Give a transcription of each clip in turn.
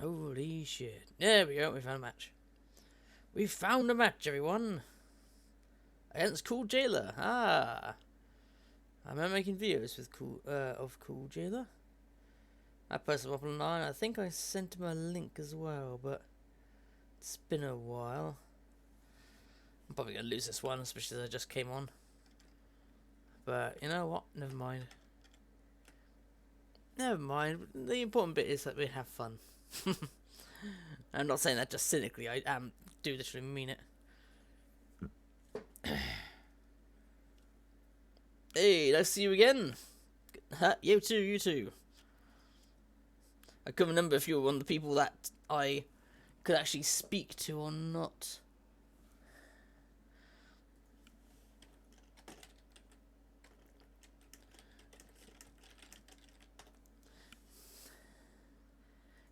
Holy shit. There we go, we found a match. We found a match, everyone. Against Cool Jailer. Ah. I'm making videos with Cool Jailer. I posted him up online. I think I sent him a link as well, but it's been a while. I'm probably going to lose this one, especially as I just came on. But you know what? Never mind. Never mind. The important bit is that we have fun. I'm not saying that just cynically. I do literally mean it. Hey, nice to see you again. You too, you too. I couldn't remember if you were one of the people that I could actually speak to or not.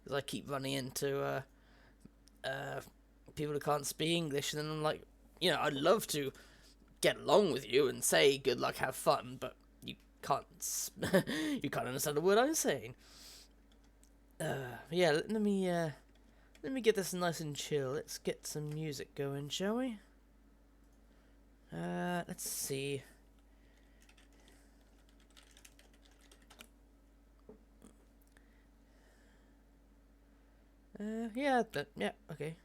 Because I keep running into people who can't speak English, and then I'm like, you know, I'd love to get along with you and say good luck, have fun, but you can't you can't understand the word I'm saying. Yeah, let me get this nice and chill. Let's get some music going, shall we? Let's see. Yeah, okay.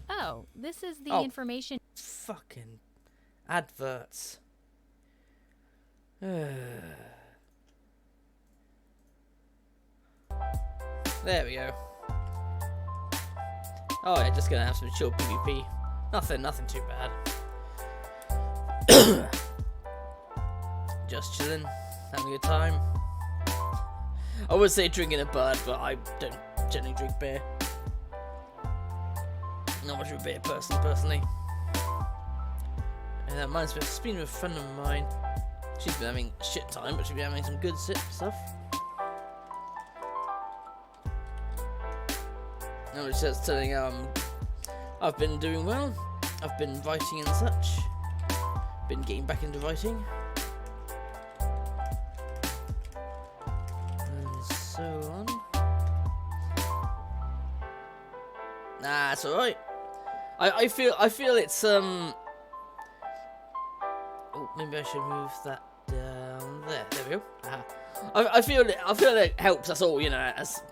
Oh, this is the information. Fucking adverts. There we go. Oh yeah, just gonna have some chill PvP. Nothing too bad. Just chilling, having a good time. I would say drinking a bud, but I don't generally drink beer. Not much of a beer person, personally. And that reminds me, I've been with a friend of mine. She's been having a shit time, but she's been having some good stuff. And I was just telling I've been doing well. I've been writing and such. Been getting back into writing. And so on. Nah, it's alright. I feel it's oh, maybe I should move that down there. There we go. I feel it helps us all, you know, as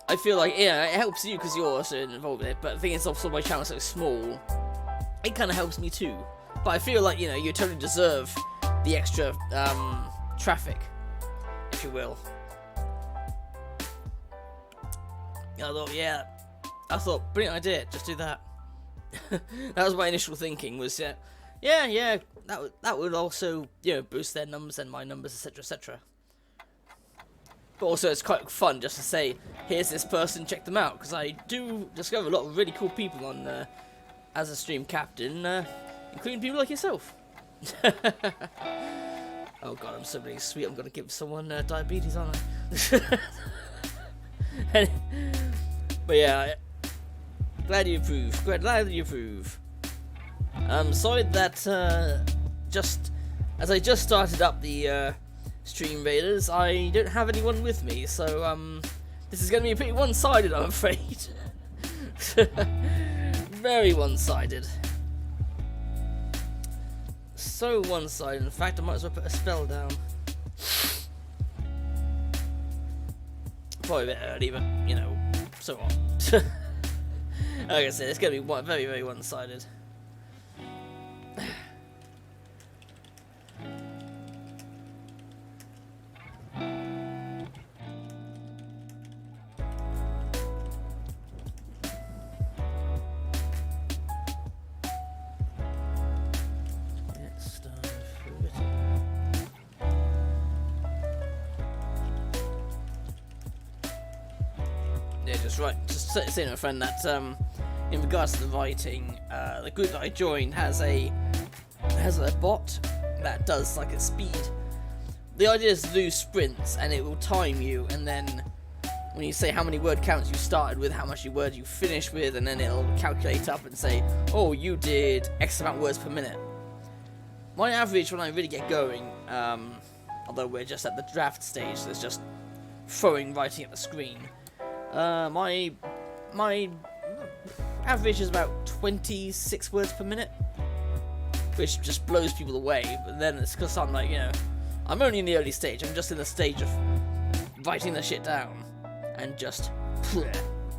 I feel like, yeah, it helps you because you're also involved in it, but the thing is, also my channel's so small, it kind of helps me too. But I feel like, you know, you totally deserve the extra traffic, if you will. I thought, brilliant idea, just do that. That was my initial thinking, was, yeah, that would also, you know, boost their numbers and my numbers, etc., etc. But also, it's quite fun just to say, here's this person, check them out, because I do discover a lot of really cool people on as a stream captain, including people like yourself. Oh god, I'm so really sweet, I'm gonna give someone diabetes, aren't I? But yeah, glad you approve. Glad you approve. I'm sorry that just as I just started up the Stream Raiders, I don't have anyone with me, so this is going to be pretty one-sided, I'm afraid. Very one-sided. So one-sided. In fact, I might as well put a spell down. Probably a bit early, but you know, so on. Like I said, it's going to be very, very one-sided. Yeah, just right. Just saying to a friend that in regards to the writing, the group that I joined has a bot that does like a speed. The idea is to do sprints, and it will time you, and then when you say how many word counts you started with, how much words you finished with, and then it'll calculate up and say, oh, you did X amount of words per minute. My average when I really get going, although we're just at the draft stage, so it's just throwing writing at the screen. My average is about 26 words per minute, which just blows people away. But then it's because I'm like, I'm only in the early stage. I'm just in the stage of writing the shit down and just,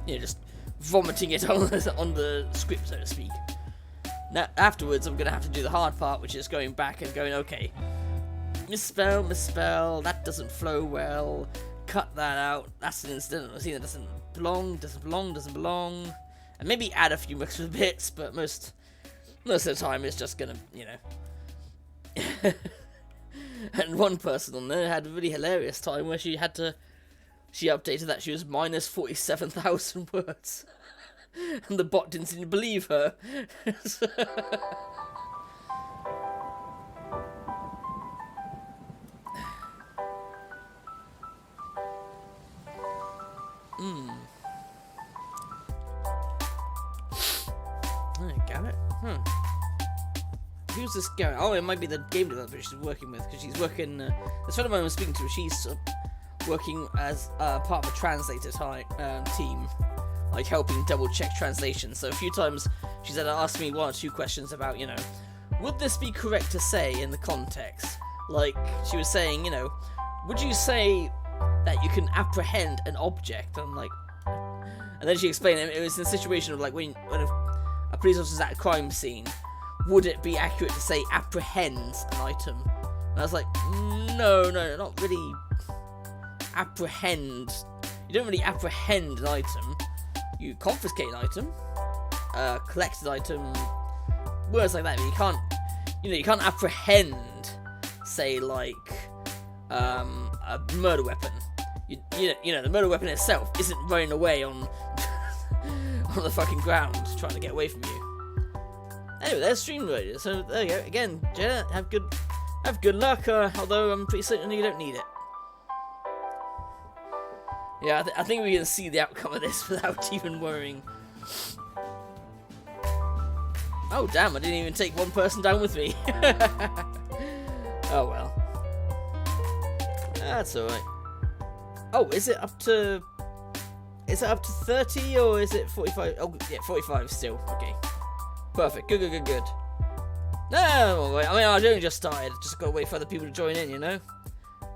just vomiting it on the script, so to speak. Now, afterwards, I'm going to have to do the hard part, which is going back and going, okay, misspell, that doesn't flow well, cut that out, that's an incidental scene that doesn't belong, and maybe add a few extra bits, but most of the time it's just going to, And one person on there had a really hilarious time where she updated that she was minus 47,000 words. And the bot didn't seem to believe her. Garrett? Who's this Garrett? Oh, it might be the game developer she's working with, because she's working... this friend of mine I was speaking to, she's working as part of a translator team. Like, helping double-check translation. So a few times she's had to ask me 1 or 2 questions about, would this be correct to say in the context? Like, she was saying, would you say that you can apprehend an object? I'm like... And then she explained it was in a situation of, like, when a police officer's at a crime scene, would it be accurate to say apprehends an item? And I was like, no, not really apprehend. You don't really apprehend an item. You confiscate an item, collect an item, words like that. But you can't apprehend, say, like a murder weapon. The murder weapon itself isn't running away on on the fucking ground trying to get away from you. Anyway, there's stream loaded. So there you go. Again, Jenna, have good luck. Although I'm pretty certain you don't need it. Yeah, I think we can see the outcome of this without even worrying. Oh, damn, I didn't even take one person down with me. Oh, well. That's alright. Oh, is it up to 30 or is it 45? Oh, yeah, 45 still. Okay. Perfect. Good. No, wait, I mean, I only just started. Just gotta wait for other people to join in,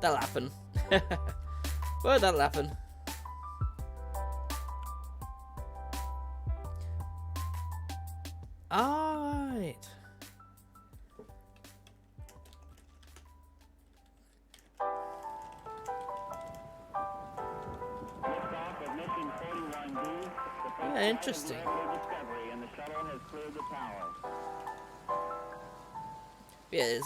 That'll happen. Well, that'll happen. Alright. Yeah, interesting. Yeah,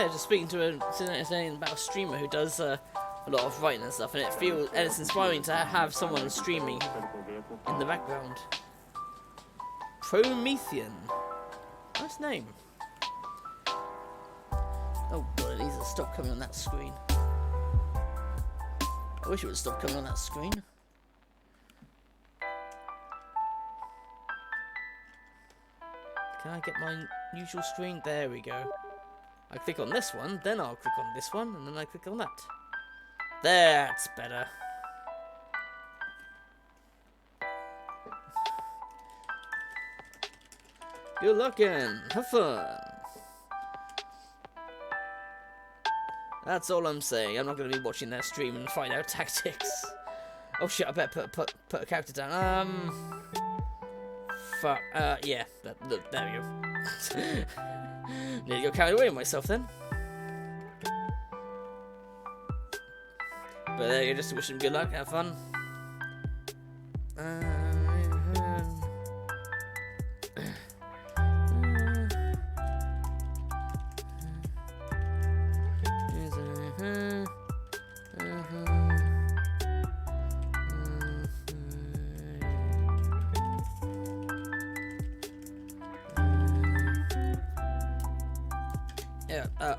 just speaking to saying about a streamer who does a lot of writing and stuff, and it's inspiring to have someone streaming in the background. Promethean. Nice name. Oh god, it needs to stop coming on that screen. I wish it would stop coming on that screen. Can I get my usual screen? There we go. I click on this one, then I'll click on this one, and then I click on that. That's better. Good looking. Have fun. That's all I'm saying. I'm not going to be watching their stream and find out tactics. Oh shit! I better put a character down. Fuck. Yeah. There we go. Need to go carried away with myself then. But there you go. Just to wish them good luck. Have fun.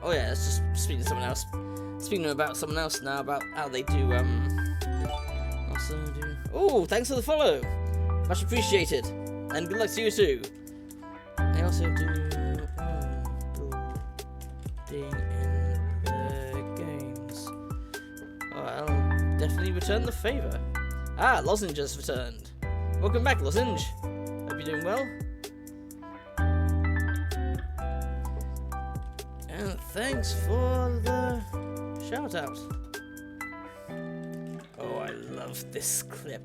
Oh yeah, let's just speak to someone else. Speaking about someone else now, about how they do, Oh, thanks for the follow! Much appreciated. And good luck to you too. They also do, building in the games. Well, definitely return the favour. Ah, Lozenge has returned. Welcome back, Lozenge. Hope you're doing well. And thanks for the shout out. Oh, I love this clip.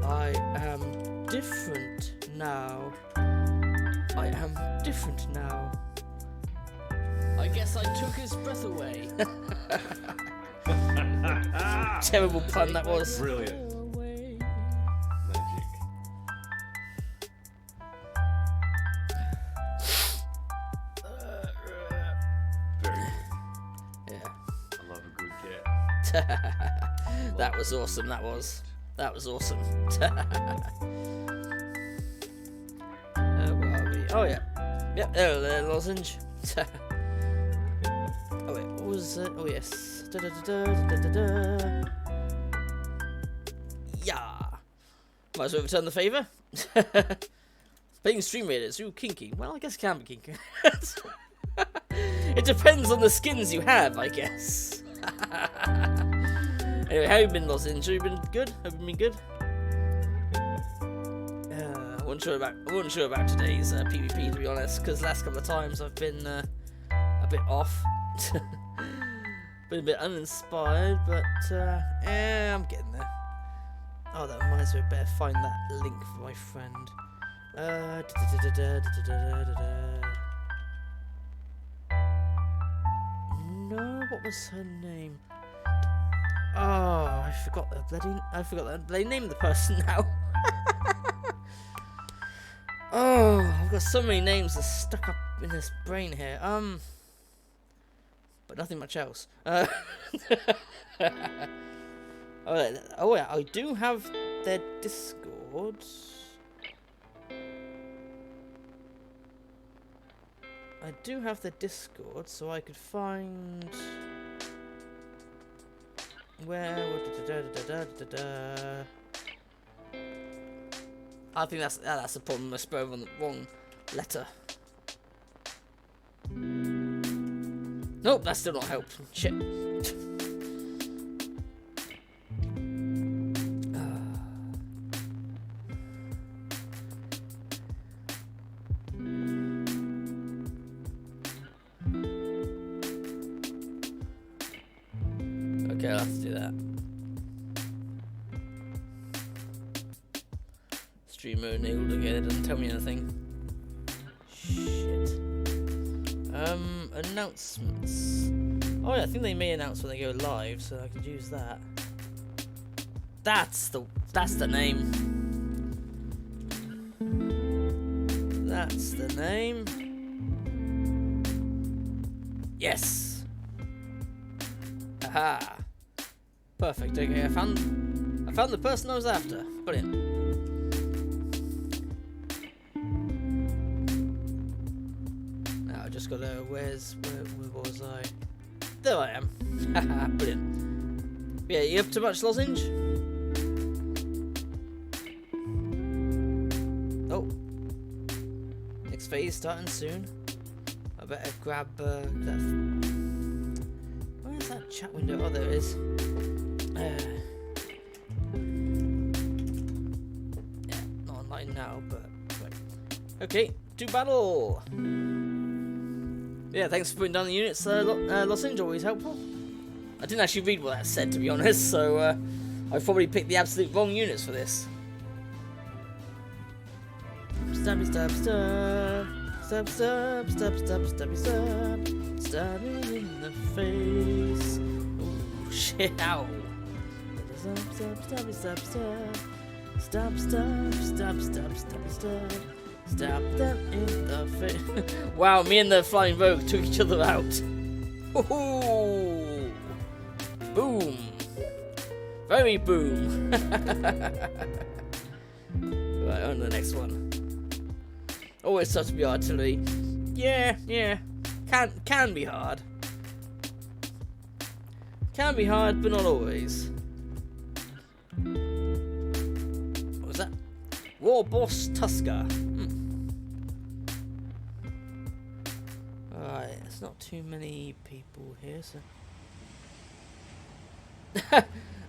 I am different now. I am different now. I guess I took his breath away. Terrible pun that was. Brilliant. Magic. Very good. Yeah. I love a good get. That was awesome, that was. That was awesome. Where are we? Oh, yeah. Yep, there, Lozenge. Oh, wait, what was it? Oh, yes. Yeah. Might as well return the favour. Playing Stream Raiders, ooh, kinky. Well, I guess it can be kinky. It depends on the skins you have, I guess. Anyway, how you been, Lozenge? Have you been good? Have you been good? I wasn't sure about today's PvP, to be honest, because last couple of times I've been a bit off. Been a bit uninspired, but I'm getting there. Oh, that reminds me, I better find that link for my friend. No, what was her name? Oh, I forgot the bloody name of the person now. Oh, I've got so many names that's stuck up in this brain here. But nothing much else. Oh yeah, I do have their Discord. I do have their Discord, so I could find where. I think that's the problem. I spelled on the wrong letter. Nope, that still not helped. Shit. Okay, I'll have to do that. Streamer enabled again, it doesn't tell me anything. Shit. Announcements. Oh yeah, I think they may announce when they go live, so I could use that. That's the name. That's the name. Yes. Aha. Perfect. Okay, I found the person I was after. Brilliant. Just gotta, where was I? There I am. Haha, brilliant. Yeah, you up to much, Lozenge? Oh. Next phase starting soon. I better grab that. Where's that chat window? Oh, there it is. Yeah, not online now, but wait. Okay, do battle! Yeah, thanks for putting down the units, Lozenge, always helpful. I didn't actually read what that said, to be honest, so I probably picked the absolute wrong units for this. Stabby stab stab. Stab stab stab stab stabby stab. Stab me in the face. Ooh, shit, ow. Stab stab stabby stab stab. Stab stab stab stab stabby stab. Stab them in the face. Wow, me and the Flying Rogue took each other out. Ooh. Boom. Very boom. Right, on to the next one. Always such to be artillery. Yeah. Can be hard. Can be hard, but not always. What was that? War Boss Tusker. Alright, there's not too many people here, so.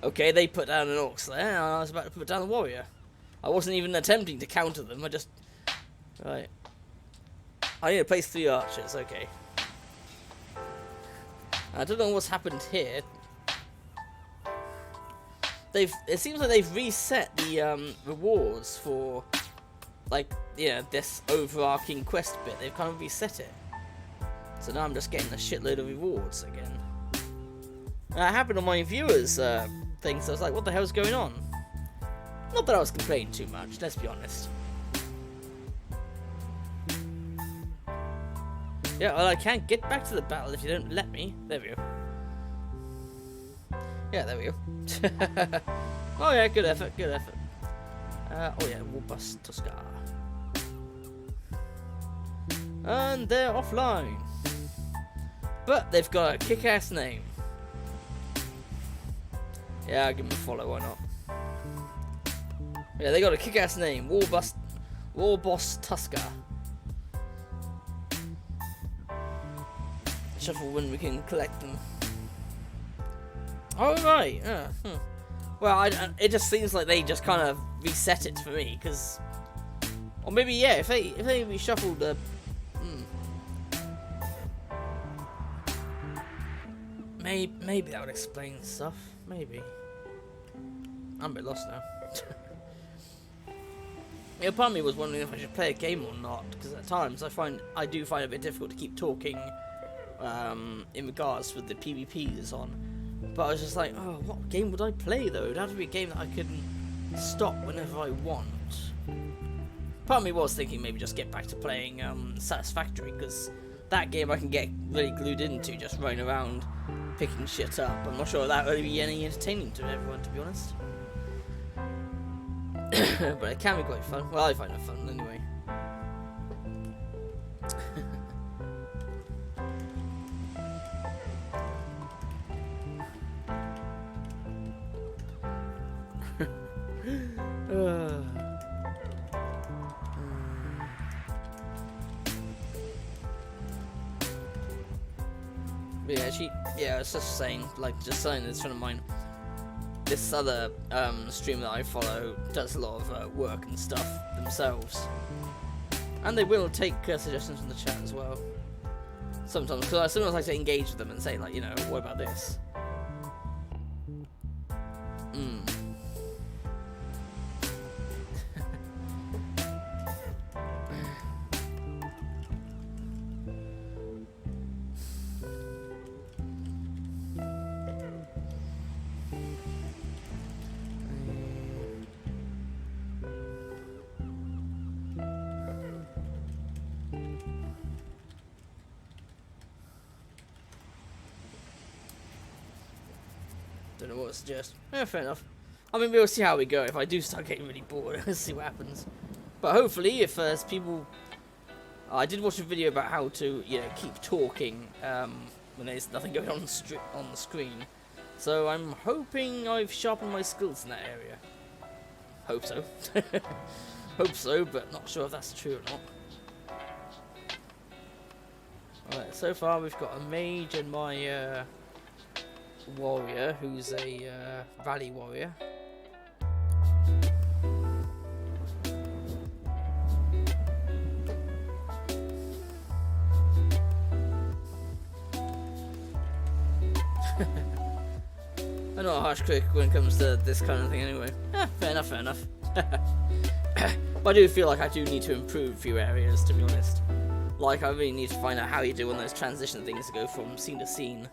Okay, they put down an Orc Slayer, and I was about to put down a Warrior. I wasn't even attempting to counter them, I just... Right. I need to place 3 archers, okay. I don't know what's happened here. It seems like they've reset the rewards for, like, this overarching quest bit. They've kind of reset it. So now I'm just getting a shitload of rewards again. And that happened on my viewers thing, so I was like, what the hell's going on? Not that I was complaining too much, let's be honest. Yeah, well, I can't get back to the battle if you don't let me. There we go. Yeah, there we go. Oh yeah, good effort, good effort. Oh yeah, Robust Tuskar. And they're offline. But they've got a kick-ass name. Yeah, I'll give them a follow, why not? Yeah, they got a kick-ass name, Warboss Tuskar. Shuffle when we can collect them. Oh right, yeah. Well, it just seems like they just kind of reset it for me, because, or maybe yeah, if they reshuffled the, maybe that would explain stuff. Maybe. I'm a bit lost now. Yeah, part of me was wondering if I should play a game or not, because at times I do find it a bit difficult to keep talking in regards with the PvPs on. But I was just like, oh, what game would I play though? It'd have to be a game that I can stop whenever I want. Part of me was thinking maybe just get back to playing Satisfactory, because that game I can get really glued into, just running around picking shit up. I'm not sure that would be any entertaining to everyone, to be honest. But it can be quite fun. Well, I find it fun anyway. But yeah, I was just saying, like, just saying this friend of mine, this other streamer that I follow does a lot of work and stuff themselves, and they will take suggestions from the chat as well sometimes, because I sometimes like to engage with them and say, like, what about this? Don't know what to suggest. Yeah, fair enough. I mean, we'll see how we go. If I do start getting really bored, let's see what happens. But hopefully, if people... I did watch a video about how to, keep talking when there's nothing going on the screen. So I'm hoping I've sharpened my skills in that area. Hope so. Hope so, but not sure if that's true or not. Alright, so far we've got a mage and my warrior, who's a rally warrior. I'm not a harsh critic when it comes to this kind of thing anyway. Fair enough, fair enough. But I do feel like I do need to improve a few areas, to be honest. Like, I really need to find out how you do one of those transition things to go from scene to scene.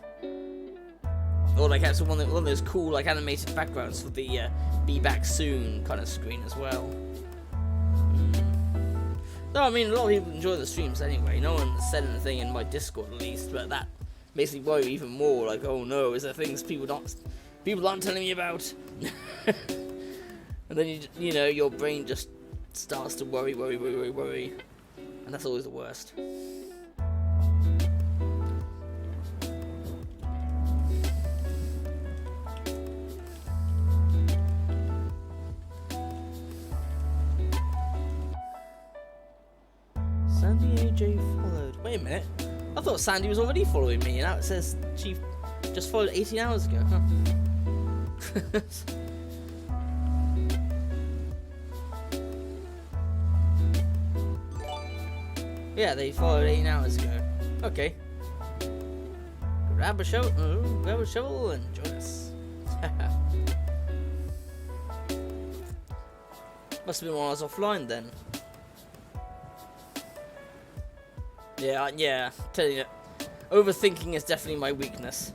Or like have one of those cool, like, animated backgrounds for the be back soon kind of screen as well. No, I mean, a lot of people enjoy the streams anyway. No one said anything in my Discord, at least, but that makes me worry even more. Like, oh no, is there things people aren't telling me about? And then your brain just starts to worry, and that's always the worst. Sandy AJ followed. Wait a minute. I thought Sandy was already following me, and now it says she just followed 18 hours ago. Huh? Yeah, they followed 18 hours ago. Okay. Grab a shovel and join us. Must have been while I was offline then. Yeah, telling you, overthinking is definitely my weakness.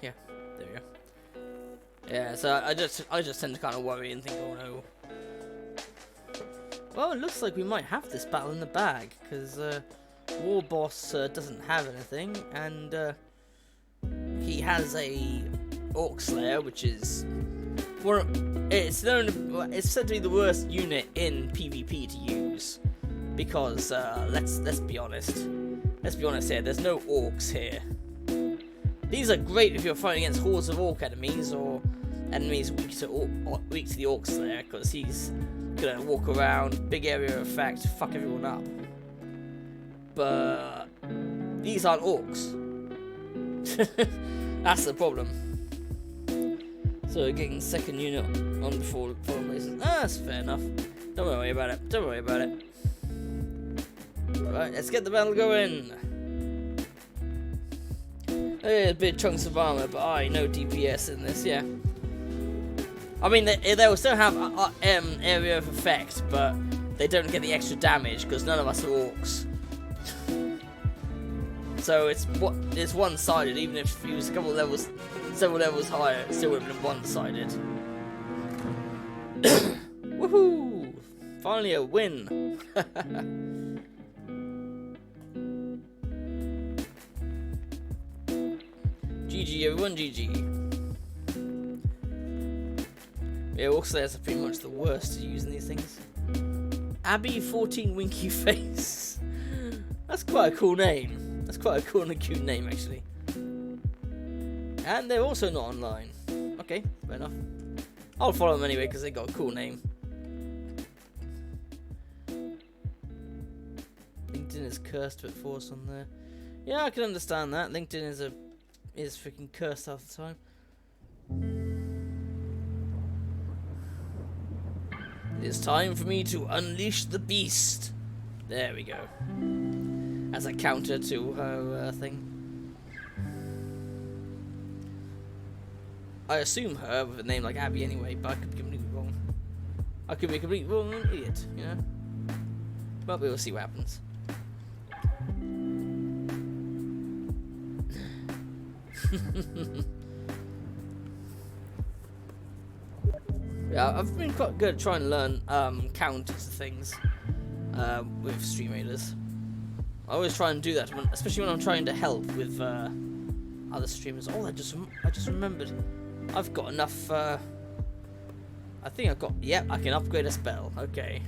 Yeah, there we go. Yeah, so I just tend to kind of worry and think, oh no. Well, it looks like we might have this battle in the bag, because War Boss doesn't have anything, and he has a Orc Slayer, which is it's said to be the worst unit in PvP to use, because let's be honest here. There's no orcs here. These are great if you're fighting against hordes of orc enemies or enemies weak to the Orc Slayer, because he's gonna walk around, big area of effect, fuck everyone up. But these aren't orcs. That's the problem. So getting second unit on before places. That's fair enough. Don't worry about it. Alright, let's get the battle going. There's big chunks of armor, but no DPS in this, yeah. I mean, they will still have area of effect, but they don't get the extra damage because none of us are orcs. So it's one-sided. Even if he was several levels higher, it still would have been one-sided. Woohoo! Finally a win. GG everyone, GG. Yeah, Orc Slayers are pretty much the worst at using these things. Abby 14 Winky Face. That's quite a cool name. That's quite a cool and cute name, actually. And they're also not online. Okay, fair enough. I'll follow them anyway because they got a cool name. LinkedIn is cursed with force on there. Yeah, I can understand that. LinkedIn is freaking cursed half the time. It's time for me to unleash the beast. There we go. As a counter to her thing. I assume her with a name like Abby anyway, but I could be completely wrong. I could be a completely wrong idiot, you know? But we'll see what happens. Yeah, I've been quite good at trying to learn counters to things with Stream Raiders. I always try and do that, especially when I'm trying to help with other streamers. Oh, I just remembered. I've got enough. I think I've got. Yep, I can upgrade a spell. Okay.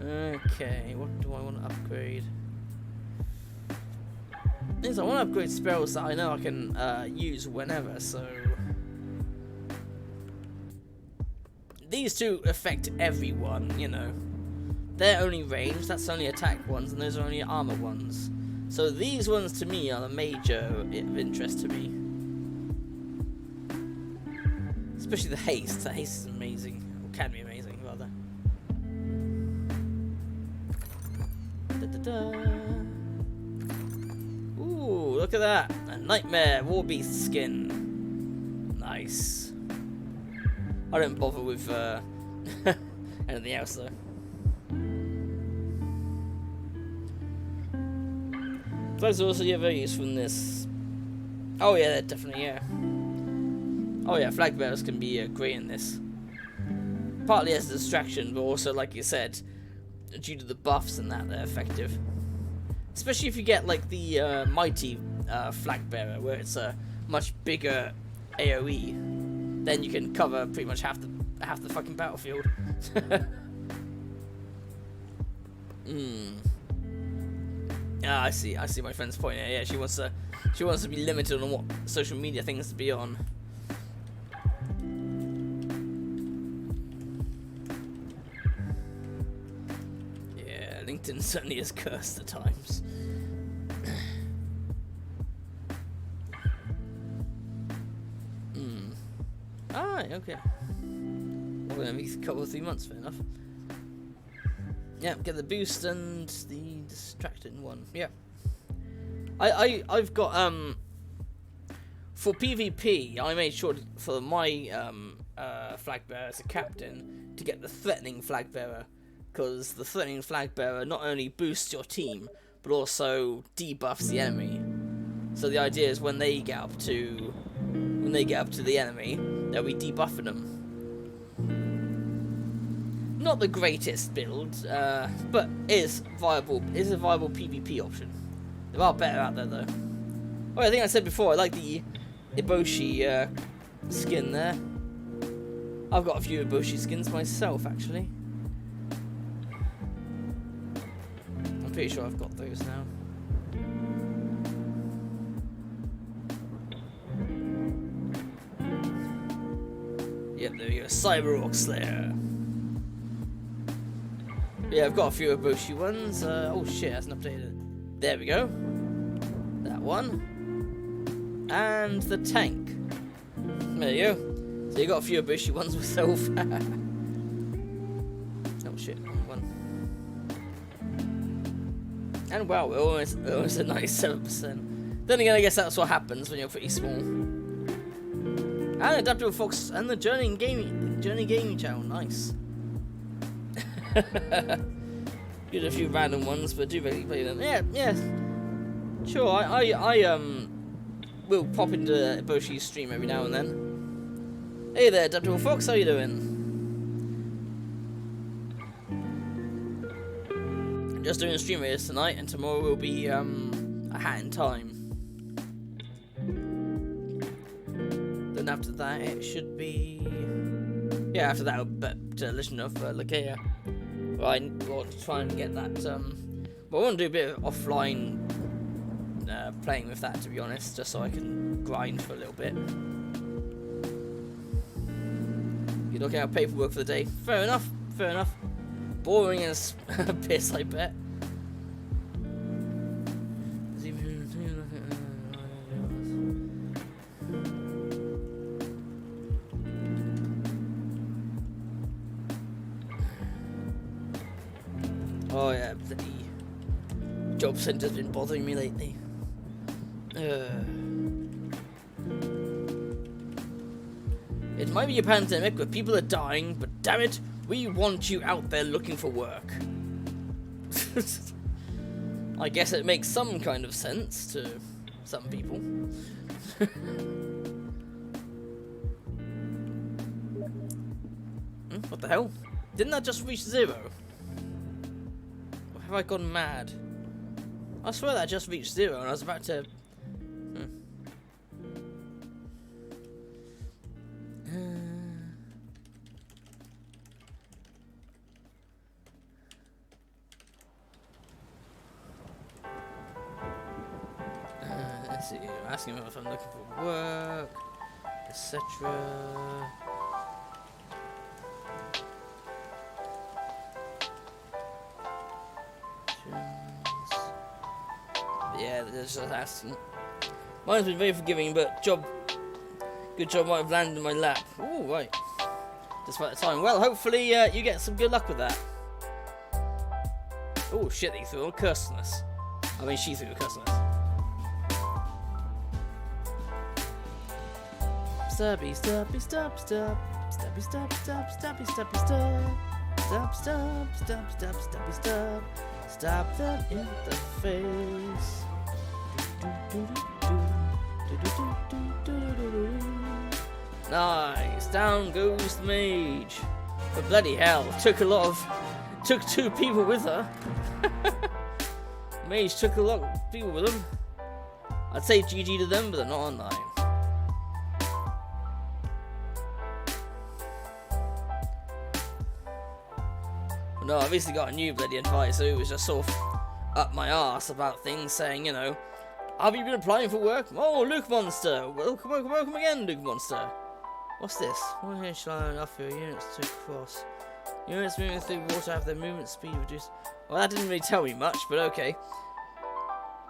Okay, what do I want to upgrade? Means I want to upgrade spells that I know I can use whenever. So these two affect everyone, you know. They're only ranged, that's only attack ones, and those are only armor ones. So these ones to me are the major of interest to me. Especially the haste. The haste is amazing. Or can be amazing, rather. Ooh, look at that. A Nightmare Warbeast skin. Nice. I don't bother with anything else though. Flags are also very useful in this. Oh yeah, definitely, yeah. Oh yeah, flag bearers can be great in this. Partly as a distraction, but also, like you said, due to the buffs and that, they're effective. Especially if you get like the mighty flag bearer, where it's a much bigger AOE, then you can cover pretty much half the fucking battlefield. Yeah, I see my friend's point here. Yeah, she wants to be limited on what social media things to be on. Yeah, LinkedIn certainly is cursed at times. Alright, okay. Well, gonna be a couple of 3 months, fair enough. Yeah, get the boost and the distracting one. Yeah. I've got for PvP I made sure for my flag bearer as a captain to get the threatening flag bearer, because the threatening flag bearer not only boosts your team but also debuffs the enemy. So the idea is when they get up to the enemy, they'll be debuffing them. Not the greatest build, but is a viable PvP option. There are better out there though. Oh, I think I said before I like the Eboshi skin there. I've got a few Eboshi skins myself actually. I'm pretty sure I've got those now. Yep, there we go, Cyber Orc Slayer. Yeah, I've got a few Eboshi ones. Oh shit, that's not updated. There we go. That one. And the tank. There you go. So you got a few Eboshi ones myself. Oh shit, wrong one. And wow, we're almost at 97%. Then again, I guess that's what happens when you're pretty small. And Adaptable Fox and the Journey Gaming channel, nice. Get a few random ones, but do really play them. Yeah. Sure, I will pop into Eboshi's stream every now and then. Hey there, Adaptable Fox, how you doing? Just doing stream videos tonight, and tomorrow will be a Hat in Time. Then after that, it should be after that, I'll Legend of Legaia. I want to try and get that. But I want to do a bit of offline playing with that, to be honest, just so I can grind for a little bit. You're looking at paperwork for the day. Fair enough. Boring as piss, I bet. Oh yeah, the job centre's been bothering me lately. It might be a pandemic where people are dying, but damn it, we want you out there looking for work. I guess it makes some kind of sense to some people. What the hell? Didn't that just reach 0? Or have I gone mad? I swear that just reached 0 and I was about to... Let's see, I'm asking him if I'm looking for work, etc. Yeah, they're just asking. Mine's been very forgiving, but good job might have landed in my lap. Ooh, right. Despite the time. Well, hopefully you get some good luck with that. Oh shit, they threw a curse on us. I mean, she threw a curse on us. Stubby, stubby, stub, stub, stubby, stub, stub, stubby, stubby, stub, stub, stub, stub, stub, stubby, stub, stab them in the face. Nice, down goes the mage. But bloody hell, took 2 people with her. Mage took a lot of people with him. I'd say GG to them, but they're not online. No, I've obviously got a new bloody advisor who was just sort of up my arse about things, saying, you know, have you been applying for work? Oh, Luke Monster! Welcome again, Luke Monster! What's this? What here shall I offer units to cross? Units moving through water have their movement speed reduced. Well, that didn't really tell me much, but okay.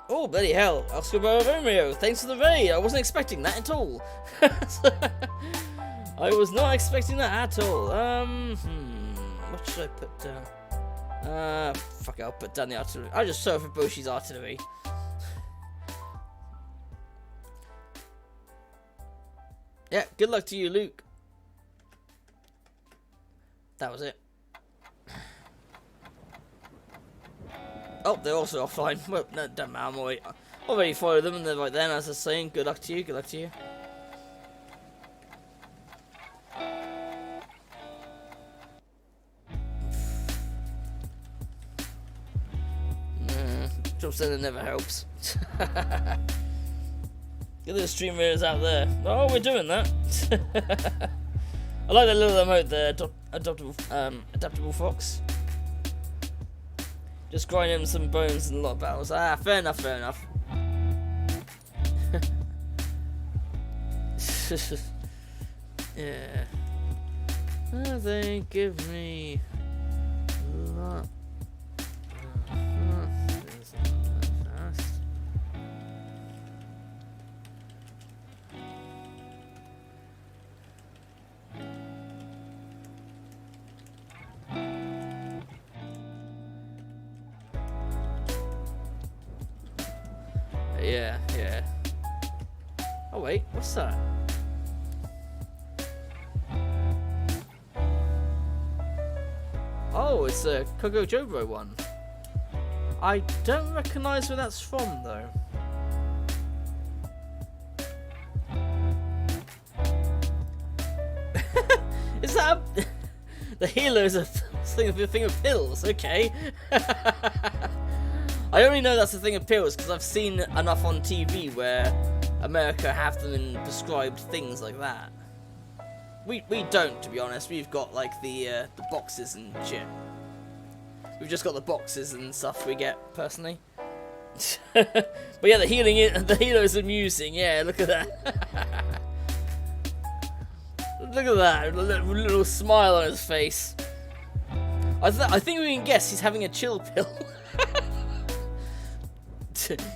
Oh, bloody hell. Oscar Romeo, thanks for the raid. I wasn't expecting that at all. I was not expecting that at all. What should I put down? Fuck it, I'll put down the artillery. I'll just search for Boshi's artillery. Yeah, good luck to you, Luke. That was it. Oh, they're also offline. Well, no, don't matter. I already followed them, and they're right there. As I was saying, good luck to you. Good luck to you. Job center never helps. Get the stream readers out there. Oh, we're doing that. I like that little emote there, adaptable fox. Just grinding him some bones and a lot of battles. Ah, fair enough, fair enough. Yeah. Oh, they give me a lot. Fast. Yeah, yeah. Oh wait, what's that? Oh, it's a Coco Jobro one. I don't recognise where that's from though. Is that a... The healer's a thing of pills, okay. I only know that's a thing of pills because I've seen enough on TV where America have them in prescribed things like that. We don't, to be honest. We've got like the boxes and shit. We've just got the boxes and stuff we get personally. But yeah, the healer is amusing. Yeah, look at that. Look at that little smile on his face. I think we can guess he's having a chill pill.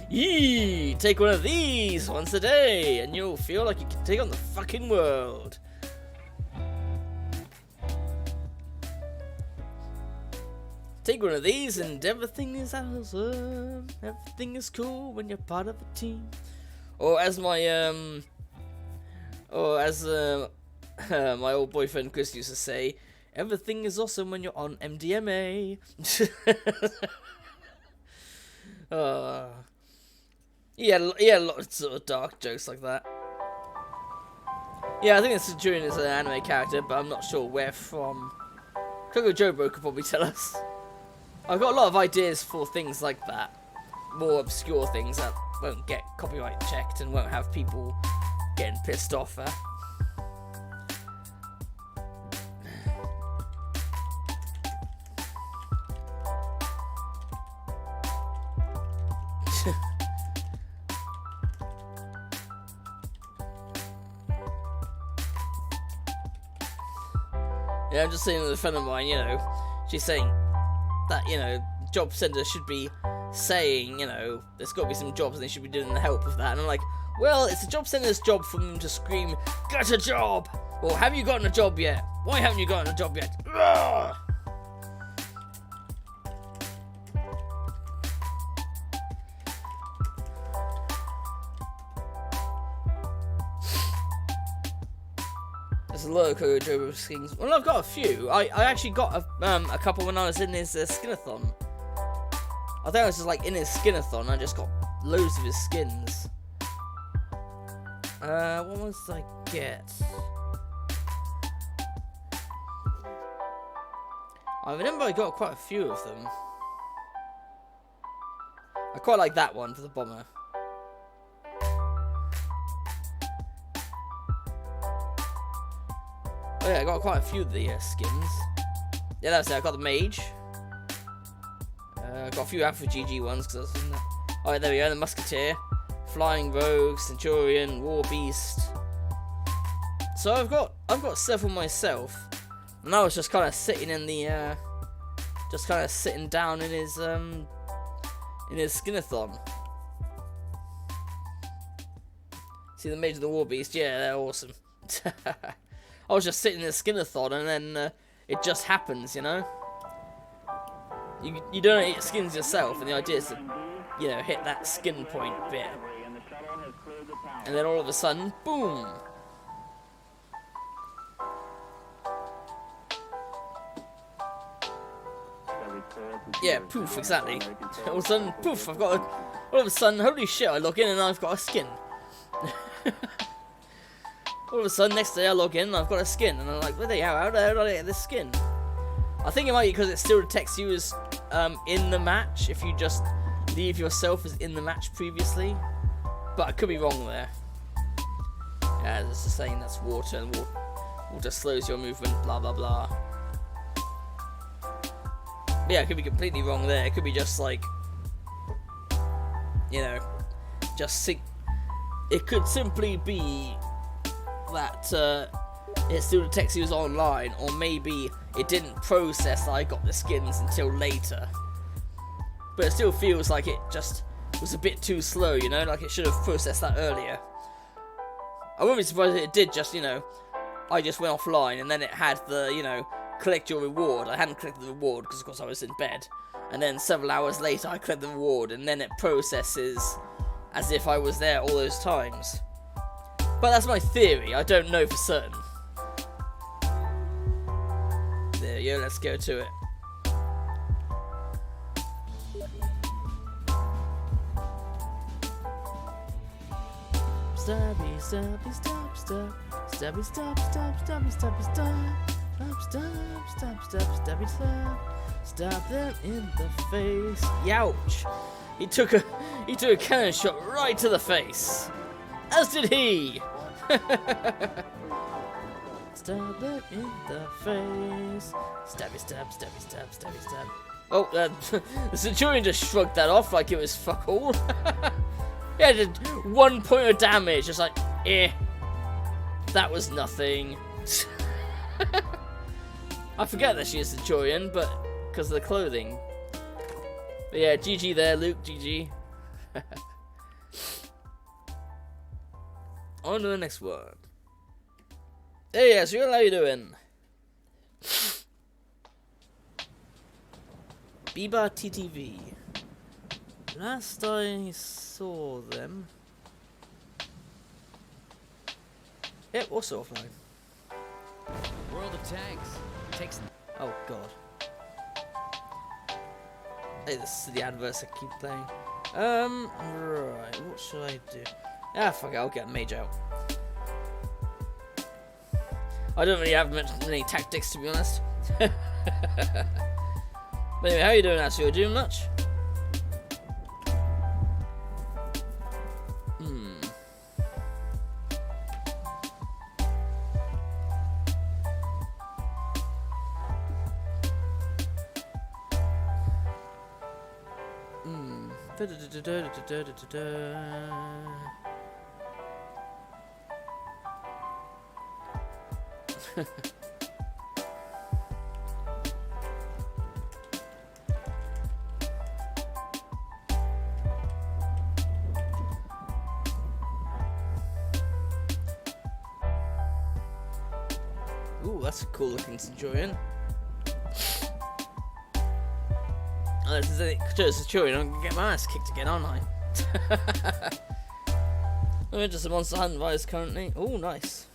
Yee! Take one of these once a day, and you'll feel like you can take on the fucking world. Take one of these, and everything is awesome. Everything is cool when you're part of a team. Or as my my old boyfriend Chris used to say, everything is awesome when you're on MDMA. Yeah, lots of sort of dark jokes like that. Yeah, I think it's Centurion is an anime character, but I'm not sure where from. Coco Jobro could probably tell us. I've got a lot of ideas for things like that. More obscure things that won't get copyright checked and won't have people getting pissed off at. Yeah, I'm just saying with a friend of mine, you know, she's saying that, you know, job centre should be saying, you know, there's got to be some jobs and they should be doing the help with that. And I'm like, well, it's the job centre's job for them to scream, get a job! Or have you gotten a job yet? Why haven't you gotten a job yet? Ugh! There's a lot of Coco Jobro skins. Well, I've got a few. I actually got a couple when I was in his skinathon. I think I was just like in his skinathon. I just got loads of his skins. What ones did I get? I remember I got quite a few of them. I quite like that one for the bomber. Oh yeah, I got quite a few of the skins. Yeah, that's it. I got the mage. Got a few Alpha GG ones because I was in that. Oh, there we go. The Musketeer, Flying Rogue, Centurion, War Beast. So I've got several myself, and I was just kind of sitting in the sitting down in his Skinathon. See the Mage of the War Beast? Yeah, they're awesome. I was just sitting in the Skinathon, and then it just happens, you know. You don't eat skins yourself, and the idea is to, you know, hit that skin point bit, and then all of a sudden, boom. Yeah, poof, exactly. All of a sudden, poof, all of a sudden, holy shit, I log in and I've got a skin. All of a sudden, next day I log in and I've got a skin, and I'm like, how the hell did I get this skin? I think it might be because it still detects you as in the match if you just leave yourself as in the match previously, but I could be wrong there. Yeah, it's just saying that's water, and water slows your movement, blah blah blah. But yeah, I could be completely wrong there. It could be just like, you know, it could simply be that it still detects you as online, or maybe it didn't process that I got the skins until later. But it still feels like it just was a bit too slow, you know, like it should have processed that earlier. I wouldn't be surprised if it did just, you know, I just went offline and then it had the, you know, collect your reward. I hadn't collected the reward because of course I was in bed. And then several hours later I collect the reward, and then it processes as if I was there all those times. But that's my theory, I don't know for certain. There you go, let's go to it. Stabby, stabby, stab, stab. Stabby, stab, stab, stabby, stabby, stab. Stab, stab, stab, stab, stabby, stab. Stab them in the face. Youch! He took a cannon shot right to the face. As did he! Stab them in the face. Stabby, stab, stabby, stab, stabby, stab. Oh, the Centurion just shrugged that off like it was fuck all. Yeah, did 1 point of damage, just like, that was nothing. I forget that she is Centurion, but because of the clothing. But yeah, GG there, Luke, GG. On to the next one. Hey, Asriel, how you doing? Biba TTV. Last I saw them. Yep, also offline. World of Tanks takes. Oh god. Hey, this is the adverse I keep playing. Right, what should I do? Ah, fuck it, I'll get a mage out. I don't really have many tactics, to be honest. But anyway, how you doing, Asio? You doing much? Ooh, that's a cool looking Centurion. Oh, this is a Centurion. I'm gonna get my ass kicked again, aren't I? I'm just a Monster Hunter Rise currently. Oh, nice.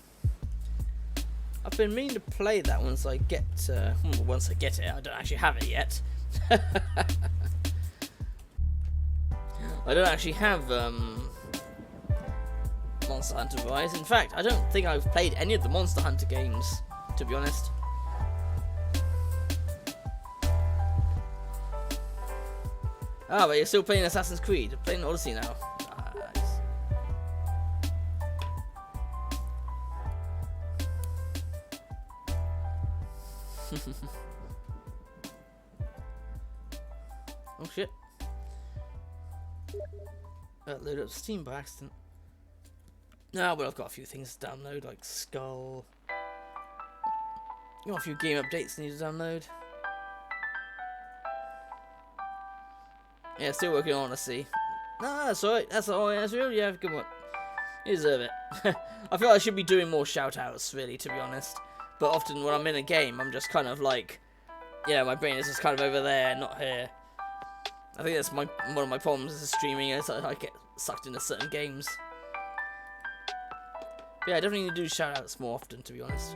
I've been meaning to play that once I get once I get it. I don't actually have it yet. I don't actually have Monster Hunter Rise. In fact, I don't think I've played any of the Monster Hunter games, to be honest. Ah, but you're still playing Assassin's Creed. You're playing Odyssey now. Nice. Oh shit. Load up Steam by accident. No, but I've got a few things to download, like Skull. Got a few game updates I need to download. Yeah, still working on Odyssey. Nah, that's alright. That's alright. That's real. Yeah, good one. You deserve it. I feel I should be doing more shout-outs, really, to be honest. But often when I'm in a game, I'm just kind of like, yeah, my brain is just kind of over there, not here. I think that's one of my problems with streaming, is that I get sucked into certain games. But yeah, I definitely need to do shout-outs more often, to be honest.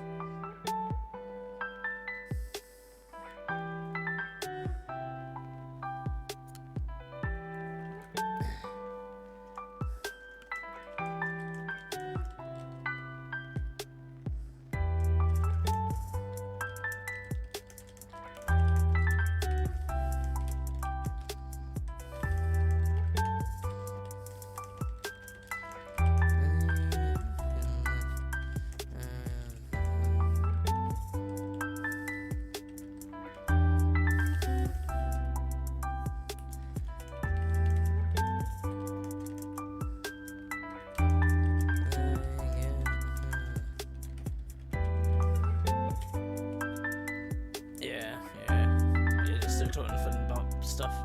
Stuff.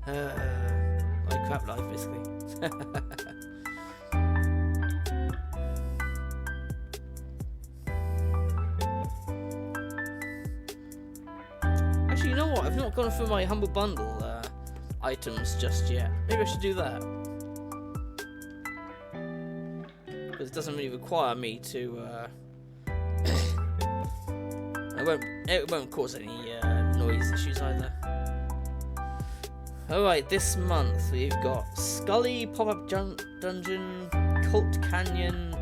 Like crap life, basically. Actually, you know what? I've not gone through my Humble Bundle items just yet. Maybe I should do that. Because it doesn't really require me to... it won't cause any noise issues either. Alright, this month we've got Scully, Pop-Up Dungeon, Cult Canyon,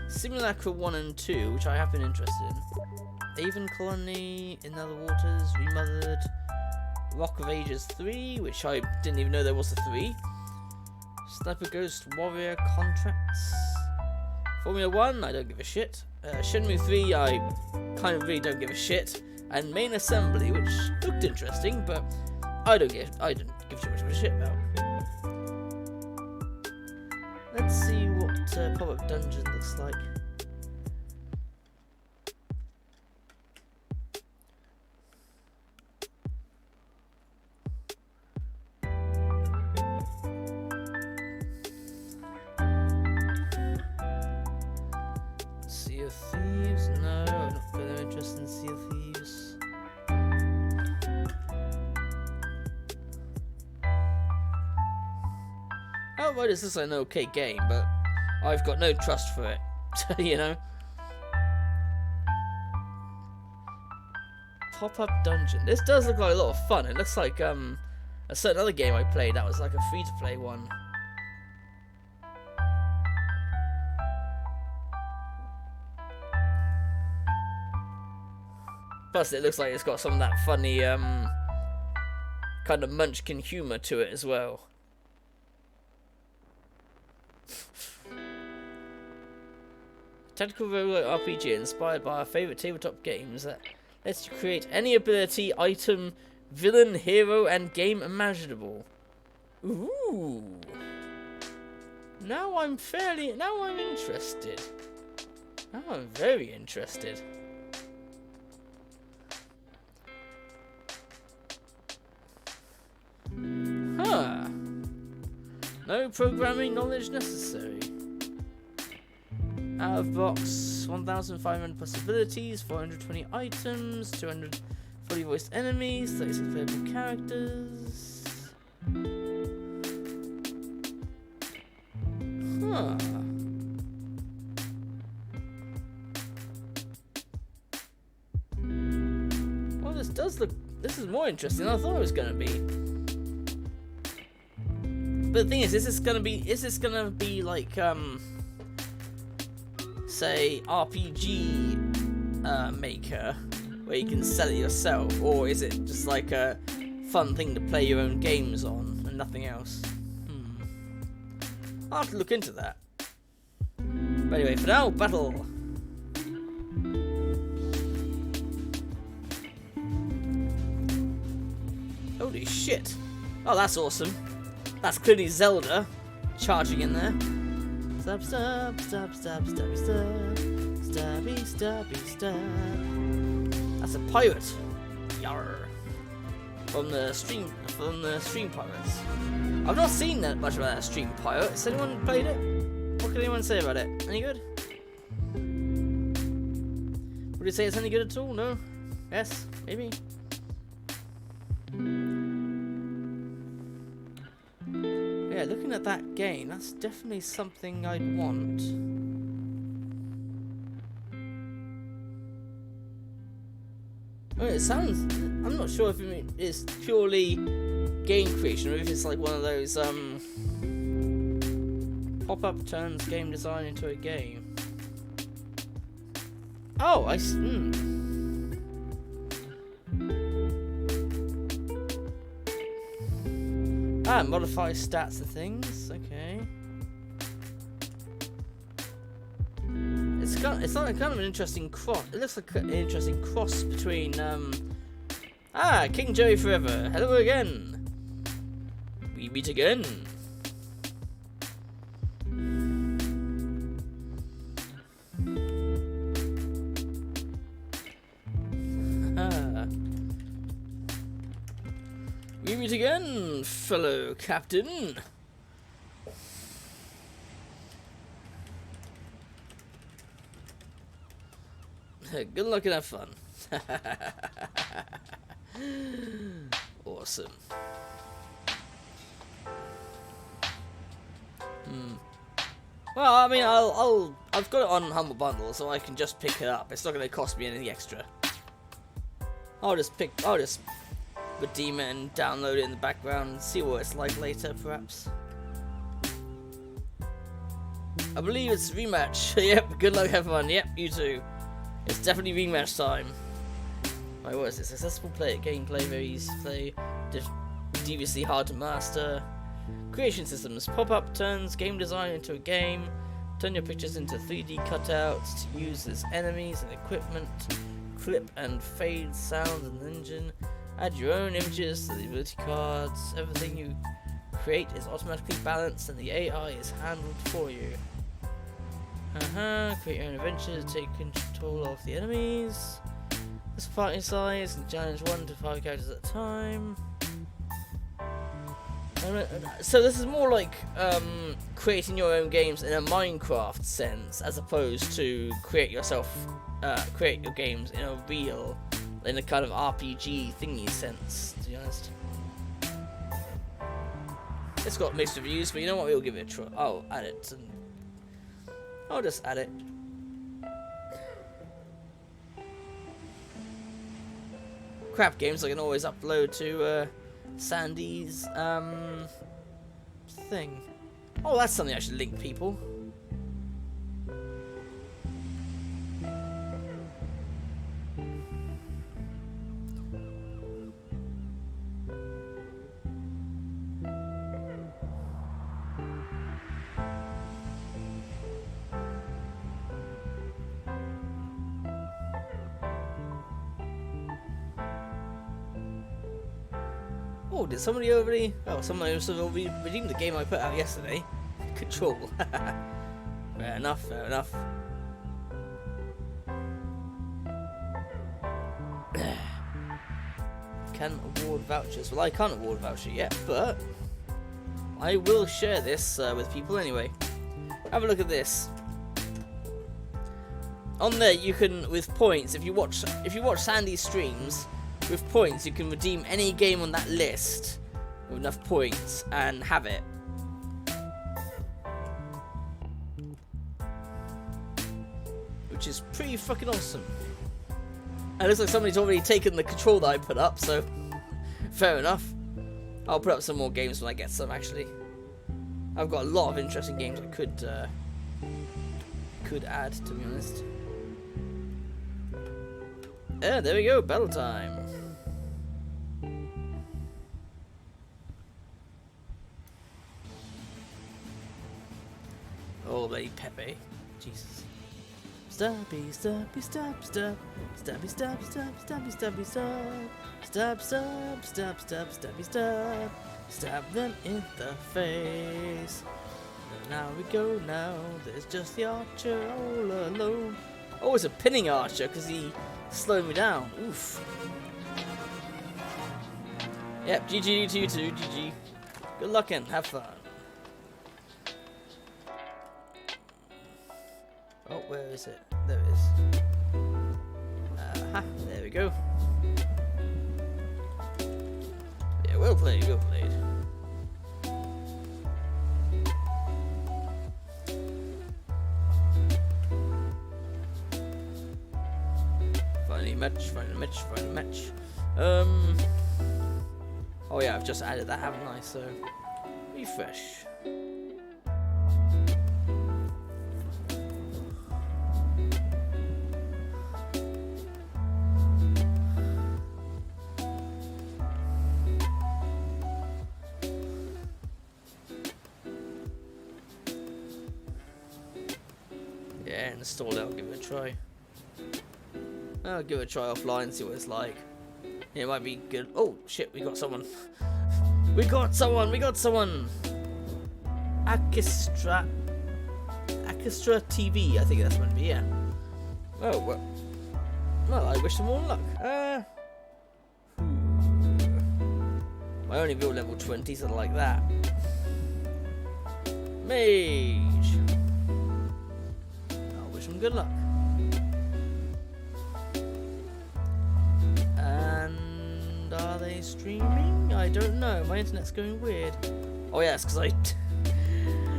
Simulacra 1 and 2, which I have been interested in, Avon Colony, In Other Waters, Remothered, Rock of Ages 3, which I didn't even know there was a 3, Sniper Ghost Warrior Contracts, Formula 1, I don't give a shit, Shenmue 3, I kind of really don't give a shit, and Main Assembly, which looked interesting, but I don't give too much of a shit about. Let's see what Pop-Up Dungeon looks like. Sea of Thieves? No, I'm not very interested in Sea of Thieves. Outright is this an okay game, but I've got no trust for it, you know? Pop-Up Dungeon. This does look like a lot of fun. It looks like a certain other game I played that was like a free-to-play one. Plus it looks like it's got some of that funny kind of Munchkin humour to it as well. Tactical roguelike RPG inspired by our favourite tabletop games that lets you create any ability, item, villain, hero, and game imaginable. Ooh. Now I'm interested. Now I'm very interested. Huh. No programming knowledge necessary. Out of box, 1,500 possibilities, 420 items, 200 fully voiced enemies, 36 playable characters. Huh. Well, this is more interesting than I thought it was going to be. But the thing is this gonna be like, say, RPG maker, where you can sell it yourself, or is it just like a fun thing to play your own games on and nothing else? I'll have to look into that. But anyway, for now, battle. Holy shit. Oh, that's awesome. That's clearly Zelda charging in there. Stab, stab, stab, stab, stabby, stab. Stabby, stabby, stab. That's a pirate. Yarr. From the Stream Pirates. I've not seen that much about that Stream Pirate. Has anyone played it? What can anyone say about it? Any good? Would you say it's any good at all? No? Yes? Maybe? Yeah, looking at that game, that's definitely something I'd want. I mean, it sounds... I'm not sure if it's purely game creation or if it's like one of those pop-up turns game design into a game. Oh, modify stats and things. Okay. It's like kind of an interesting cross. It looks like an interesting cross between King Joey Forever. Hello again. We meet again. We meet again, fellow captain. Good luck and have fun. Awesome. Well, I mean, I've got it on Humble Bundle, so I can just pick it up. It's not going to cost me anything extra. I'll just redeem it and download it in the background and see what it's like later, perhaps. I believe it's rematch. Yep, good luck, everyone. Yep, you too. It's definitely rematch time. Right, what is it? Successful gameplay, very easy to play, deviously hard to master. Creation systems, pop-up turns game design into a game, turn your pictures into 3D cutouts to use as enemies and equipment, clip and fade sounds in the engine, add your own images to the ability cards, everything you create is automatically balanced and the AI is handled for you. Create your own adventures, take control of the enemies. This party size and challenge 1 to 5 characters at a time. So this is more like creating your own games in a Minecraft sense, as opposed to create your games in a kind of RPG thingy sense, to be honest. It's got mixed reviews, but you know what, we'll give it a try. I'll add it, and I'll just add it. Crap games I can always upload to Sandy's thing. Oh, that's something I should link people. Oh, did somebody already... Oh, someone else already redeemed the game I put out yesterday. Control. Fair enough, fair enough. Can award vouchers. Well, I can't award voucher yet, but I will share this with people anyway. Have a look at this. On there, you can, with points, if you watch Sandy's streams, with points, you can redeem any game on that list with enough points and have it. Which is pretty fucking awesome. And it looks like somebody's already taken the control that I put up, so fair enough. I'll put up some more games when I get some, actually. I've got a lot of interesting games I could add, to be honest. Yeah, there we go, battle time. Oh, bloody Pepe. Jesus. Stabby, stabby, stab, stab. Stabby, stab, stab, stabby, stabby, stab. Stab, stab, stab, stab, stabby, stab. Stab them in the face. And now we go now. There's just the archer all alone. Oh, it's a pinning archer because he slowed me down. Oof. Yep, GG to you too, GG. Good luck and have fun. Oh, where is it? There it is. Aha, there we go. Yeah, well played, well played. Finally match, finally match, finally match. Oh yeah, I've just added that, haven't I? So, refresh. Yeah, install it, I'll give it a try. I'll give it a try offline, see what it's like. Yeah, it might be good. Oh shit, we got someone. We got someone, we got someone! Akistra TV, I think that's meant to be, yeah. Oh, well, I wish them all luck. My only real level 20s are like that. Mage! I wish them good luck. And are they streaming? I don't know. My internet's going weird. Oh yeah, it's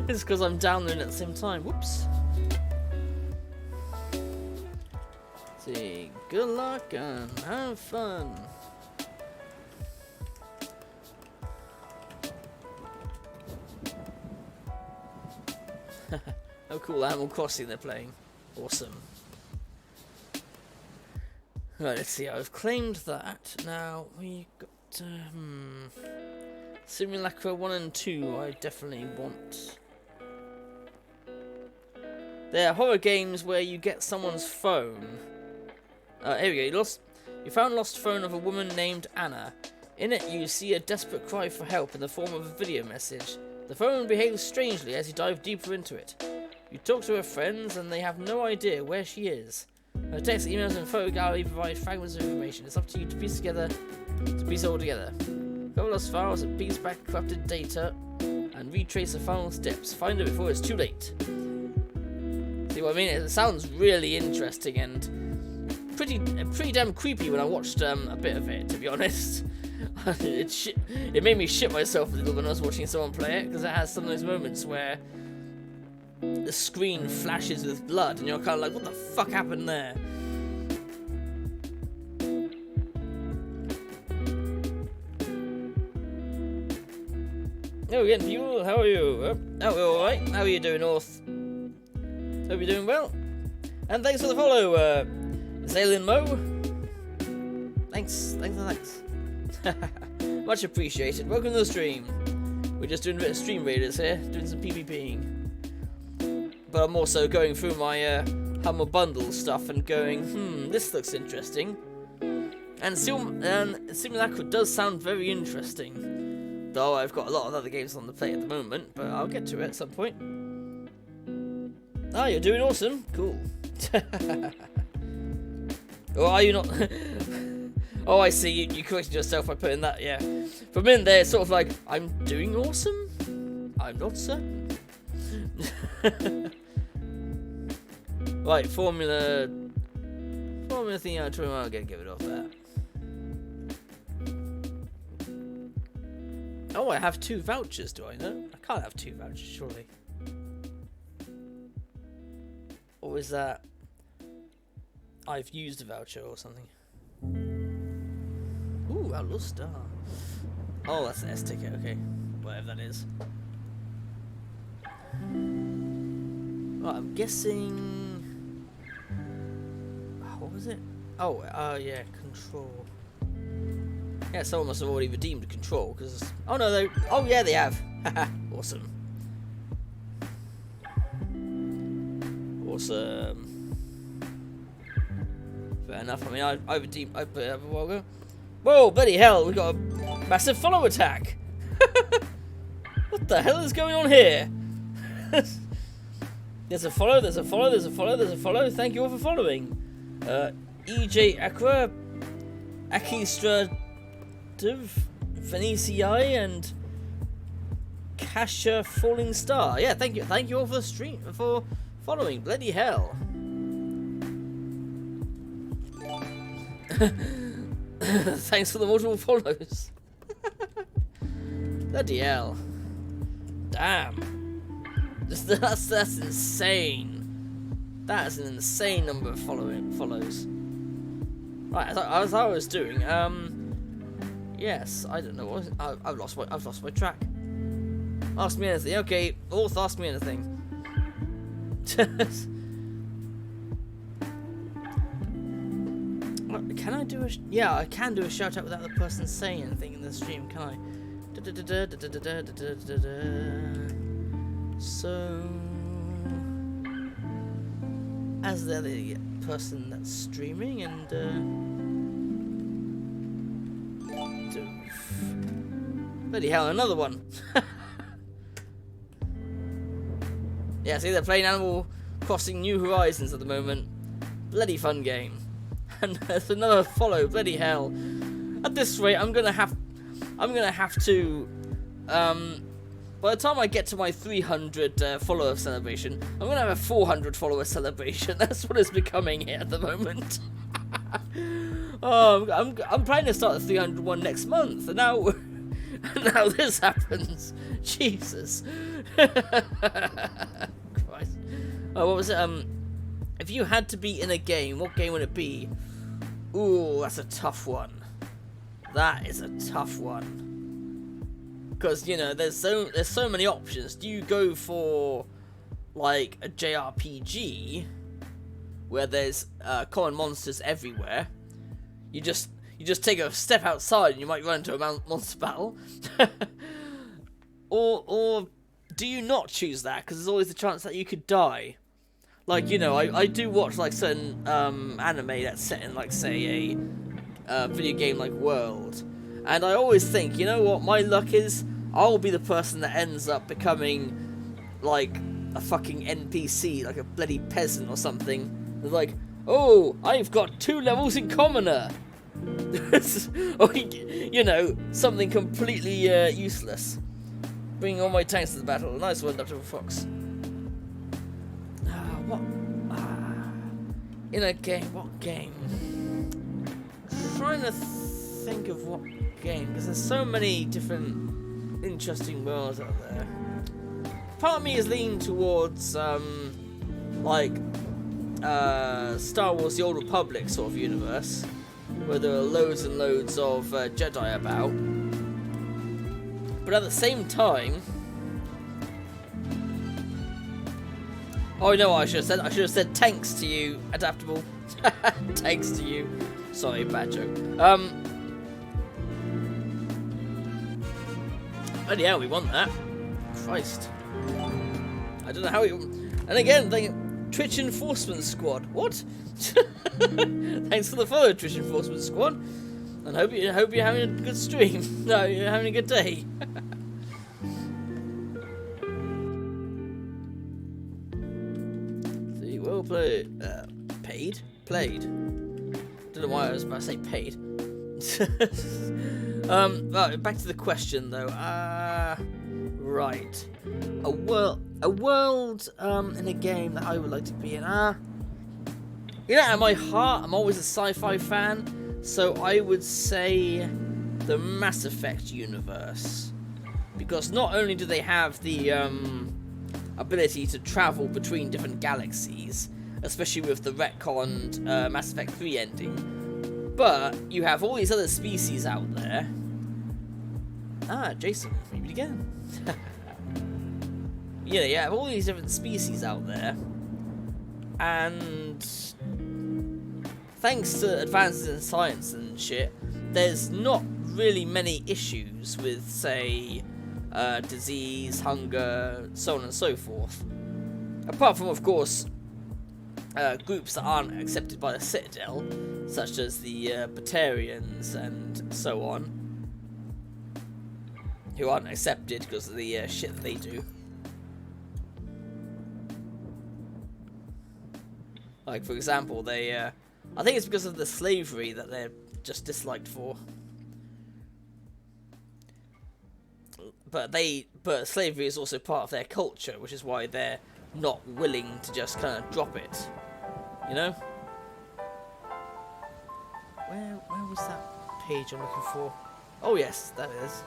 because I'm downloading at the same time. Whoops. Let's see. Good luck and have fun. Oh cool, Animal Crossing they're playing. Awesome. Right, let's see, I've claimed that. Now, we got, Simulacra 1 and 2, I definitely want. They're horror games where you get someone's phone. Here we go, you found lost phone of a woman named Anna. In it, you see a desperate cry for help in the form of a video message. The phone behaves strangely as you dive deeper into it. You talk to her friends, and they have no idea where she is. Her text, emails, and photo gallery provide fragments of information. It's up to you to piece it all together. Cover lost files and piece back corrupted data, and retrace the final steps. Find it before it's too late. See what I mean? It sounds really interesting and pretty damn creepy when I watched a bit of it, to be honest. It made me shit myself a little when I was watching someone play it, because it has some of those moments where the screen flashes with blood and you're kind of like, what the fuck happened there? Oh, again, you, how are you? Oh, we're alright. How are you doing, North? Hope you're doing well. And thanks for the follow, Zalin Mo. Thanks. Much appreciated. Welcome to the stream. We're just doing a bit of Stream Raiders here, doing some PvPing. But I'm also going through my Humble Bundle stuff and going, this looks interesting. And Simulacra does sound very interesting. Though I've got a lot of other games on the plate at the moment, but I'll get to it at some point. Oh, you're doing awesome. Cool. Or are you not? Oh, I see. You corrected yourself by putting that, yeah. From in there, it's sort of like, I'm doing awesome? I'm not certain. Right, formula thing, I'm gonna give it off that. Oh, I have 2 vouchers, do I know? I can't have 2 vouchers, surely. Or is that I've used a voucher or something? Ooh, Outlaw Star. Oh, that's an S ticket, okay. Whatever that is. Right, I'm guessing... What was it? Oh, yeah, Control. Yeah, someone must have already redeemed Control, because... Oh, no, they... Oh, yeah, they have. Haha, awesome. Fair enough. I mean, I redeemed. I put it up a while ago. Whoa, bloody hell! We got a massive follow attack. What the hell is going on here? There's a follow. There's a follow. There's a follow. There's a follow. Thank you all for following. EJ Aqua, Akistrativ, Venecii, and Kasha Falling Star. Yeah, thank you all for the stream, for following. Bloody hell. Thanks for the multiple follows. Bloody hell. Damn. That's insane. That is an insane number of follows. Right, as I was doing, yes, I don't know. I've lost my track. Ask me anything. Okay, Orth, ask me anything. Can I do a... Yeah, I can do a shout out without the person saying anything in the stream, can I? So... As they're the person that's streaming and... Bloody hell, another one! Yeah, see, they're playing Animal Crossing New Horizons at the moment. Bloody fun game. And there's another follow, bloody hell. At this rate, I'm gonna have to, by the time I get to my 300 follower celebration, I'm gonna have a 400 follower celebration. That's what it's becoming here at the moment. Oh, I'm planning to start the 300 one next month, and now this happens. Jesus. Christ. Oh, what was it? If you had to be in a game, what game would it be? Ooh, that's a tough one. That is a tough one. Because, you know, there's so many options. Do you go for like a JRPG where there's common monsters everywhere? You just take a step outside and you might run into a monster battle. or do you not choose that because there's always the chance that you could die? Like, you know, I do watch, like, certain anime that's set in, like, say, a video game like World. And I always think, you know what, my luck is, I'll be the person that ends up becoming, like, a fucking NPC, like a bloody peasant or something. It's like, oh, I've got 2 levels in Commoner. Or, you know, something completely useless. Bringing all my tanks to the battle. Nice one, Dr. Fox. What? In a game, what game? Trying to think of what game, because there's so many different interesting worlds out there. Part of me is leaning towards, like, Star Wars The Old Republic sort of universe, where there are loads and loads of Jedi about. But at the same time... Oh, no, I should have said thanks to you, Adaptable. Thanks to you. Sorry, bad joke. But yeah, we want that. Christ. I don't know how we... And again, Twitch Enforcement Squad. What? Thanks for the follow, Twitch Enforcement Squad. And hope you're having a good stream. No, you're having a good day. Well played. Played. Don't know why I was about to say paid. Right, back to the question though. Right. A world in a game that I would like to be in. You know, at my heart, I'm always a sci-fi fan, so I would say the Mass Effect universe, because not only do they have the ability to travel between different galaxies, especially with the retconned Mass Effect 3 ending, but you have all these other species out there. Jason, maybe again. Yeah, you have all these different species out there, and thanks to advances in science and shit, there's not really many issues with, say, disease, hunger, so on and so forth. Apart from, of course, groups that aren't accepted by the Citadel, such as the Batarians and so on, who aren't accepted because of the shit that they do. Like, for example, they, I think it's because of the slavery that they're just disliked for. But slavery is also part of their culture, which is why they're not willing to just kind of drop it. You know? Where was that page I'm looking for? Oh yes, that is.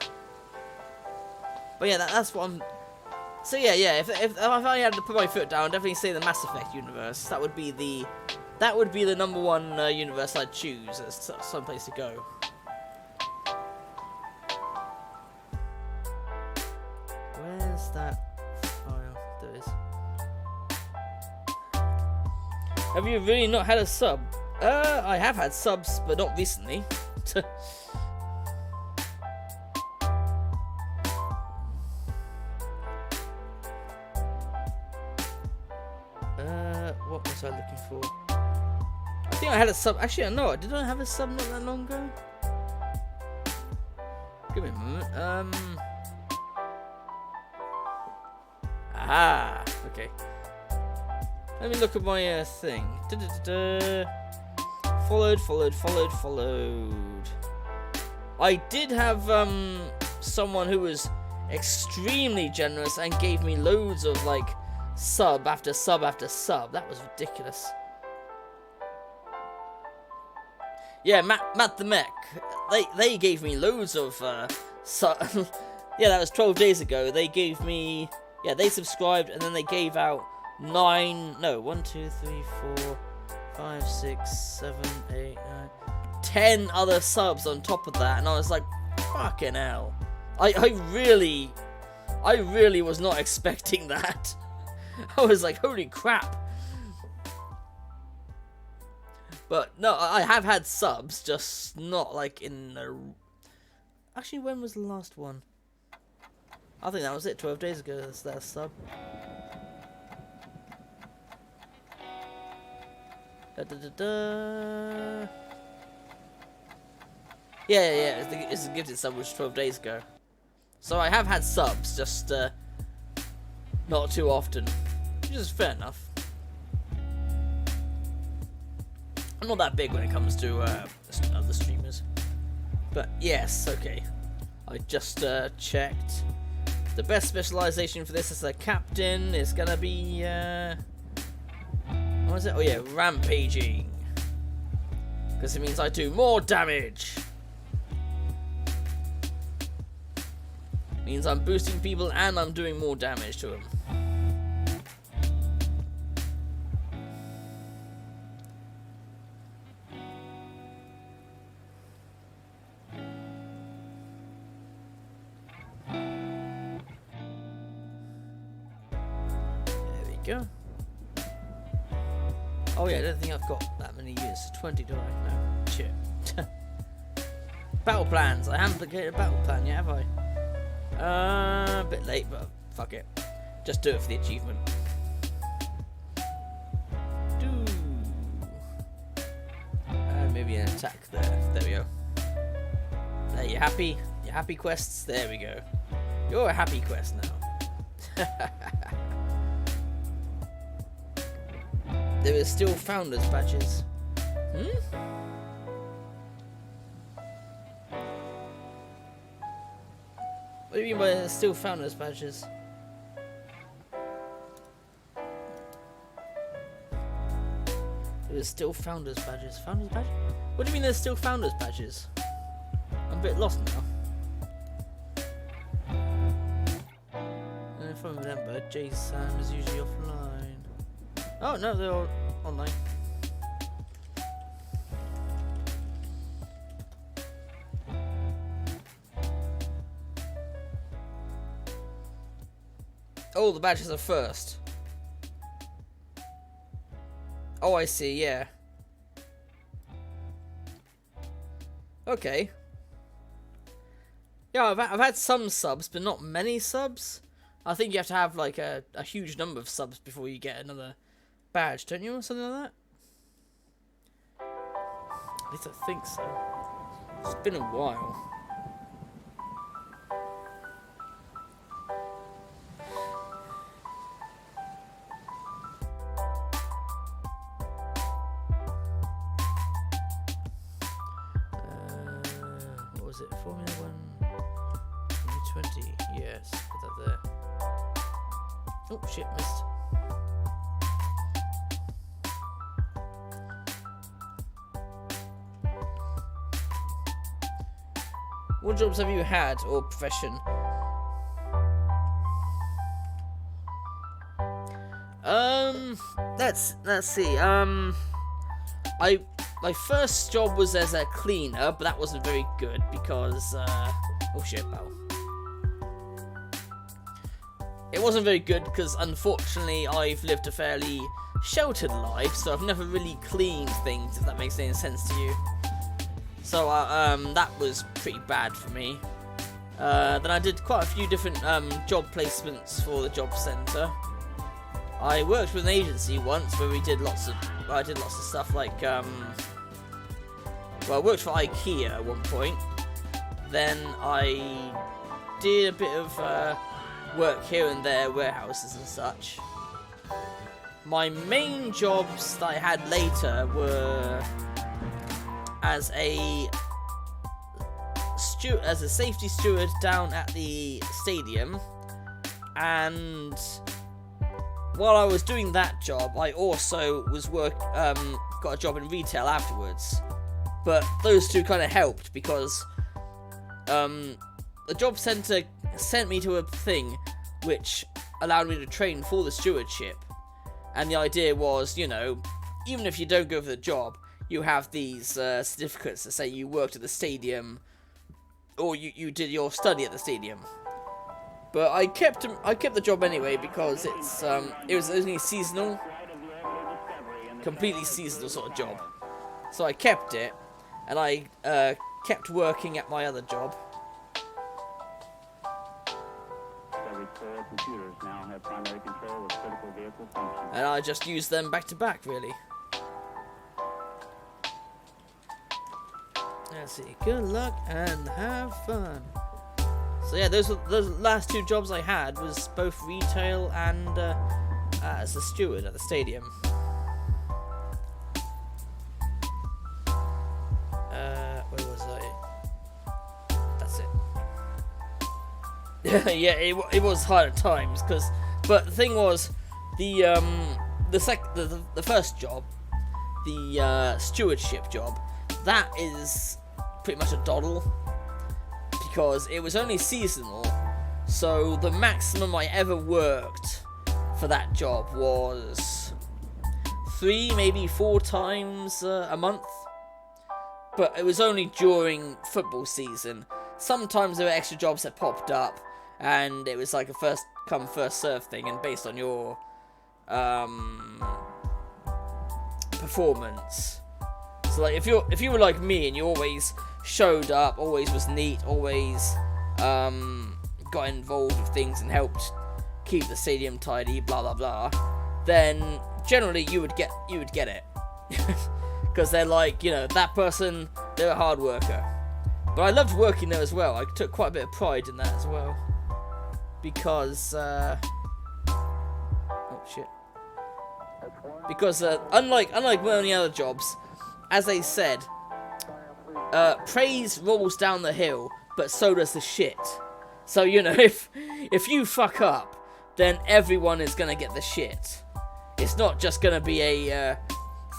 But yeah, that's what I'm... So yeah, if I had to put my foot down, I'd definitely say the Mass Effect universe. That would be the number one universe I'd choose as some place to go. Where's that file? There it is. Have you really not had a sub? I have had subs, but not recently. What was I looking for? I think I had a sub. Actually, no, did I have a sub not that long ago? Give me a moment. Ah, okay. Let me look at my thing. Followed. I did have someone who was extremely generous and gave me loads of like sub after sub after sub. That was ridiculous. Yeah, Matt the Mech. They gave me loads of sub. Yeah, that was 12 days ago. They gave me, yeah, they subscribed and then they gave out 1, 2, 3, 4, 5, 6, 7, 8, 9, 10 other subs on top of that, and I was like, fucking hell. I really was not expecting that. I was like, holy crap. But no, I have had subs, just not like in the... Actually, when was the last one? I think that was it, 12 days ago, that's that sub. Yeah, it's a gifted sub, which was 12 days ago. So I have had subs, just not too often, which is fair enough. I'm not that big when it comes to other streamers. But yes, okay. I just checked. The best specialization for this as a captain is gonna be what is it? Oh yeah, rampaging. Because it means I do more damage. Means I'm boosting people and I'm doing more damage to them. There we go. Oh yeah, I don't think I've got that many years. 20, do I? No. Shit. Battle plans. I haven't created a battle plan yet, have I? A bit late, but fuck it. Just do it for the achievement. Maybe an attack there. There we go. There, you happy? You happy quests? There we go. You're a happy quest now. There is still founders badges. What do you mean by there's still founders badges? There's still founders badges. Founders badges? What do you mean there's still founders badges? I'm a bit lost now. And if I remember, JSAM is usually offline. Oh no, they're all online. Oh, the badges are first. Oh, I see, yeah. Okay. Yeah, I've had some subs, but not many subs. I think you have to have like a huge number of subs before you get another badge, don't you, or something like that? At least I think so. It's been a while. What was it? Formula 1 2020. Yes, put that there. Oh shit, missed. What jobs have you had or profession? Let's see. My first job was as a cleaner, but that wasn't very good because oh shit, pal. It wasn't very good because unfortunately I've lived a fairly sheltered life, so I've never really cleaned things, if that makes any sense to you. So that was pretty bad for me. Then I did quite a few different job placements for the job centre. I worked with an agency once where I did lots of stuff like well, I worked for IKEA at one point. Then I did a bit of work here and there, warehouses and such. My main jobs that I had later were as a safety steward down at the stadium, and while I was doing that job, I also was got a job in retail afterwards. But those two kind of helped because the job centre sent me to a thing which allowed me to train for the stewardship, and the idea was, you know, even if you don't go for the job, you have these certificates that say you worked at the stadium, or you did your study at the stadium. But I kept the job anyway because it was only seasonal, completely seasonal sort of job. So I kept it, and I kept working at my other job. Computers now have primary control of critical vehicle functions. And I just used them back to back, really. Let's see. Good luck and have fun. So yeah, those last two jobs I had was both retail and as a steward at the stadium. Where was I? That's it. Yeah, it was hard at times but the thing was, the first job, the stewardship job, that is pretty much a doddle because it was only seasonal. So the maximum I ever worked for that job was 3, maybe 4 times a month. But it was only during football season. Sometimes there were extra jobs that popped up, and it was like a first come first serve thing, and based on your performance. So like if you were like me and you always showed up, always was neat, always got involved with things and helped keep the stadium tidy, blah blah blah, then generally you would get it. Because they're like, you know, that person, they're a hard worker. But I loved working there as well. I took quite a bit of pride in that as well. Because, oh shit. Because, unlike many other jobs, as they said, praise rolls down the hill, but so does the shit. So, you know, if you fuck up, then everyone is gonna get the shit. It's not just gonna be a,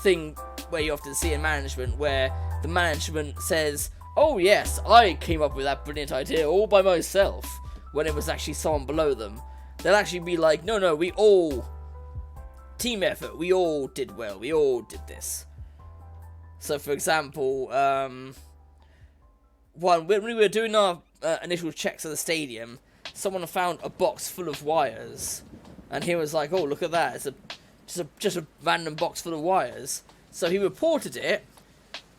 thing where you often see in management where the management says, oh yes, I came up with that brilliant idea all by myself, when it was actually someone below them. They'll actually be like, no, we all, team effort, we all did well, we all did this. So for example, when we were doing our initial checks at the stadium, someone found a box full of wires, and he was like, oh, look at that, it's just a random box full of wires. So he reported it,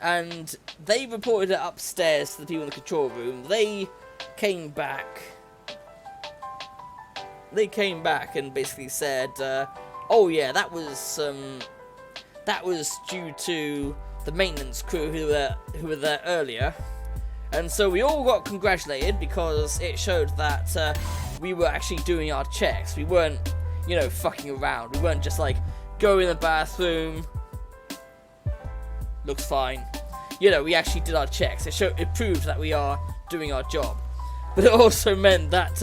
and they reported it upstairs to the people in the control room. They came back and basically said, oh yeah, that was due to the maintenance crew who were there earlier. And so we all got congratulated because it showed that we were actually doing our checks. We weren't, you know, fucking around. We weren't just like, go in the bathroom, looks fine. You know, we actually did our checks. It proved that we are doing our job. But it also meant that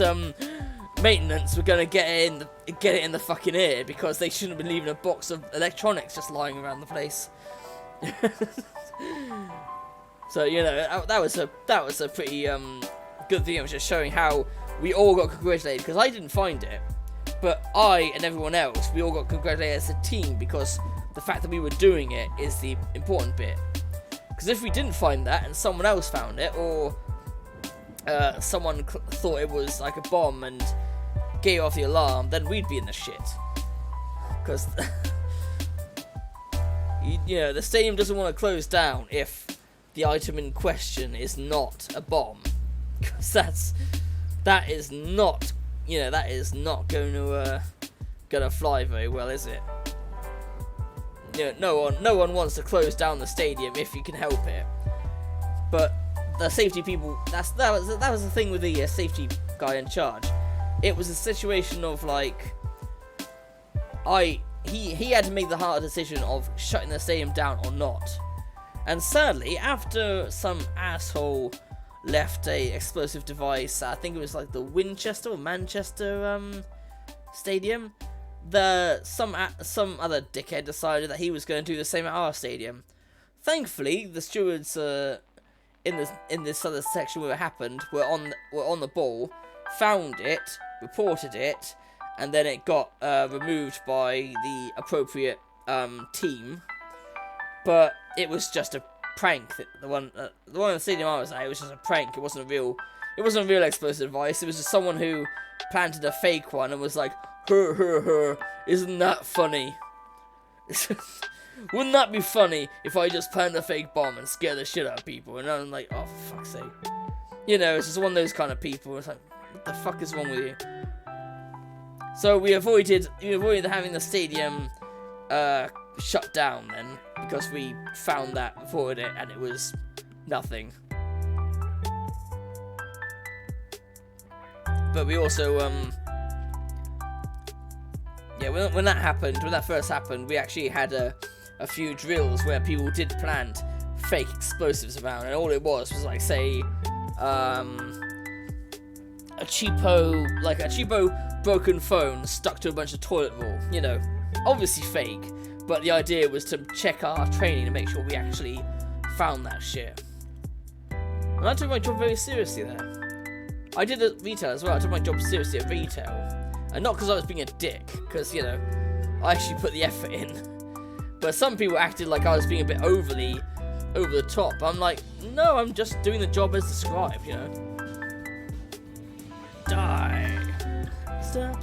maintenance were gonna get it in the fucking ear because they shouldn't have been leaving a box of electronics just lying around the place. So, you know, that was a pretty good thing. It was just showing how we all got congratulated, because I didn't find it, but I and everyone else, we all got congratulated as a team, because the fact that we were doing it is the important bit. Because if we didn't find that and someone else found it, or someone thought it was like a bomb and gave off the alarm, then we'd be in the shit. Because you know, the stadium doesn't want to close down if the item in question is not a bomb, because that is not, you know, that is not going to fly very well, is it? You know, no one wants to close down the stadium if you can help it. But the safety people, that was the thing with the safety guy in charge. It was a situation of like, he had to make the hard decision of shutting the stadium down or not. And sadly, after some asshole left a explosive device, I think it was like the Winchester or Manchester stadium, some other dickhead decided that he was going to do the same at our stadium. Thankfully, the stewards in this other section where it happened were on the ball, found it, reported it, and then it got removed by the appropriate team. But it was just a prank. The one in the stadium I was at, it was just a prank. It wasn't a real explosive device. It was just someone who planted a fake one and was like, her, isn't that funny? Wouldn't that be funny if I just planted a fake bomb and scare the shit out of people? And I'm like, oh, for fuck's sake. You know, it's just one of those kind of people. It's like, what the fuck is wrong with you? So we avoided having the stadium shut down then, because we found that, reported it, and it was nothing. But we also when that first happened, we actually had a few drills where people did plant fake explosives around, and all it was like, say, a cheapo broken phone stuck to a bunch of toilet roll, you know, obviously fake, but the idea was to check our training to make sure we actually found that shit. And I took my job very seriously there. I did at retail as well. I took my job seriously at retail, and not because I was being a dick, because, you know, I actually put the effort in. But some people acted like I was being a bit over the top. I'm like, no, I'm just doing the job as described, you know. Die. Stop. Oh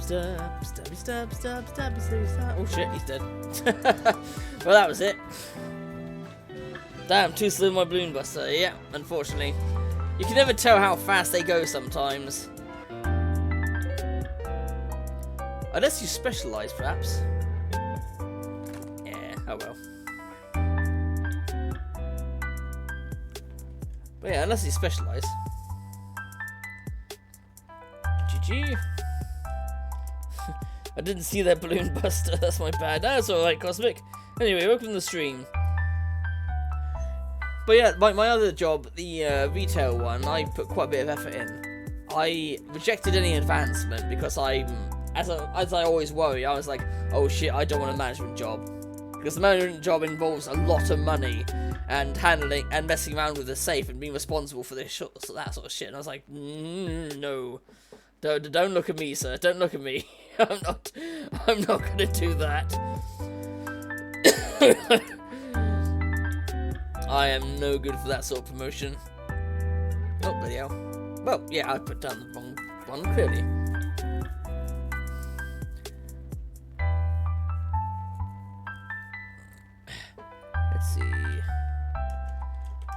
shit, he's dead. Well, that was it. Damn, too slow my balloon buster. Yeah, unfortunately. You can never tell how fast they go sometimes. Unless you specialise, perhaps. Yeah, oh well. But yeah, unless you specialise. GG. I didn't see that balloon buster, that's my bad. That's alright, Cosmic. Anyway, welcome to the stream. But yeah, my other job, the retail one, I put quite a bit of effort in. I rejected any advancement because as I always worry, I was like, oh shit, I don't want a management job. Because the management job involves a lot of money and handling and messing around with the safe and being responsible for this that sort of shit. And I was like, no. Don't look at me, sir. Don't look at me. I'm not gonna do that. I am no good for that sort of promotion. Oh, bloody hell. Well, yeah, I put down the wrong one, clearly. Let's see.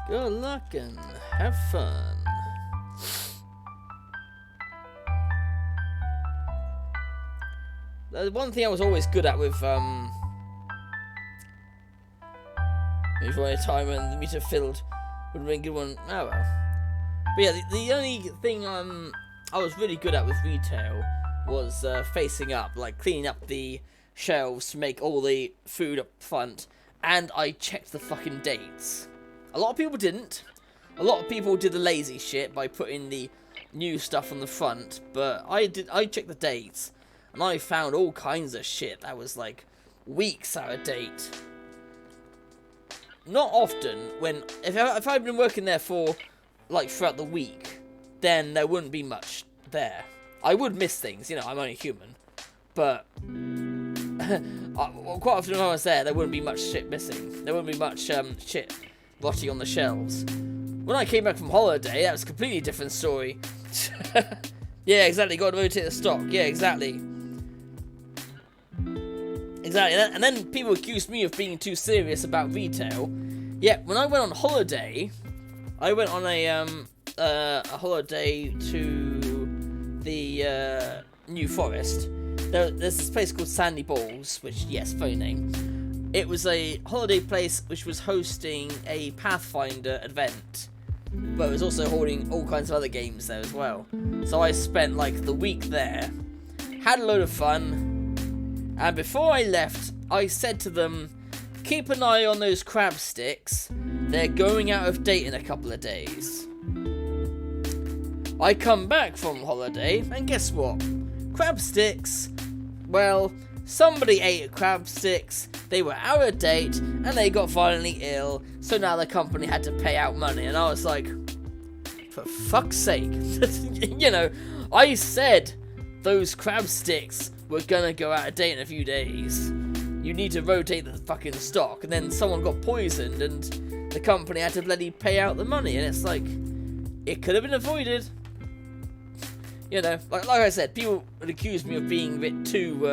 Good luck and have fun. The one thing I was always good at with If you want a timer and the meter filled, would have been a good one. Oh well. But yeah, the only thing I was really good at with retail was facing up, like cleaning up the shelves to make all the food up front, and I checked the fucking dates. A lot of people didn't. A lot of people did the lazy shit by putting the new stuff on the front, but I checked the dates, and I found all kinds of shit that was like weeks out of date. Not often, if I'd been working there for like throughout the week, then there wouldn't be much there. I would miss things, you know, I'm only human, but quite often when I was there wouldn't be much shit missing. There wouldn't be much shit rotting on the shelves. When I came back from holiday, that was a completely different story. Yeah, exactly, got to rotate the stock. Yeah, exactly. Exactly, and then people accused me of being too serious about retail. Yeah, when I went on holiday, I went on a holiday to the New Forest. There's this place called Sandy Balls, which, yes, funny name. It was a holiday place which was hosting a Pathfinder event, but it was also holding all kinds of other games there as well. So I spent like the week there, had a load of fun, and before I left, I said to them, keep an eye on those crab sticks, they're going out of date in a couple of days. I come back from holiday, and guess what? Crab sticks, well, somebody ate crab sticks, they were out of date, and they got violently ill, so now the company had to pay out money, and I was like, for fuck's sake. You know, I said those crab sticks were gonna go out of date in a few days. You need to rotate the fucking stock, and then someone got poisoned, and the company had to bloody pay out the money, and it's like, it could have been avoided. You know, like I said, people would accuse me of being a bit too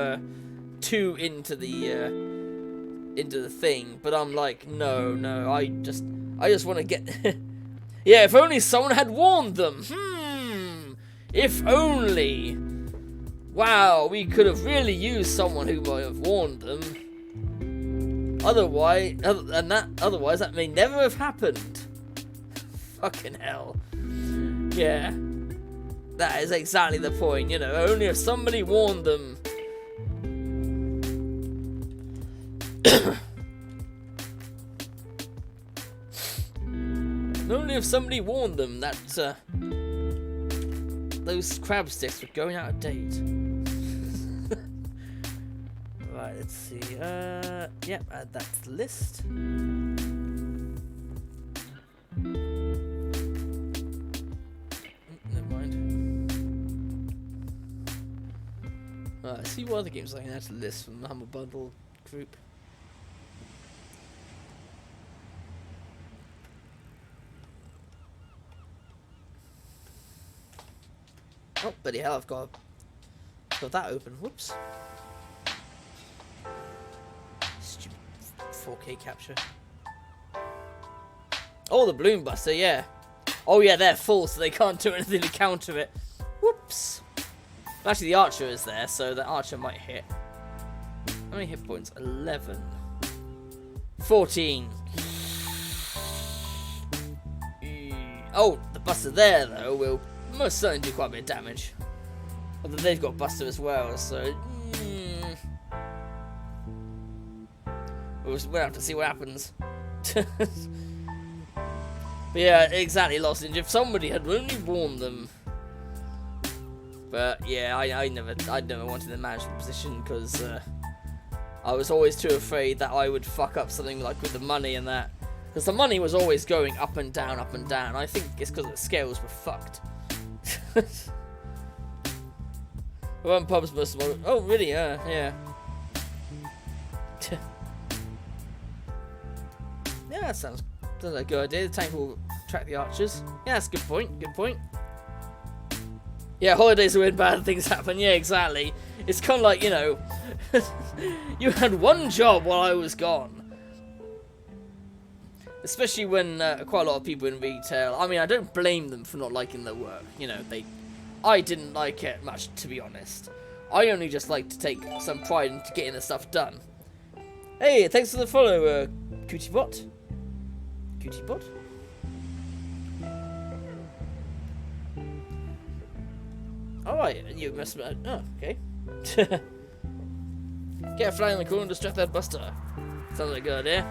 into the thing, but I'm like, no, I just want to get. Yeah, if only someone had warned them. If only. Wow, we could have really used someone who might have warned them. Otherwise, that may never have happened. Fucking hell. Yeah. That is exactly the point, you know, only if somebody warned them. Only if somebody warned them that those crab sticks were going out of date. Right, let's see. Yep, add that to the list. Never mind. Let's see what other games I can add to the list from the Humble Bundle group. Oh, bloody hell, I've got that open. Whoops. Stupid 4K capture. Oh, the Balloon Buster, yeah. Oh, yeah, they're full, so they can't do anything to counter it. Whoops. Actually, the Archer is there, so the Archer might hit. How many hit points? 11. 14. Oh, the Buster there, though, will most certainly do quite a bit of damage. Although they've got Buster as well, so we'll have to see what happens. But yeah, exactly, Lost Ninja. If somebody had only warned them. But yeah, I never wanted the management position because I was always too afraid that I would fuck up something like with the money and that. Because the money was always going up and down, up and down. I think it's because the scales were fucked. One pub's most. Oh, really? Yeah. Yeah, that sounds like a good idea. The tank will track the archers. Yeah, that's a good point. Good point. Yeah, holidays are when bad things happen. Yeah, exactly. It's kind of like, you know, you had one job while I was gone. Especially when quite a lot of people in retail, I mean, I don't blame them for not liking their work. You know, I didn't like it much, to be honest. I only just like to take some pride into getting the stuff done. Hey, thanks for the follow, CootieBot. Cutie bot. Alright, you must have... Oh, okay. Get a fly in the corner and distract that buster. Sounds like a good idea.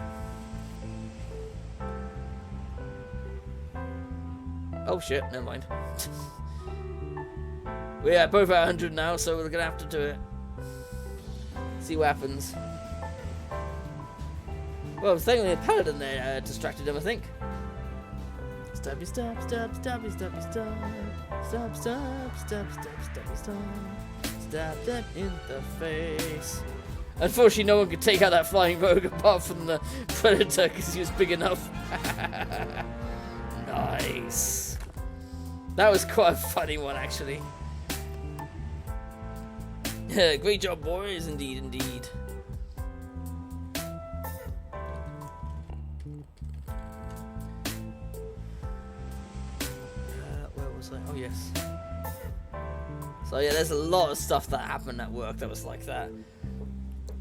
Oh shit, never mind. We're both at 100 now, so we're gonna have to do it. See what happens. Well, thankfully a paladin there distracted him, I think. Stabby stab, stab, stabby stabby stab. Stab, stab, stab, stab, stabby stab. Stab them in the face. Unfortunately, no one could take out that flying rogue apart from the predator because he was big enough. Nice. That was quite a funny one, actually. Great job, boys. Indeed, indeed. Where was I? Oh, yes. So, yeah, there's a lot of stuff that happened at work that was like that.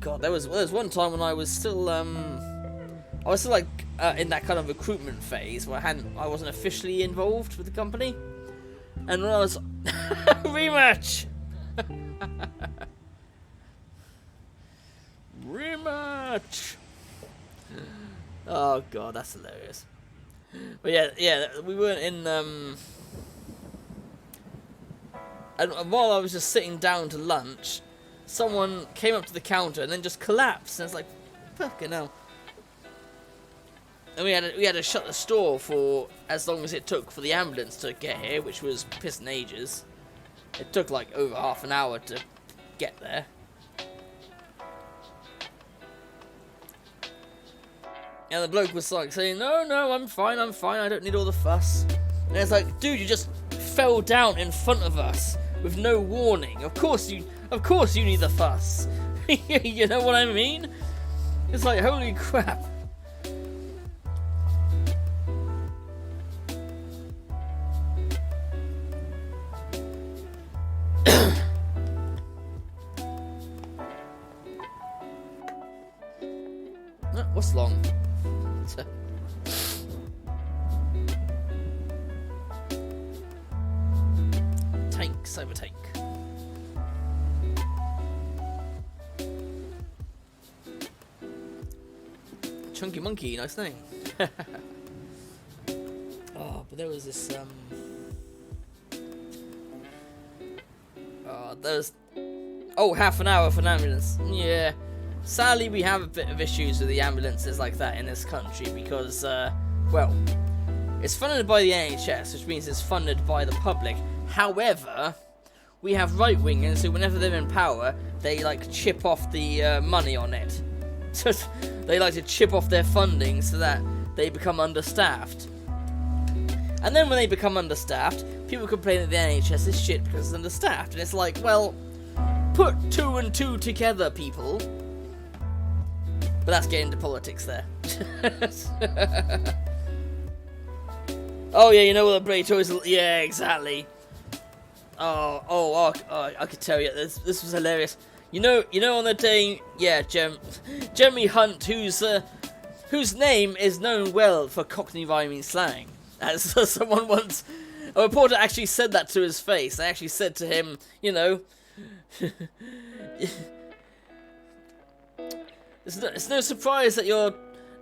God, there was one time when I was still, like, in that kind of recruitment phase where I wasn't officially involved with the company. And when I was... Rematch! Rematch! Oh god, that's hilarious. But yeah, we weren't in, and while I was just sitting down to lunch, someone came up to the counter and then just collapsed. And it's like, fucking hell. And we had to shut the store for as long as it took for the ambulance to get here, which was pissing ages. It took like over half an hour to get there. And the bloke was like saying, no, I'm fine, I don't need all the fuss. And it's like, dude, you just fell down in front of us with no warning. Of course you need the fuss. You know what I mean? It's like, holy crap. What's long? Tank, cyber tank. Chunky monkey, nice name. Oh, but there was this half an hour for an ambulance. Yeah. Sadly, we have a bit of issues with the ambulances like that in this country because, well, it's funded by the NHS, which means it's funded by the public. However, we have right-wingers who, whenever they're in power, they like chip off the money on it. They like to chip off their funding so that they become understaffed. And then when they become understaffed, people complain that the NHS is shit because it's understaffed. And it's like, well, put 2 and 2 together, people. But that's getting into politics there. Oh yeah, you know what the Brady Toys... Yeah, exactly. Oh, I could tell you, this was hilarious. You know on the day... Yeah, Jeremy Hunt, whose name is known well for Cockney rhyming slang. As someone once... A reporter actually said that to his face. They actually said to him, you know... It's no surprise that your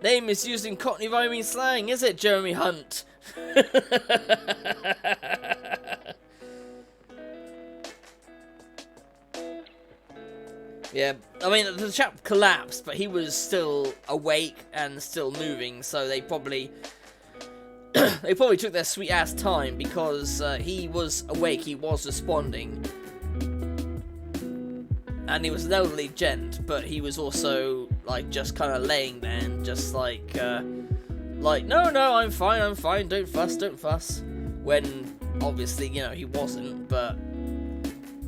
name is used in Cockney rhyming slang, is it, Jeremy Hunt? Yeah, I mean, the chap collapsed, but he was still awake and still moving, so they probably took their sweet ass time because he was awake, he was responding. And he was an elderly gent, but he was also, like, just kind of laying there and just, like, no, I'm fine, don't fuss. When, obviously, you know, he wasn't, but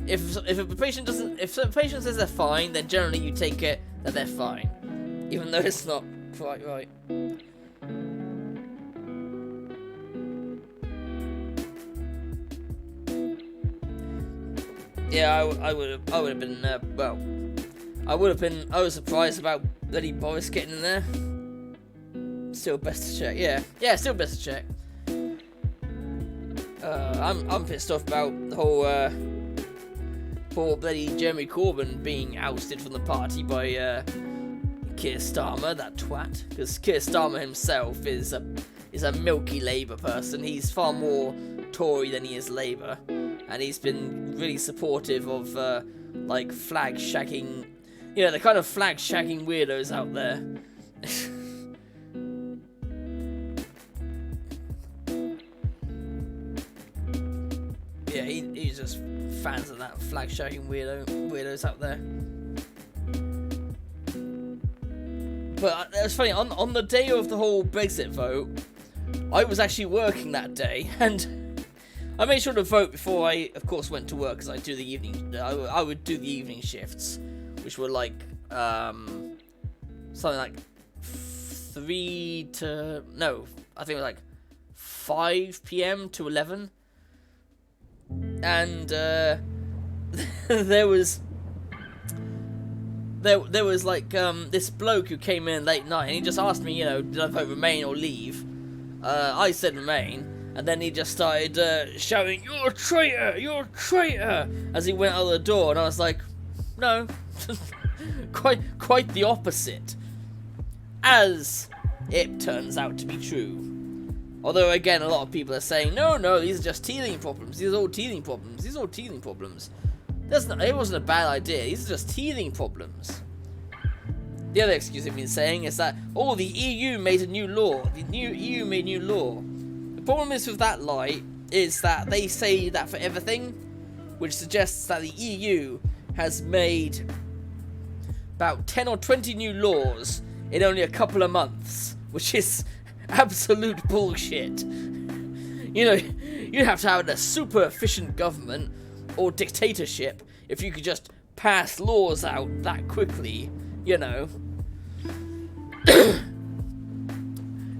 if a patient says they're fine, then generally you take it that they're fine. Even though it's not quite right. Yeah, I would have been, I was surprised about bloody Boris getting in there. Still best to check. Yeah, still best to check. I'm pissed off about the whole poor bloody Jeremy Corbyn being ousted from the party by Keir Starmer, that twat. Because Keir Starmer himself is a milky Labour person. He's far more Tory than he is Labour, and he's been really supportive of like flag shagging, you know, the kind of flag shagging weirdos out there. Yeah, he's just fans of that flag shagging weirdos out there. But it was funny, on the day of the whole Brexit vote, I was actually working that day, and I made sure to vote before I, of course, went to work, because I would do the evening shifts, which were like, something like 5 p.m. to 11, and there was like this bloke who came in late night, and he just asked me, you know, did I vote Remain or Leave? I said Remain, and then he just started shouting, "You're a traitor! You're a traitor!" as he went out the door, and I was like, no, quite the opposite, as it turns out to be true. Although, again, a lot of people are saying, no, these are just teething problems. These are all teething problems. These are all teething problems. It wasn't a bad idea. These are just teething problems. The other excuse they've been saying is that, the EU made a new law. The EU made new law. The problem is with that lie is that they say that for everything, which suggests that the EU has made about 10 or 20 new laws in only a couple of months, which is absolute bullshit. You know, you'd have to have a super efficient government or dictatorship if you could just pass laws out that quickly, you know.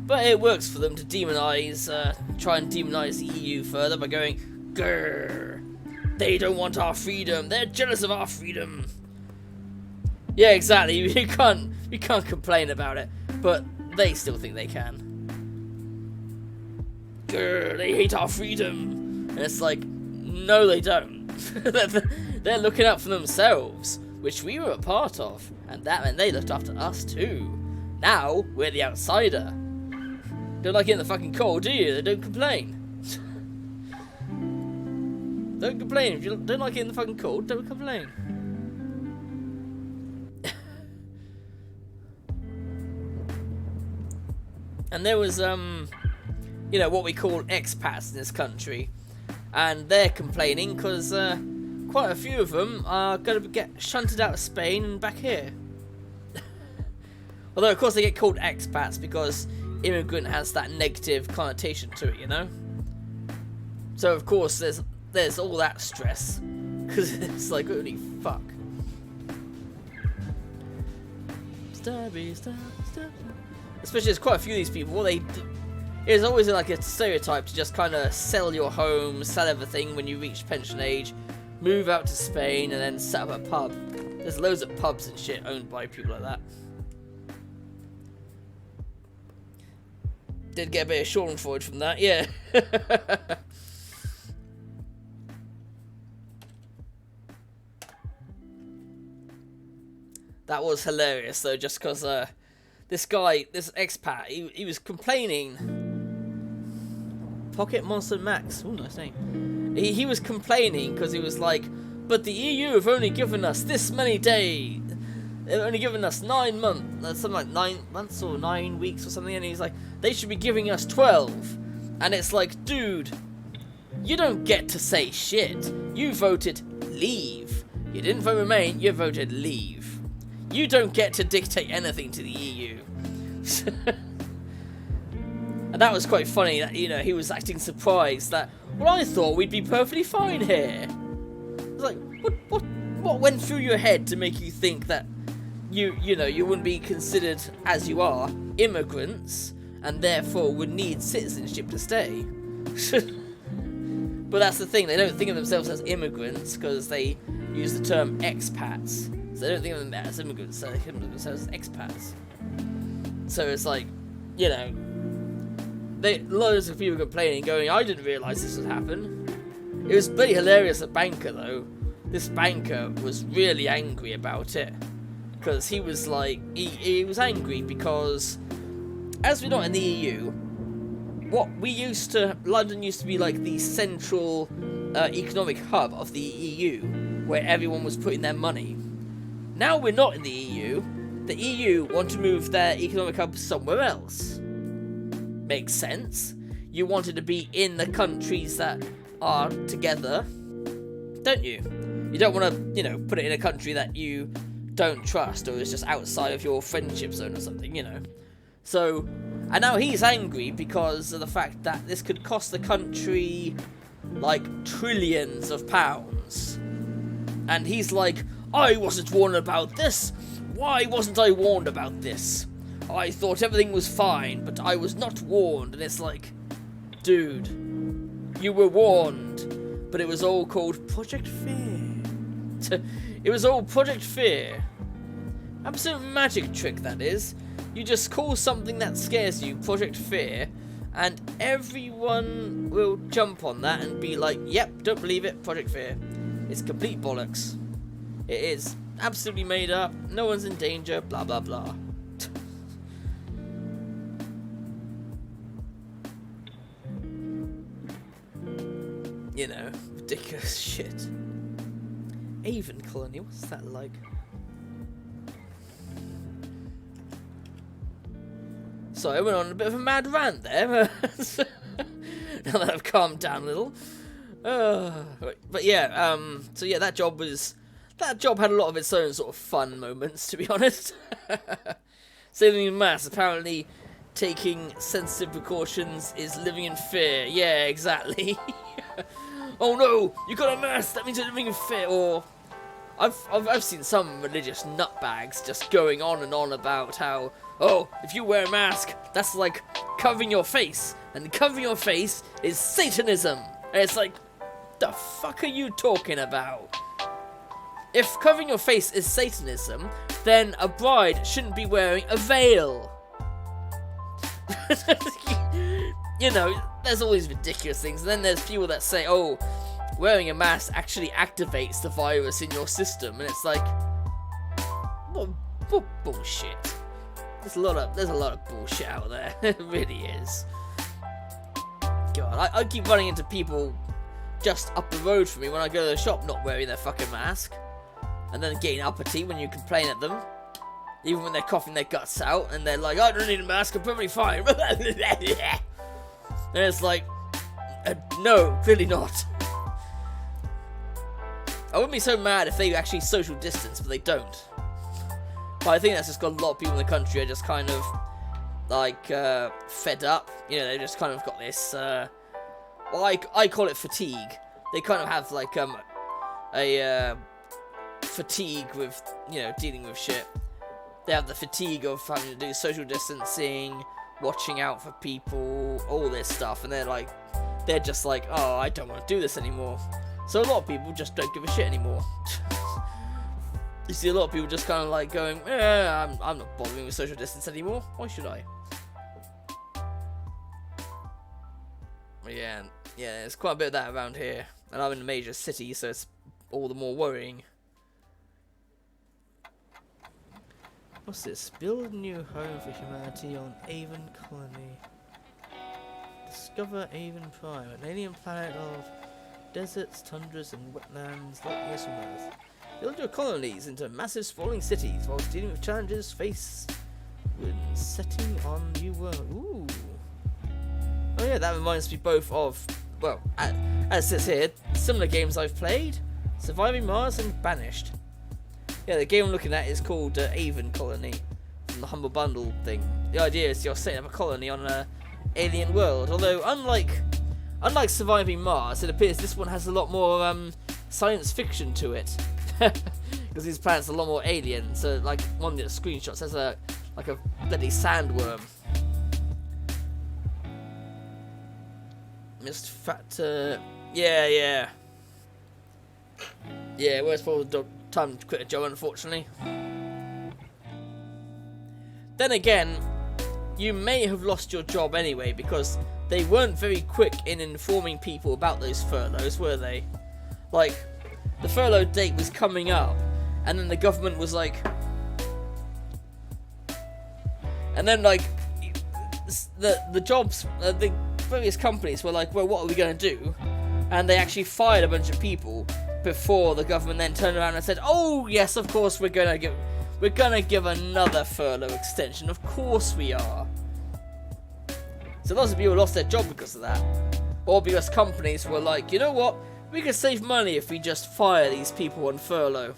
But it works for them to try and demonize the EU further by going, grrr, they don't want our freedom, they're jealous of our freedom. Yeah, exactly, we can't complain about it, but they still think they can. Grrr, they hate our freedom. And it's like, no they don't. They're looking out for themselves, which we were a part of, and that meant they looked after us too. Now we're the outsider. Don't like it in the fucking cold, do you? They don't complain. Don't complain. If you don't like it in the fucking cold, don't complain. And there was what we call expats in this country, and they're complaining because quite a few of them are going to get shunted out of Spain and back here. Although, of course, they get called expats because immigrant has that negative connotation to it, you know? So, of course, there's all that stress, because it's like, holy fuck. Stabby, stab. Especially, there's quite a few of these people. It's always like a stereotype to just kind of sell your home, sell everything when you reach pension age, move out to Spain, and then set up a pub. There's loads of pubs and shit owned by people like that. Did get a bit of Schadenfreude from that, yeah. That was hilarious though, just because this expat, he was complaining. Pocket Monster Max, ooh, nice name. He was complaining because he was like, but the EU have only given us this many days. They've only given us 9 months, something like 9 months or 9 weeks or something, and he's like, they should be giving us 12. And it's like, dude, you don't get to say shit. You voted leave. You didn't vote Remain, you voted leave. You don't get to dictate anything to the EU. And that was quite funny that, you know, he was acting surprised that, well, I thought we'd be perfectly fine here. I was like, what went through your head to make you think that you wouldn't be considered, as you are, immigrants, and therefore would need citizenship to stay? But that's the thing, they don't think of themselves as immigrants because they use the term expats. So they don't think of them as immigrants, so they think of themselves as expats. So it's like, you know, loads of people complaining, going, I didn't realise this would happen. It was pretty hilarious at Banker, though. This banker was really angry about it. Because he was like, he was angry because, as we're not in the EU, London used to be like the central economic hub of the EU, where everyone was putting their money. Now we're not in the EU. The EU want to move their economic hub somewhere else. Makes sense. You wanted to be in the countries that are together, don't you? You don't want to, you know, put it in a country that you don't trust or is just outside of your friendship zone or something, you know. So, and now he's angry because of the fact that this could cost the country like trillions of pounds. And he's like, I wasn't warned about this. Why wasn't I warned about this? I thought everything was fine, but I was not warned. And it's like, dude, you were warned, but it was all called Project Fear. It was all Project Fear. Absolute magic trick, that is. You just call something that scares you Project Fear, and everyone will jump on that and be like, yep, don't believe it, Project Fear. It's complete bollocks. It is absolutely made up, no one's in danger, blah blah blah. You know, ridiculous shit. Avon Colony, what's that like? Sorry, I went on a bit of a mad rant there. Now that I've calmed down a little. But yeah, so yeah, that job had a lot of its own sort of fun moments, to be honest. Sailing in mass, apparently taking sensitive precautions is living in fear. Yeah, exactly. Oh no, you got a mask, that means you're living in fear. Or I've seen some religious nutbags just going on and on about how, oh, if you wear a mask, that's like covering your face, and covering your face is Satanism. And it's like, the fuck are you talking about? If covering your face is Satanism, then a bride shouldn't be wearing a veil. You know, there's all these ridiculous things, and then there's people that say, oh, wearing a mask actually activates the virus in your system, and it's like, what bullshit. There's a lot of bullshit out there. It really is. God, I keep running into people just up the road from me when I go to the shop not wearing their fucking mask, and then getting uppity when you complain at them, even when they're coughing their guts out, and they're like, I don't need a mask, I'm perfectly fine. And it's like, no, clearly not. I wouldn't be so mad if they actually social distance, but they don't. But I think that's just got a lot of people in the country are just kind of, like, fed up. You know, they just kind of got this, well, I call it fatigue. They kind of have, like, a fatigue with, you know, dealing with shit. They have the fatigue of having to do social distancing, watching out for people, all this stuff, and they're just like, oh, I don't want to do this anymore. So a lot of people just don't give a shit anymore. You see a lot of people just kind of like going, I'm not bothering with social distance anymore. Why should I? Yeah, there's quite a bit of that around here, and I'm in a major city, so it's all the more worrying. What's this? Build a new home for humanity on Avon Colony. Discover Avon Prime, an alien planet of deserts, tundras, and wetlands light years from Earth. Build your colonies into massive sprawling cities while dealing with challenges faced when setting on new world. Ooh. Oh yeah, that reminds me both of, well, as it says here, similar games I've played, Surviving Mars and Banished. Yeah, the game I'm looking at is called Avon Colony, from the Humble Bundle thing. The idea is you're setting up a colony on an alien world, although unlike Surviving Mars, it appears this one has a lot more science fiction to it. Because these planets are a lot more alien, so like one of the screenshots has a bloody sandworm. Missed Factor, yeah, where's probably time to quit a job, unfortunately. Then again, you may have lost your job anyway, because they weren't very quick in informing people about those furloughs, were they? Like, the furlough date was coming up, and then the government was like... And then, like, the jobs, the various companies were like, well, what are we going to do? And they actually fired a bunch of people before the government then turned around and said, oh, yes, of course, we're going to give another furlough extension. Of course we are. So lots of people lost their job because of that. Or because companies were like, you know what? We could save money if we just fire these people on furlough.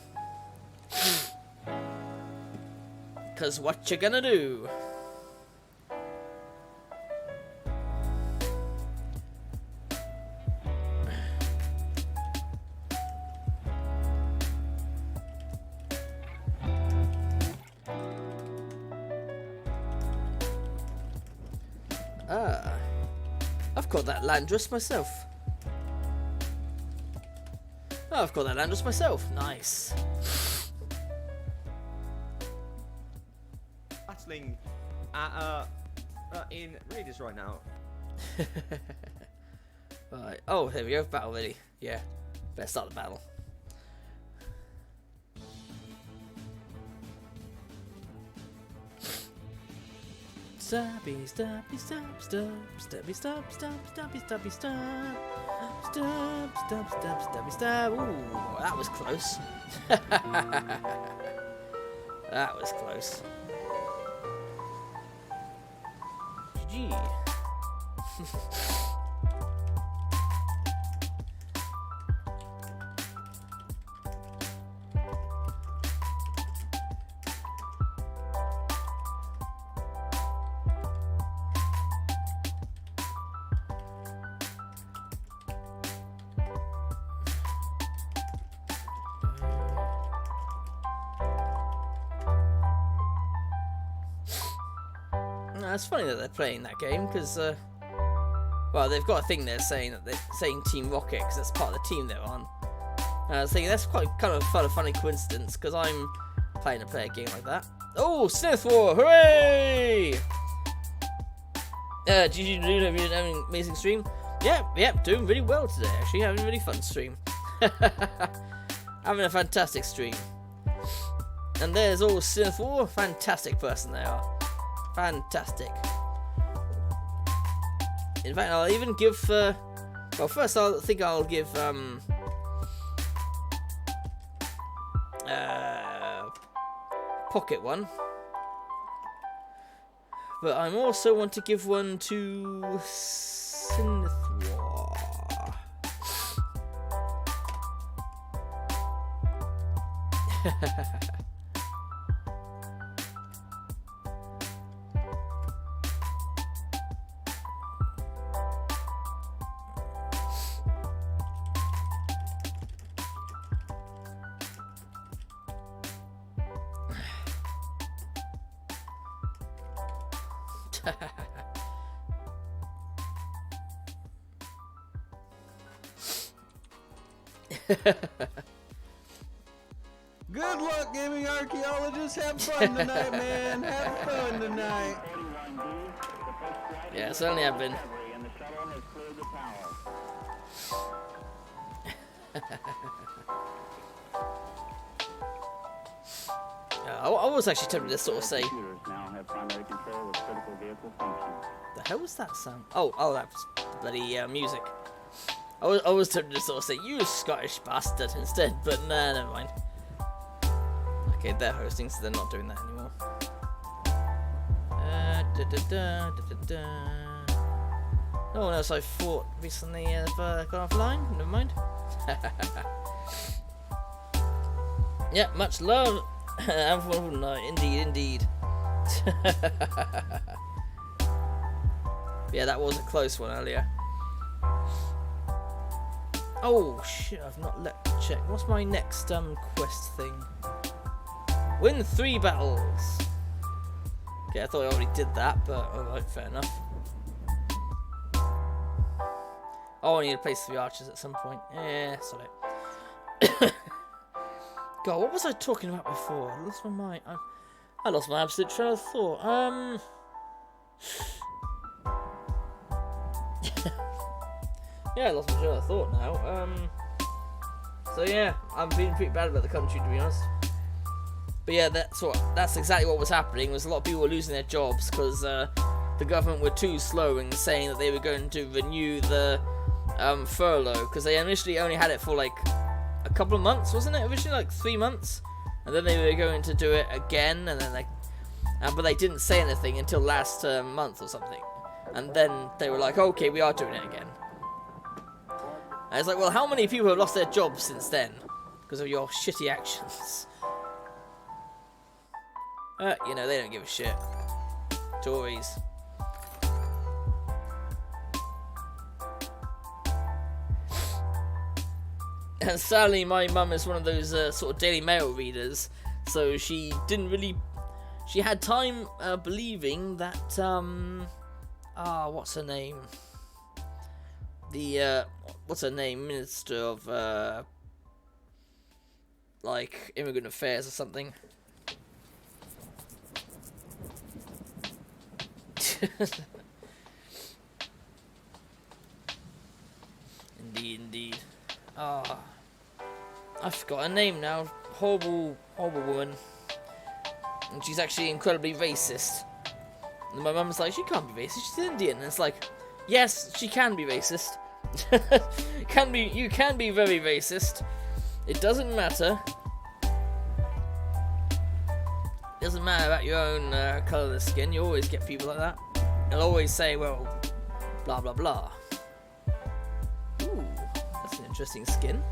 Because what you gonna do? I've caught that Landrus myself. Oh, I've caught that Landrus myself. Nice. Battling in Raiders right now. Right. Oh, here we go. Battle ready. Yeah. Better start the battle. Stabby, stabby, stab, stab, stabby, stab, stab, stabby, stabby, stab, stab, stab, stab, stabby, stab. Ooh, that was close. That was close. GG. It's funny that they're playing that game because, well, they've got a thing there saying that they're saying Team Rocket because that's part of the team they're on. And I was thinking that's quite kind of a funny coincidence because I'm playing a game like that. Oh, Sith War! Hooray! GG Dude, have you been having an amazing stream? Yep, doing really well today. Actually, having a really fun stream. Having a fantastic stream. And there's all Sith War. Fantastic person they are. Fantastic. In fact, I'll even give. Well, first I'll give Pocket one, but I also want to give one to Synthwar. Good luck, gaming archaeologists. Have fun tonight, man. Have fun tonight. Yeah, certainly have been. I was actually tempted to sort of say, the hell was that sound? Oh, that was bloody music. I was tempted to sort of say, you Scottish bastard instead, but nah, never mind. Okay, they're hosting, so they're not doing that anymore. No one else I fought recently have gone offline, never mind. Yeah, much love. Have a wonderful night, indeed. Yeah, that was a close one earlier. Oh shit, I've not check. What's my next quest thing? Win 3 battles. Okay, I thought I already did that, but alright, fair enough. Oh, I need to place 3 archers at some point. Yeah, sorry. God, what was I talking about before? I lost my mind. I lost my absolute train of thought. Yeah, I lost my train of thought now. So yeah, I'm feeling pretty bad about the country, to be honest. But yeah, that's exactly what was happening. Was a lot of people were losing their jobs because the government were too slow in saying that they were going to renew the furlough, because they initially only had it for like a couple of months, wasn't it? Originally like 3 months, and then they were going to do it again, and then but they didn't say anything until last month or something, and then they were like, okay, we are doing it again. And it's like, well, how many people have lost their jobs since then because of your shitty actions? You know, they don't give a shit. Tories. And sadly, my mum is one of those sort of Daily Mail readers, so she didn't really... She had time believing that, what's her name? What's her name? Minister of, like, Immigrant Affairs or something. Indeed. I forgot her name now. Horrible woman. And she's actually incredibly racist. And my mum's like, she can't be racist, she's Indian. And it's like, yes, she can be racist. You can be very racist. It doesn't matter. It doesn't matter about your own colour of the skin. You always get people like that. They'll always say, well, blah blah blah. Ooh, that's an interesting skin.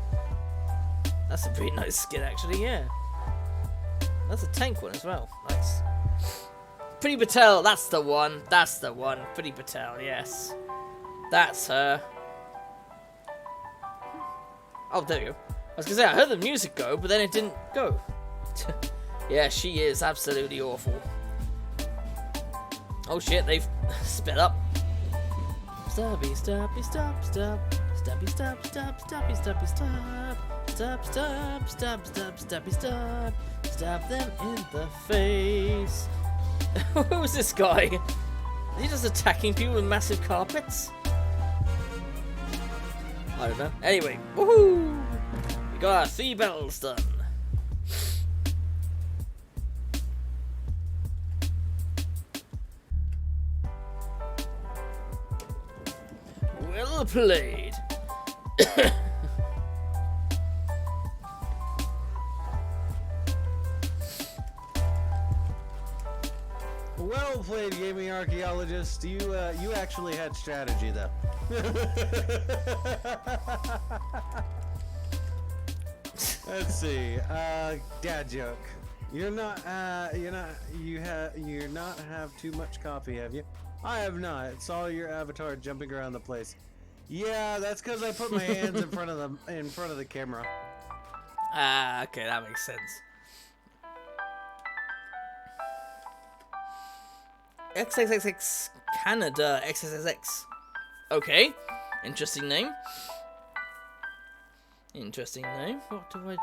That's a pretty nice skin, actually, yeah. That's a tank one as well. Nice. Priti Patel, that's the one. Priti Patel, yes. That's her. Oh, there you go. I was going to say, I heard the music go, but then it didn't go. Yeah, she is absolutely awful. Oh shit, they've sped up. Stabby, stabby, stop, stop. Stabby, stop, stop, stabby, stabby, stop. Stop, stop, stab, stab, stabby, stop. Stab them in the face. Who was this guy? Is he just attacking people with massive carpets? I don't know. Anyway, woohoo! We got our 3 battles done. Well played. Well played, gaming archaeologist. You actually had strategy though. Let's see. Dad joke. You're not have too much coffee, have you? I have not. Saw your avatar jumping around the place. Yeah, that's because I put my hands in front of the camera. Ah, okay, that makes sense. XXXX Canada XXXX. Okay, interesting name. Interesting name. What do I?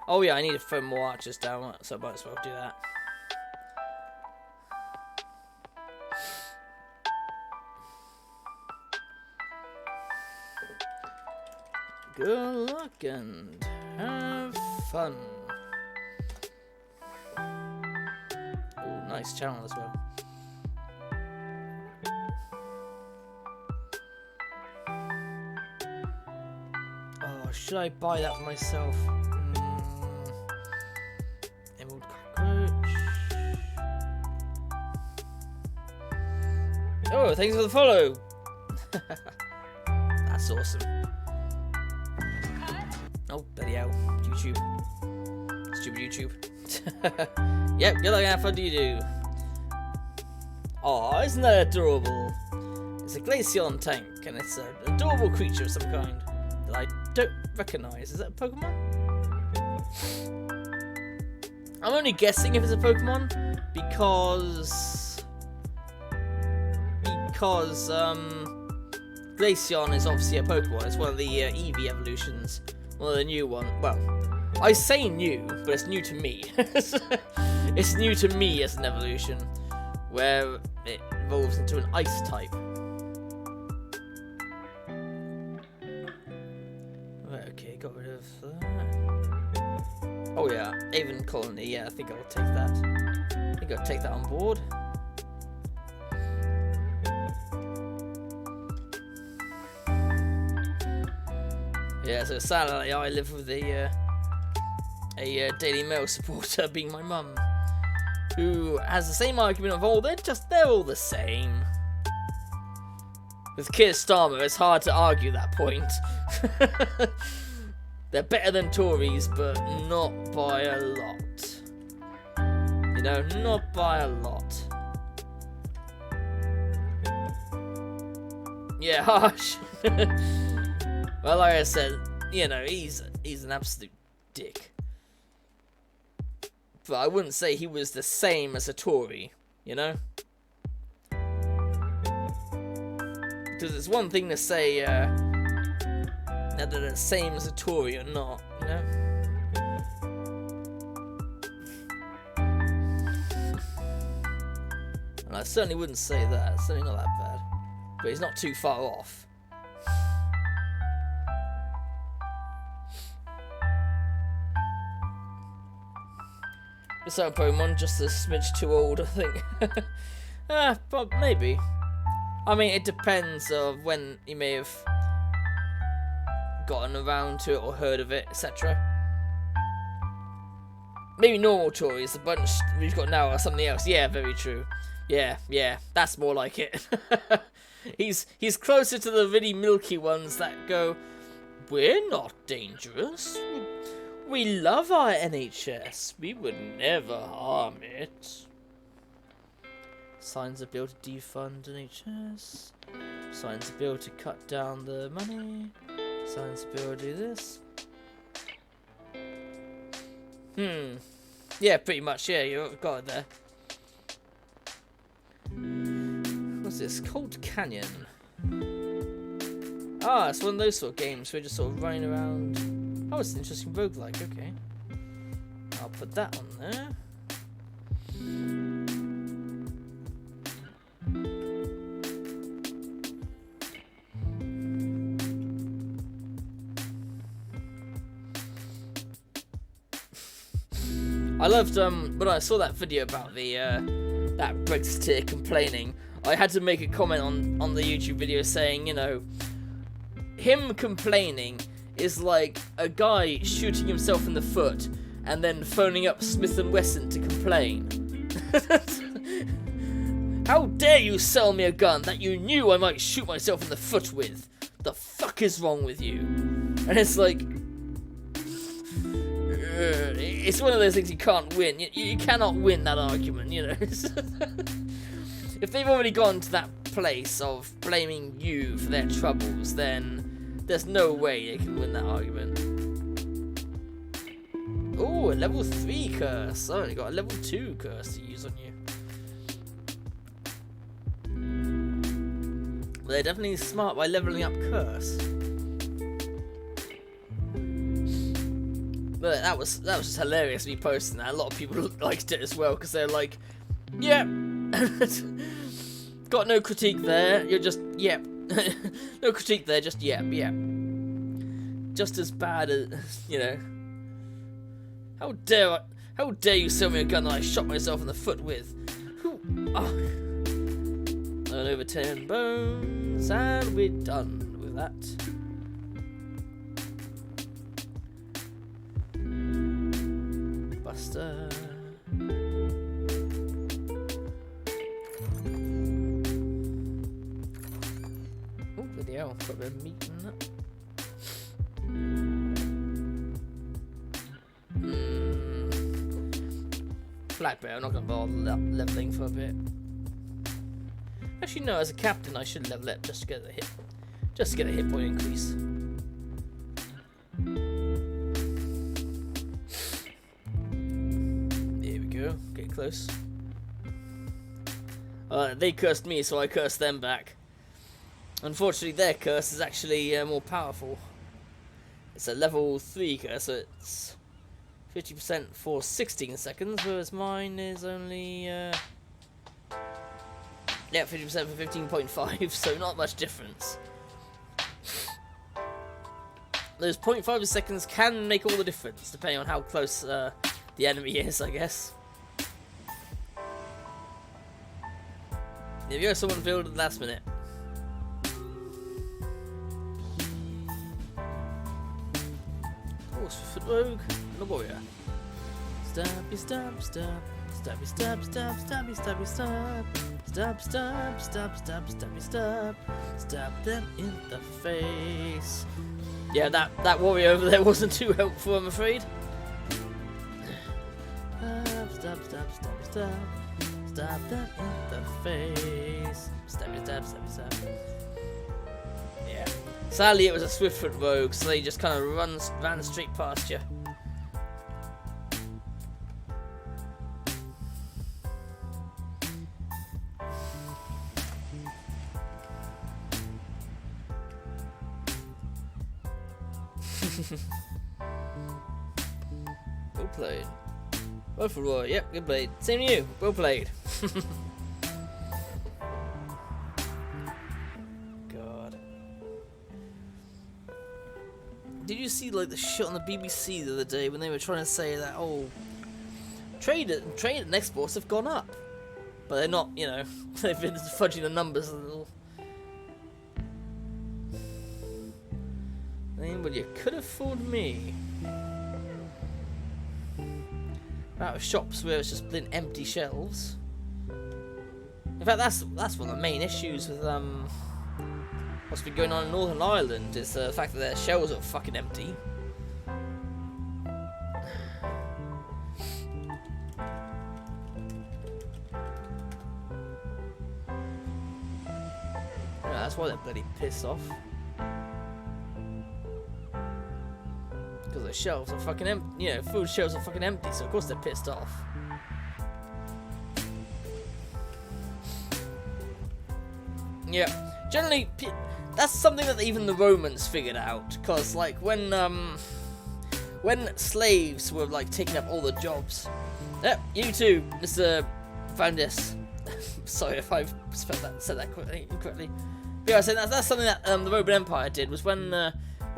Oh yeah, I need to throw more archers down, so I might as well do that. Good luck and have fun. Oh, nice channel as well. Oh, should I buy that for myself? Emerald cockroach. Oh, thanks for the follow. That's awesome. Oh, bloody hell. YouTube. Stupid YouTube. Yep, good luck and have fun, you do. Aw, isn't that adorable? It's a Glaceon tank, and it's an adorable creature of some kind that I don't recognise. Is that a Pokemon? I'm only guessing if it's a Pokemon because Glaceon is obviously a Pokemon. It's one of the Eevee evolutions. Well, the new one. Well, I say new, but it's new to me. It's new to me as an evolution. Where it evolves into an ice type. Right, okay, got rid of that. Oh yeah, Avon Colony, yeah, I think I'll take that. I think I'll take that on board. Yeah, so sadly I live with a Daily Mail supporter, being my mum, who has the same argument of, oh, they're all the same. With Keir Starmer, it's hard to argue that point. They're better than Tories, but not by a lot. You know, not by a lot. Yeah, harsh. Well, like I said, you know, he's an absolute dick. But I wouldn't say he was the same as a Tory, you know? Because it's one thing to say that they're the same as a Tory or not, you know? And I certainly wouldn't say that. It's certainly not that bad. But he's not too far off. A certain Pokemon just a smidge too old, I think. But maybe. I mean, it depends of when you may have gotten around to it or heard of it, etc. Maybe normal Tories, the bunch we've got now are something else. Yeah, very true. Yeah, that's more like it. He's closer to the really milky ones that go, we're not dangerous. We love our NHS. We would never harm it. Signs of bill to defund NHS. Signs of bill to cut down the money. Signs of bill to do this. Yeah, pretty much. Yeah, you've got it there. What's this? Cold Canyon. Ah, it's one of those sort of games where you're just sort of running around. Oh, it's an interesting roguelike, okay. I'll put that on there. I loved when I saw that video about the that Brexiteer complaining. I had to make a comment on the YouTube video saying, you know, him complaining is like a guy shooting himself in the foot and then phoning up Smith & Wesson to complain. How dare you sell me a gun that you knew I might shoot myself in the foot with? The fuck is wrong with you? And it's like, it's one of those things you can't win. You cannot win that argument, you know. If they've already gone to that place of blaming you for their troubles, then there's no way they can win that argument. Oh, a level 3 curse. I only got a level 2 curse to use on you. Well, they're definitely smart by leveling up curse. But that was just hilarious me posting that. A lot of people liked it as well because they're like, yeah, got no critique there. You're just, yep. No critique there, just yep. Just as bad as, you know. How dare you sell me a gun that I shot myself in the foot with? Who? Oh. And over 10 bones, and we're done with that. Buster. Oh, video. Got a bit of meat in that. Black Bear, I'm not going to bother leveling for a bit. Actually, no, as a captain, I should level it just to get a hit point increase. There we go, get close. They cursed me, so I cursed them back. Unfortunately, their curse is actually more powerful. It's a level 3 curse, so it's 50% for 16 seconds, whereas mine is only Yeah, 50% for 15.5, so not much difference. Those 0.5 seconds can make all the difference, depending on how close the enemy is, I guess. There you go, someone failed at the last minute. Oh, Foot Rogue and the Warrior. Stabby, stab, stab. Stabby, stab, stab, stabby, stabby, stab. Stab, stab, stab, stab, stabby, stab. Stab them in the face. Yeah, that warrior over there wasn't too helpful, I'm afraid. Stab, stab, stab, stabby, stab. Stab them in the face. Stabby, stab, stabby, stab. Yeah. Sadly, it was a Swiftfoot rogue, so they just kind of ran straight past you. Well played. Well for Roy. Yep, good played. Same to you. Well played. God. Did you see like the shit on the BBC the other day when they were trying to say that trade and exports have gone up, but they're not. You know, they've been fudging the numbers a little. I mean, well, you could have fooled me. Out of shops where it's just been empty shelves. In fact, that's one of the main issues with what's been going on in Northern Ireland is the fact that their shelves are fucking empty. Yeah, that's why they're bloody pissed off. Because the shelves are fucking empty, you know, food shelves are fucking empty, so of course they're pissed off. Yeah, generally, that's something that even the Romans figured out, because, like, when slaves were, like, taking up all the jobs... Yep, you too, Mr. Vandis. Sorry if I've said that incorrectly. But yeah, I said that's something that the Roman Empire did, was when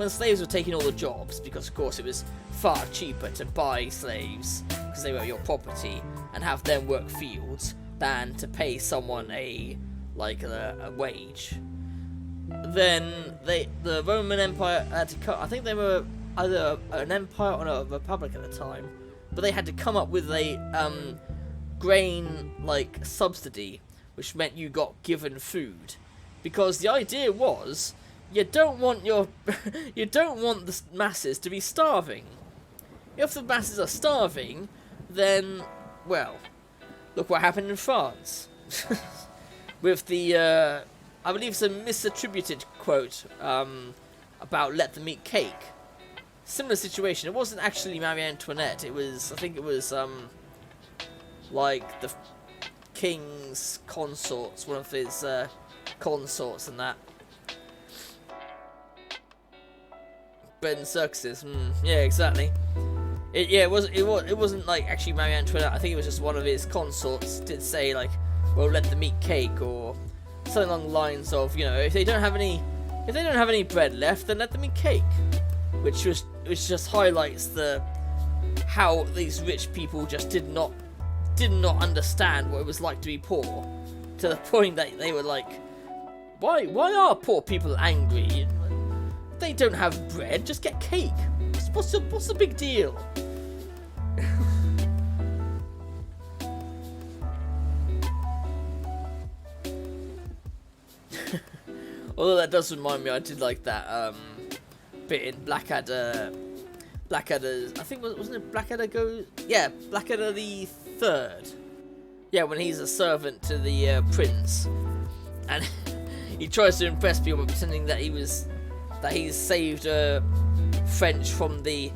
slaves were taking all the jobs, because of course it was far cheaper to buy slaves, because they were your property, and have them work fields, than to pay someone a wage. Then the Roman Empire had to cut. I think they were either an empire or a republic at the time, but they had to come up with a grain subsidy, which meant you got given food, because the idea was you don't want the masses to be starving. If the masses are starving, then well, look what happened in France. With the, I believe it's a misattributed quote about let them eat cake. Similar situation. It wasn't actually Marie Antoinette. It was, I think it was, like the king's consorts, one of his consorts and that. Bread and circuses. Yeah, exactly. It wasn't like actually Marie Antoinette. I think it was just one of his consorts did say like, well, let them eat cake, or something along the lines of, you know, if they don't have any bread left, then let them eat cake, which just highlights how these rich people just did not understand what it was like to be poor, to the point that they were like, why are poor people angry? They don't have bread, just get cake. What's the big deal? Although that does remind me, I did like that bit in Blackadder. Blackadder's, I think wasn't it Blackadder goes? Yeah, Blackadder the Third. Yeah, when he's a servant to the prince, and he tries to impress people by pretending that he's saved French from the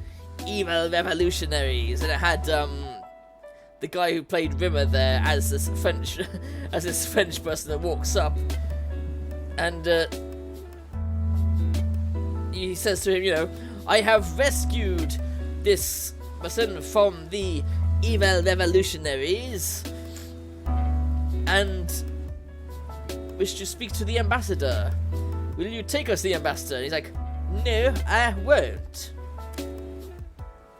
evil revolutionaries, and it had the guy who played Rimmer there as this French person that walks up, and he says to him, you know, I have rescued this person from the evil revolutionaries, and wish to speak to the ambassador. Will you take us to the ambassador? And he's like, no, I won't.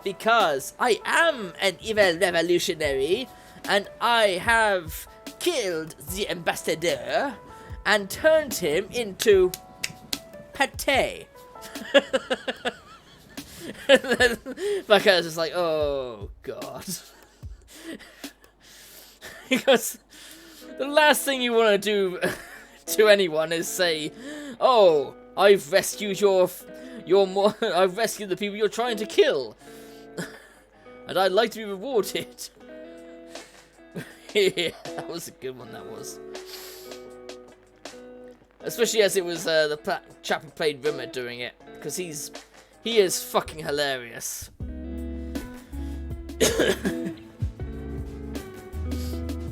Because I am an evil revolutionary, and I have killed the ambassador and turned him into pate. And then my guy's just like, oh god. Because the last thing you want to do to anyone is say, oh, I've rescued I've rescued the people you're trying to kill. And I'd like to be rewarded. Yeah, that was a good one, that was. Especially as it was the chap who played Rimmer doing it. Because he is fucking hilarious. Oh,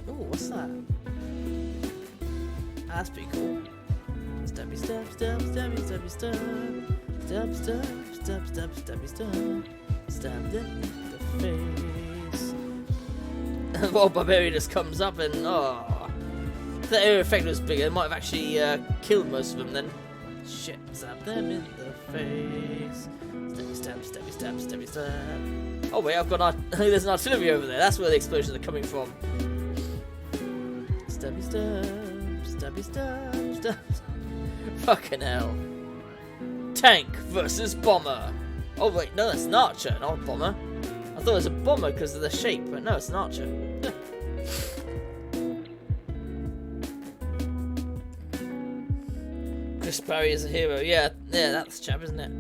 what's that? That's pretty cool. Stabby stab, stab, stabby, stabby stab. Stab, stab, stab, stab, stabby stab. Stabbed in the face. And while Barbarian just comes up and, oh. If that air effect was bigger, it might have actually killed most of them then. Shit, stab them in the face. Stabby stab, stabby stab, stabby stab. Oh wait, there's an artillery over there. That's where the explosions are coming from. Stabby stab, stabby stab, stab. Fucking hell. Tank versus bomber. Oh wait, no, that's an archer, not a bomber. I thought it was a bomber because of the shape, but no, it's an archer. Chris Barry is a hero. Yeah, that's the chap, isn't it?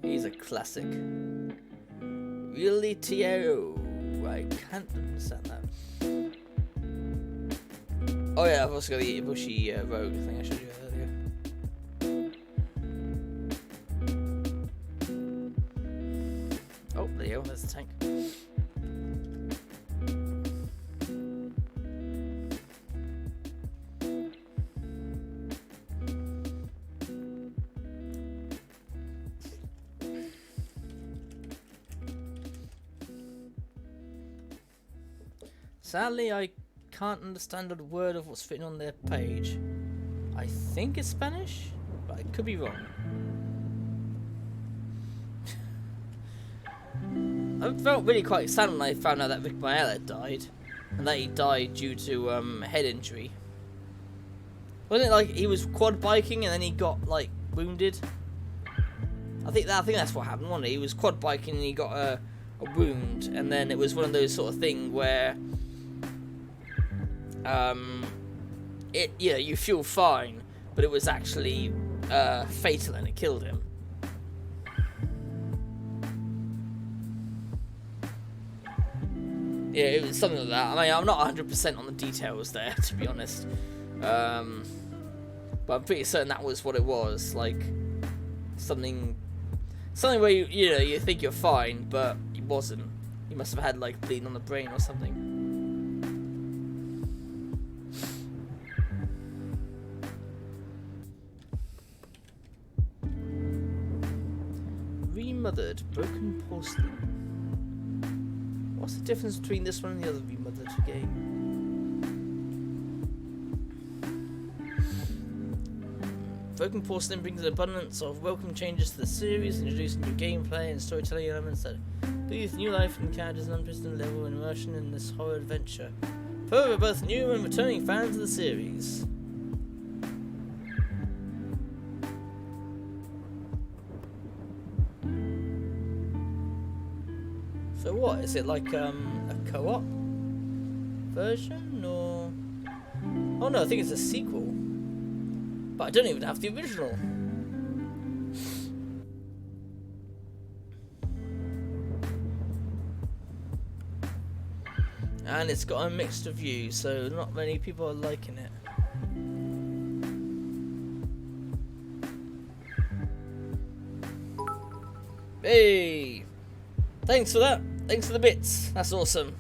He's a classic. Really, Tio? I can't understand that. Oh yeah, I've also got the bushy road thing I showed you earlier. Oh, there you go, there's the tank. Sadly, I can't understand a word of what's written on their page. I think it's Spanish, but I could be wrong. I felt really quite sad when I found out that Rick Mael had died, and that he died due to head injury. Wasn't it like he was quad biking and then he got like wounded? I think that's what happened. Wasn't it? He was quad biking and he got a wound, and then it was one of those sort of thing where you feel fine, but it was actually fatal and it killed him. Yeah, it was something like that. I mean, I'm not 100% on the details there, to be honest. But I'm pretty certain that was what it was. Like, something where you think you're fine, but it wasn't. You must have had, like, bleeding on the brain or something. Remothered, broken porcelain. What's the difference between this one and the other remothered game? Broken Porcelain brings an abundance of welcome changes to the series, introducing new gameplay and storytelling elements that breathe new life and characters an unprecedented level of immersion in this horror adventure. For both new and returning fans of the series. So what, is it like a co-op version, or... Oh no, I think it's a sequel. But I don't even have the original. And it's got a mixed review, so not many people are liking it. Hey! Thanks for that. Thanks for the bits. That's awesome.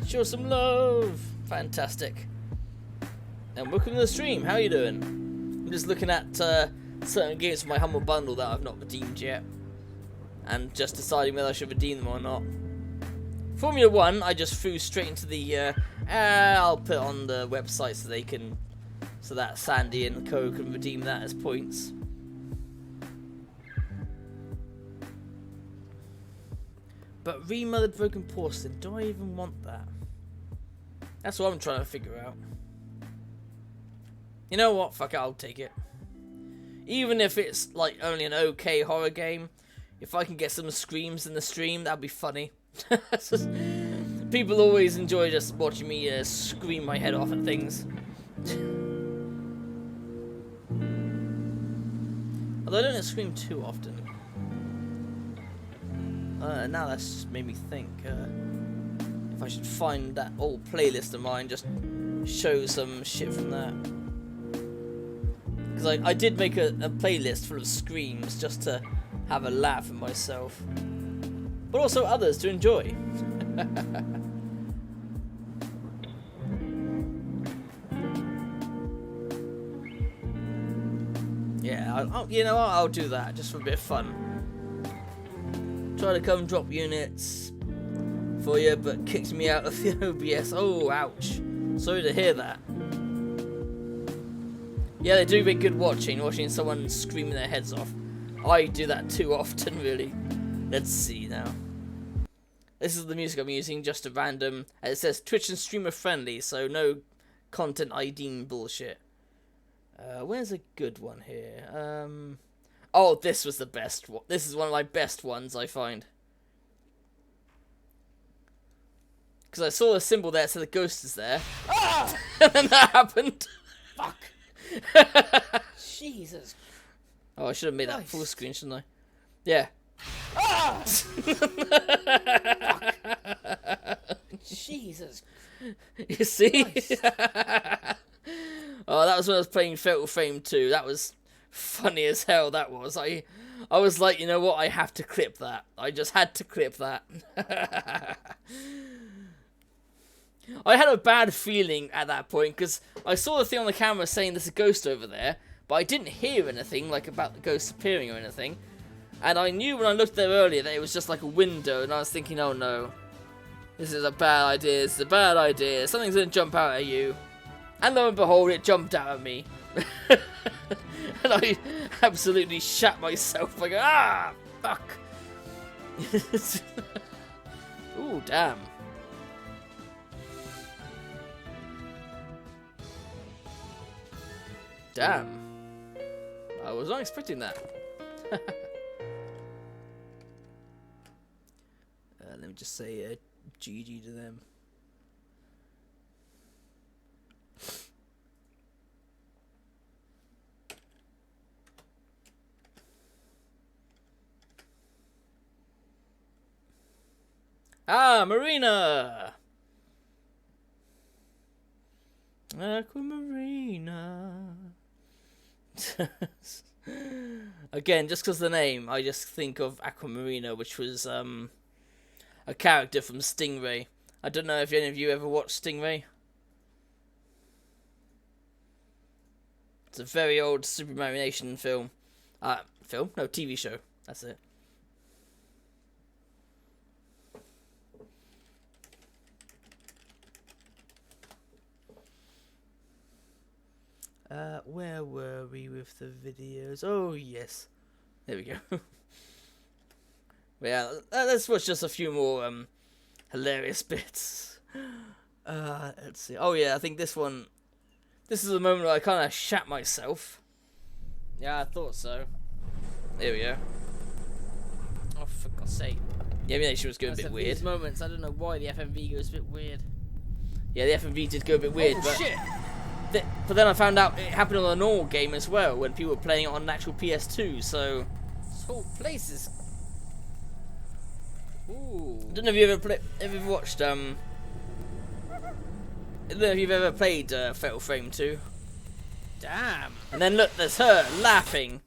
Show some love. Fantastic. And welcome to the stream. How are you doing? I'm just looking at certain games from my Humble Bundle that I've not redeemed yet, and just deciding whether I should redeem them or not. Formula 1, I just threw straight into the. I'll put it on the website so that Sandy and Co can redeem that as points. But remothered broken porcelain, do I even want that? That's what I'm trying to figure out. You know what? Fuck it, I'll take it. Even if it's like only an okay horror game, if I can get some screams in the stream, that'd be funny. People always enjoy just watching me scream my head off at things. Although I don't scream too often. Now that's made me think if I should find that old playlist of mine, just show some shit from that. Because I did make a playlist full of screams just to have a laugh at myself. But also others to enjoy. Yeah, you know what? I'll do that just for a bit of fun. Try to come drop units for you, but kicked me out of the OBS. Oh, ouch. Sorry to hear that. Yeah, they do make good watching someone screaming their heads off. I do that too often, really. Let's see now. This is the music I'm using, just a random. It says Twitch and streamer friendly, so no content ID bullshit. Where's a good one here? Oh, this was the best one. This is one of my best ones, I find. Because I saw a symbol there, so the ghost is there. Ah! And then that happened. Fuck. Jesus. Oh, I should have made that full screen, shouldn't I? Yeah. Ah! Jesus. You see? Oh, that was when I was playing Fatal Frame 2. That was funny as hell, that was. I was like, you know what? I have to clip that. I just had to clip that. I had a bad feeling at that point, because I saw the thing on the camera saying there's a ghost over there, but I didn't hear anything, like, about the ghost appearing or anything. And I knew when I looked there earlier that it was just like a window, and I was thinking, oh no. This is a bad idea, this is a bad idea. Something's gonna jump out at you. And lo and behold, it jumped out at me. And I absolutely shat myself. Like, ah, fuck. Ooh, damn. Damn. I was not expecting that. Let me just say GG to them. Ah, Marina! Aquamarina. Again, just because the name, I just think of Aquamarina, which was a character from Stingray. I don't know if any of you ever watched Stingray. It's a very old Super Animation film. Film? No, TV show. That's it. Where were we with the videos? Oh, yes. There we go. Yeah, let's watch just a few more hilarious bits. Let's see. Oh, yeah, I think this one... This is the moment where I kind of shat myself. Yeah, I thought so. There we go. Oh, for God's sake. The animation was going a bit weird. These moments, I don't know why the FMV goes a bit weird. Yeah, the FMV did go a bit weird, Oh, but... shit! But then I found out it happened on a normal game as well, when people were playing it on an actual PS2, so... This whole place is... Ooh. I don't know if you ever watched, I don't know if you've ever played Fatal Frame 2. Damn. And then look, there's her laughing.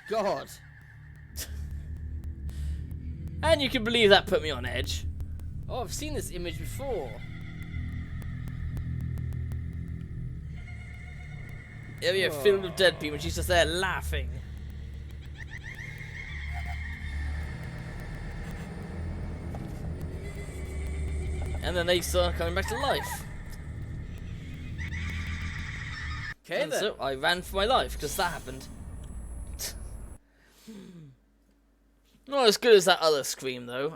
God. And you can believe that put me on edge. Oh, I've seen this image before. area filled with dead people. She's just there laughing. And then they start coming back to life. Okay And then. so I ran for my life because that happened. Not as good as that other Scream though.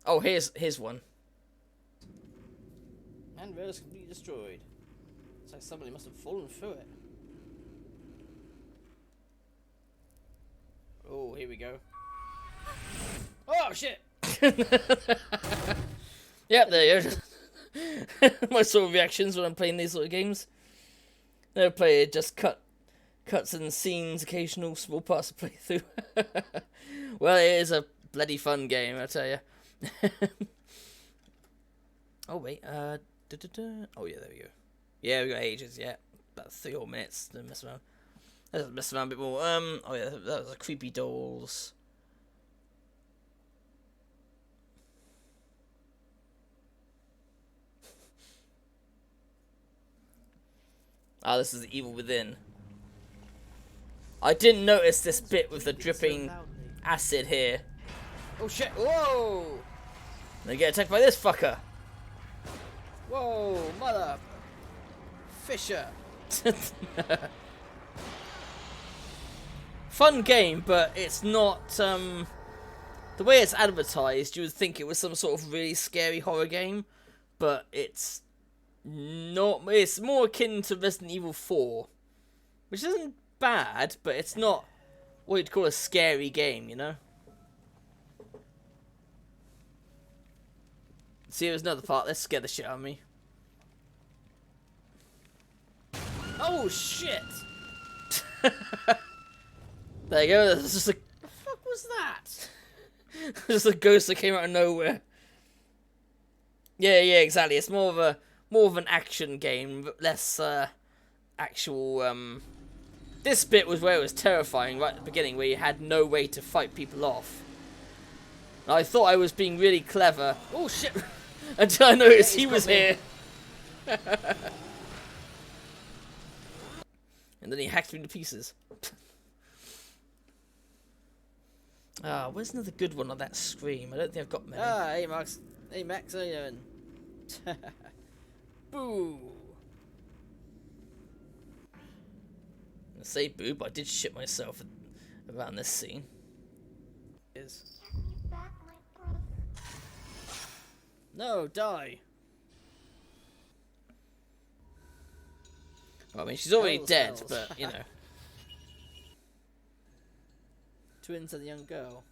Oh, here's one. Handrail is completely destroyed. It's like somebody must have fallen through it. Oh, here we go. Oh shit! Yep, there you go. My sort of reactions when I'm playing these sort of games. Never play it, just cuts and scenes, occasional small parts of playthrough. Well, it is a bloody fun game, I tell you. Oh wait, oh yeah, there we go. Yeah, we got ages. Yeah, about 3 more minutes to mess around. Let's mess around a bit more. Oh yeah, that was a creepy dolls. Ah, this is the Evil Within. I didn't notice this bit with the dripping acid here. Oh shit! Whoa! They get attacked by this fucker. Whoa, mother! Fisher! Fun game, but it's not, the way it's advertised, you would think it was some sort of really scary horror game, but it's not. It's more akin to Resident Evil 4, which isn't bad, but it's not what you'd call a scary game, you know? See, there's another part. Let's scare the shit out of me. Oh shit! There you go. There's just a, The fuck was that? just a ghost that came out of nowhere. Yeah, exactly. It's more of an action game, but less actual. This bit was where it was terrifying right at the beginning, where you had no way to fight people off. And I thought I was being really clever. Oh shit! Until I noticed he was here. And then he hacked me to pieces. Ah, where's another good one on that Scream? I don't think I've got many. Ah, hey Max. Hey Max, how you doing? Boo! I say boo, but I did shit myself around this scene. Is. No, die! Well, I mean, she's already Hell's dead, bells. but, you know. Twins of the young girl.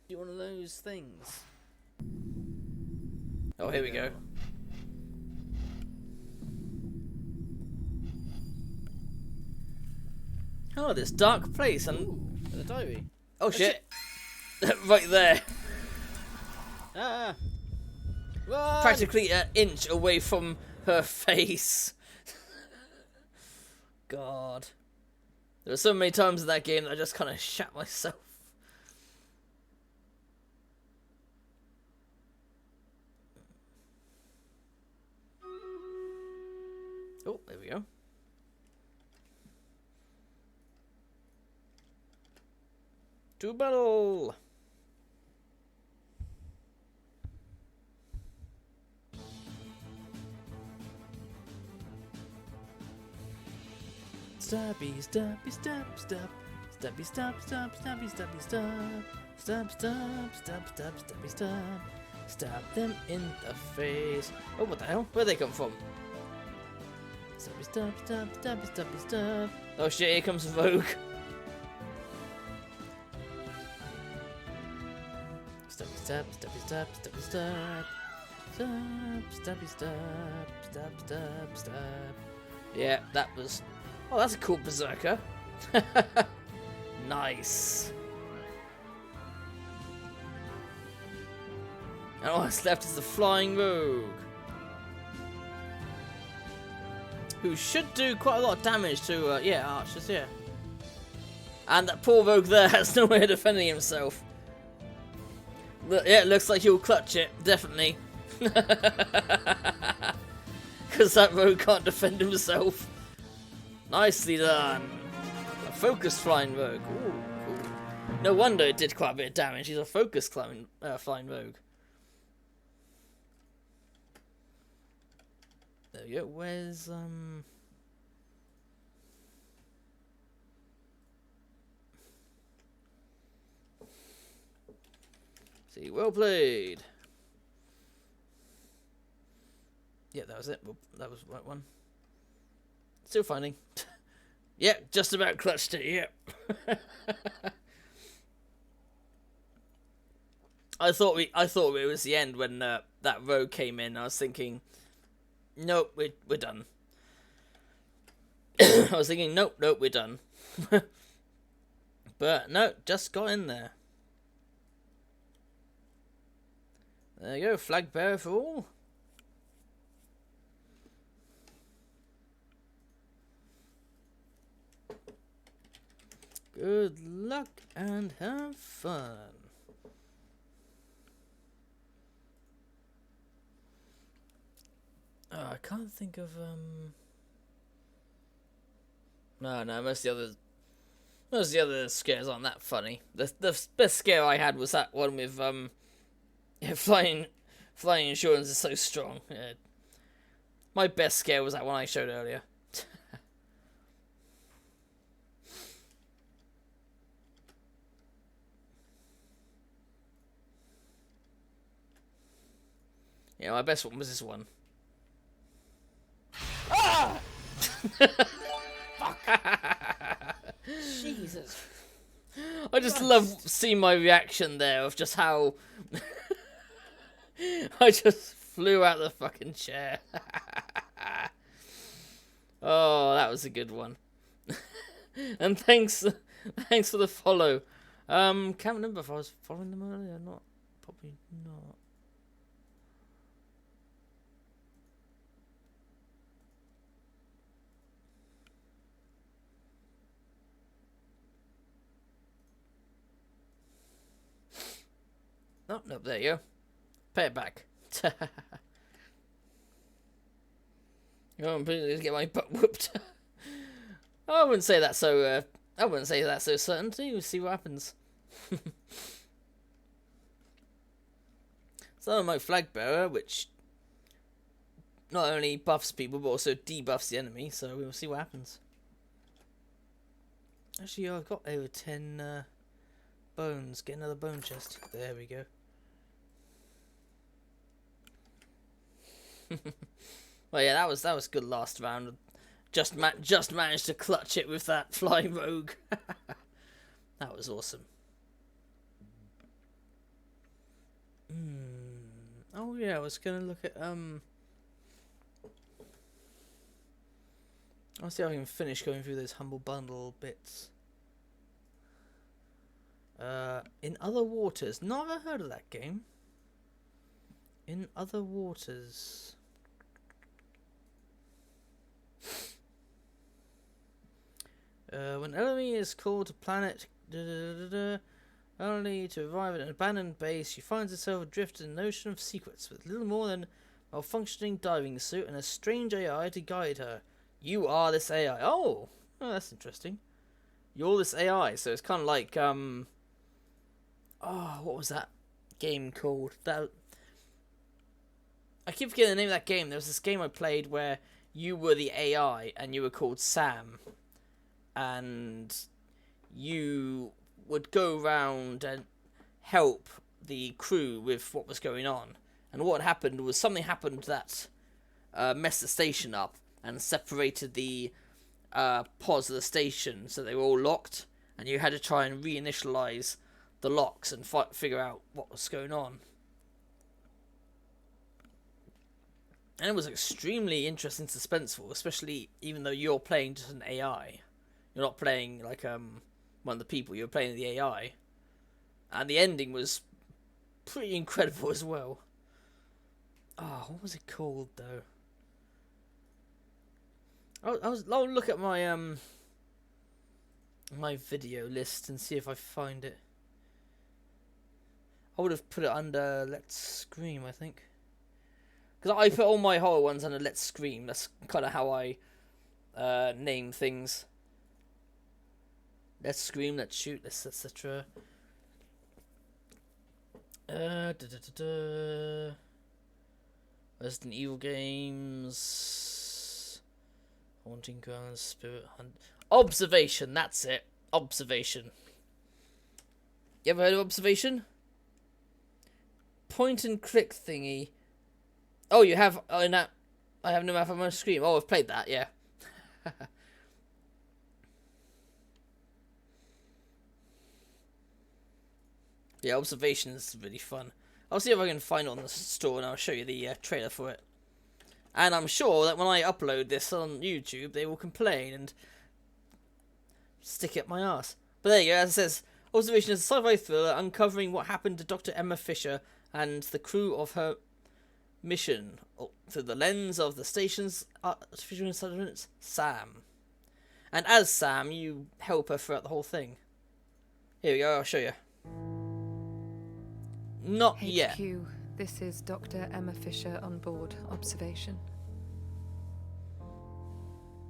Do one of those things. Oh, here we go. Oh, this dark place, and... Ooh, in a diary. Oh, shit. Right there. Ah! Run! Practically an inch away from her face. God. There were so many times in that game that I just kind of shat myself. Oh, there we go. To battle! Stabby, stabby, stab, stab. Stabby, stab, stab, stabby, stabby, stab. Stab, stab, stab, stab, stabby, stab. Stab them in the face. Oh, what the hell? Where'd they come from? Stabby, stab, stab, stabby, stabby, stab. Oh shit, here comes Vogue. Stabby, stab, stabby, stab, stabby, stab. Stab, stabby, stab, stab, stab, stab. Yeah, that was... Oh, that's a cool berserker. Nice. And all that's left is the Flying Rogue, who should do quite a lot of damage to, yeah, archers, yeah. And that poor Rogue there has no way of defending himself. Yeah, it looks like he'll clutch it, definitely. Because that rogue can't defend himself. Nicely done. A focused flying rogue. Ooh, cool. No wonder it did quite a bit of damage. He's a focused flying rogue. There we go. Where's See, well played. Yeah, that was it. Well, that was the right one. Still finding. Yep, just about clutched it. Yep. I thought it was the end when that rogue came in. I was thinking, nope, we're done. I was thinking, nope, we're done. But no, just got in there. There you go, flag bearer for all. Good luck and have fun. Oh, I can't think of No, most of the other scares aren't that funny. The best scare I had was that one with yeah, flying insurance is so strong. Yeah. My best scare was that one I showed earlier. Yeah, my best one was this one. Ah! Jesus. I just love seeing my reaction there of just how I just flew out the fucking chair. Oh, that was a good one. And thanks for the follow. Can't remember if I was following them earlier or not. Probably not. Oh, no, there you go. Pay it back. Oh, I'm going to get my butt whooped. I wouldn't say that so. I wouldn't say that so certainty. We'll see what happens. So my flag bearer, which not only buffs people but also debuffs the enemy. So we'll see what happens. Actually, I've got over 10 bones. Get another bone chest. There we go. Well, yeah, that was good last round. Just managed to clutch it with that flying rogue. That was awesome. Oh yeah, I was gonna look at I'll see if I can finish going through those Humble Bundle bits. In Other Waters. Never heard of that game. In Other Waters. When enemy is called to planet only to arrive at an abandoned base, she finds herself adrift in an ocean of secrets with little more than a malfunctioning diving suit and a strange AI to guide her. You are this AI. Oh, that's interesting. You're this AI, so it's kind of like oh, what was that game called? That I keep forgetting the name of that game. There was this game I played where you were the AI and you were called Sam. And you would go around and help the crew with what was going on. And what happened was something happened that messed the station up and separated the pods of the station, so they were all locked. And you had to try and reinitialize the locks and figure out what was going on. And it was extremely interesting, suspenseful, especially even though you're playing just an AI. You're not playing like one of the people. You're playing the AI, and the ending was pretty incredible as well. Oh, what was it called though? I'll look at my my video list and see if I find it. I would have put it under Let's Scream, I think. Because I put all my horror ones under Let's Scream. That's kind of how I name things. Let's Scream, Let's Shoot, Let's etc. Resident Evil games. Haunting Grounds, Spirit Hunt. Observation, that's it. Observation. You ever heard of Observation? Point and click thingy. Oh, you have. Oh, no. I have no map on my screen. Oh, I've played that, yeah. Yeah, Observation is really fun. I'll see if I can find it on the store and I'll show you the trailer for it. And I'm sure that when I upload this on YouTube, they will complain and stick it up my ass. But there you go, as it says, Observation is a sci-fi thriller uncovering what happened to Dr. Emma Fisher and the crew of her mission through the lens of the station's artificial intelligence, Sam. And as Sam, you help her throughout the whole thing. Here we go, I'll show you. Not HQ, yet. this is Dr. Emma Fisher on board Observation.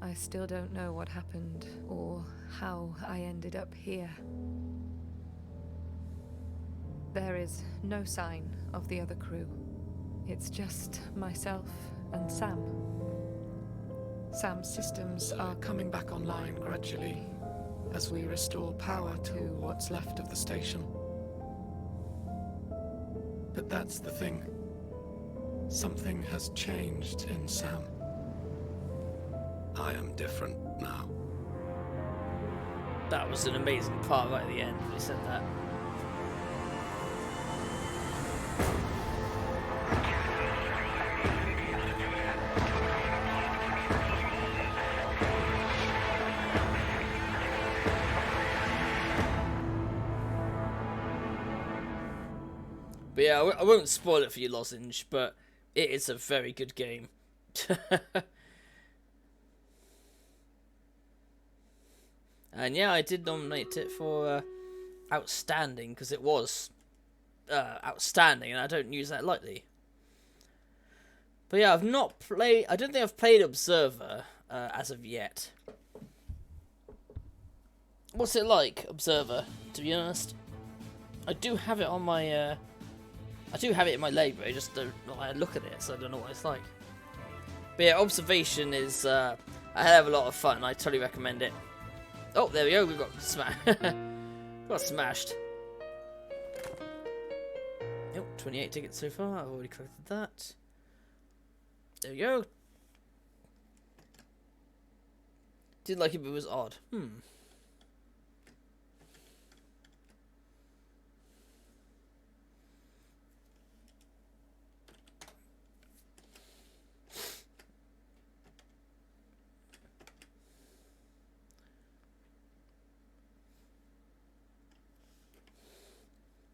I still don't know what happened or how I ended up here. There is no sign of the other crew. It's just myself and Sam. Sam's systems are coming back online gradually as we restore power to what's left of the station. But that's the thing. Something has changed in Sam. I am different now. That was an amazing part right at the end when he said that. But yeah, I won't spoil it for you, Lozenge, but it is a very good game. And yeah, I did nominate it for outstanding because it was outstanding, and I don't use that lightly. But yeah, I've not played. I don't think I've played Observer as of yet. What's it like, Observer? To be honest, I do have it on my. I do have it in my library. I just don't look at it, so I don't know what it's like. But yeah, Observation is a hell of a lot of fun. I totally recommend it. Oh, there we go. We got smashed. Yep, 28 tickets so far. I've already collected that. There we go. Did like it, but it was odd.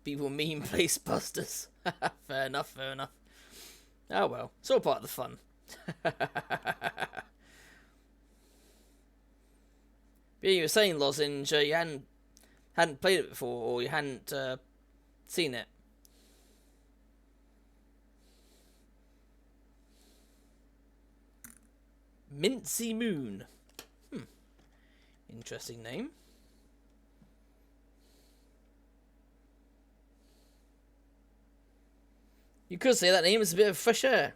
People meme place busters. Fair enough, fair enough. Oh well, it's all part of the fun. Yeah, you were saying, Lozenge, you hadn't played it before, or you hadn't seen it. Mincy Moon. Interesting name. You could say that name is a bit of fresh air.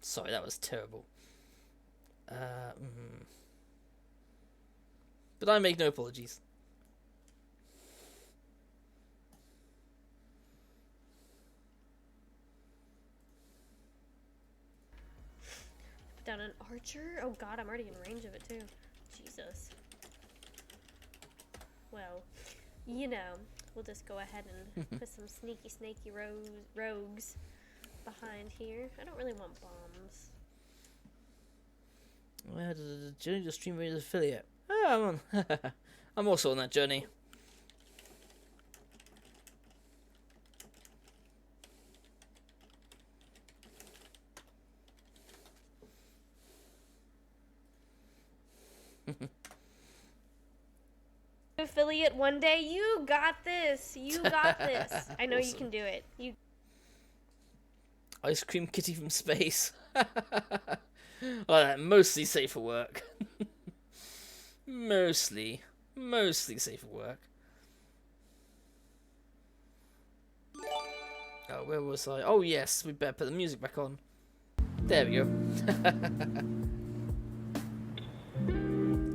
Sorry, that was terrible. But I make no apologies. Put down an archer? Oh god, I'm already in range of it too. Jesus. Well, you know, we'll just go ahead and put some snaky rogues behind here. I don't really want bombs. Well, the journey to Stream Raiders affiliate. Oh, I'm on. I'm also on that journey. affiliate one day. You got this. You got this. I know you Awesome. can do it. You. Ice cream kitty from space. Well, mostly safe for work. mostly safe for work. Oh, where was I? Oh yes, we better put the music back on. There we go.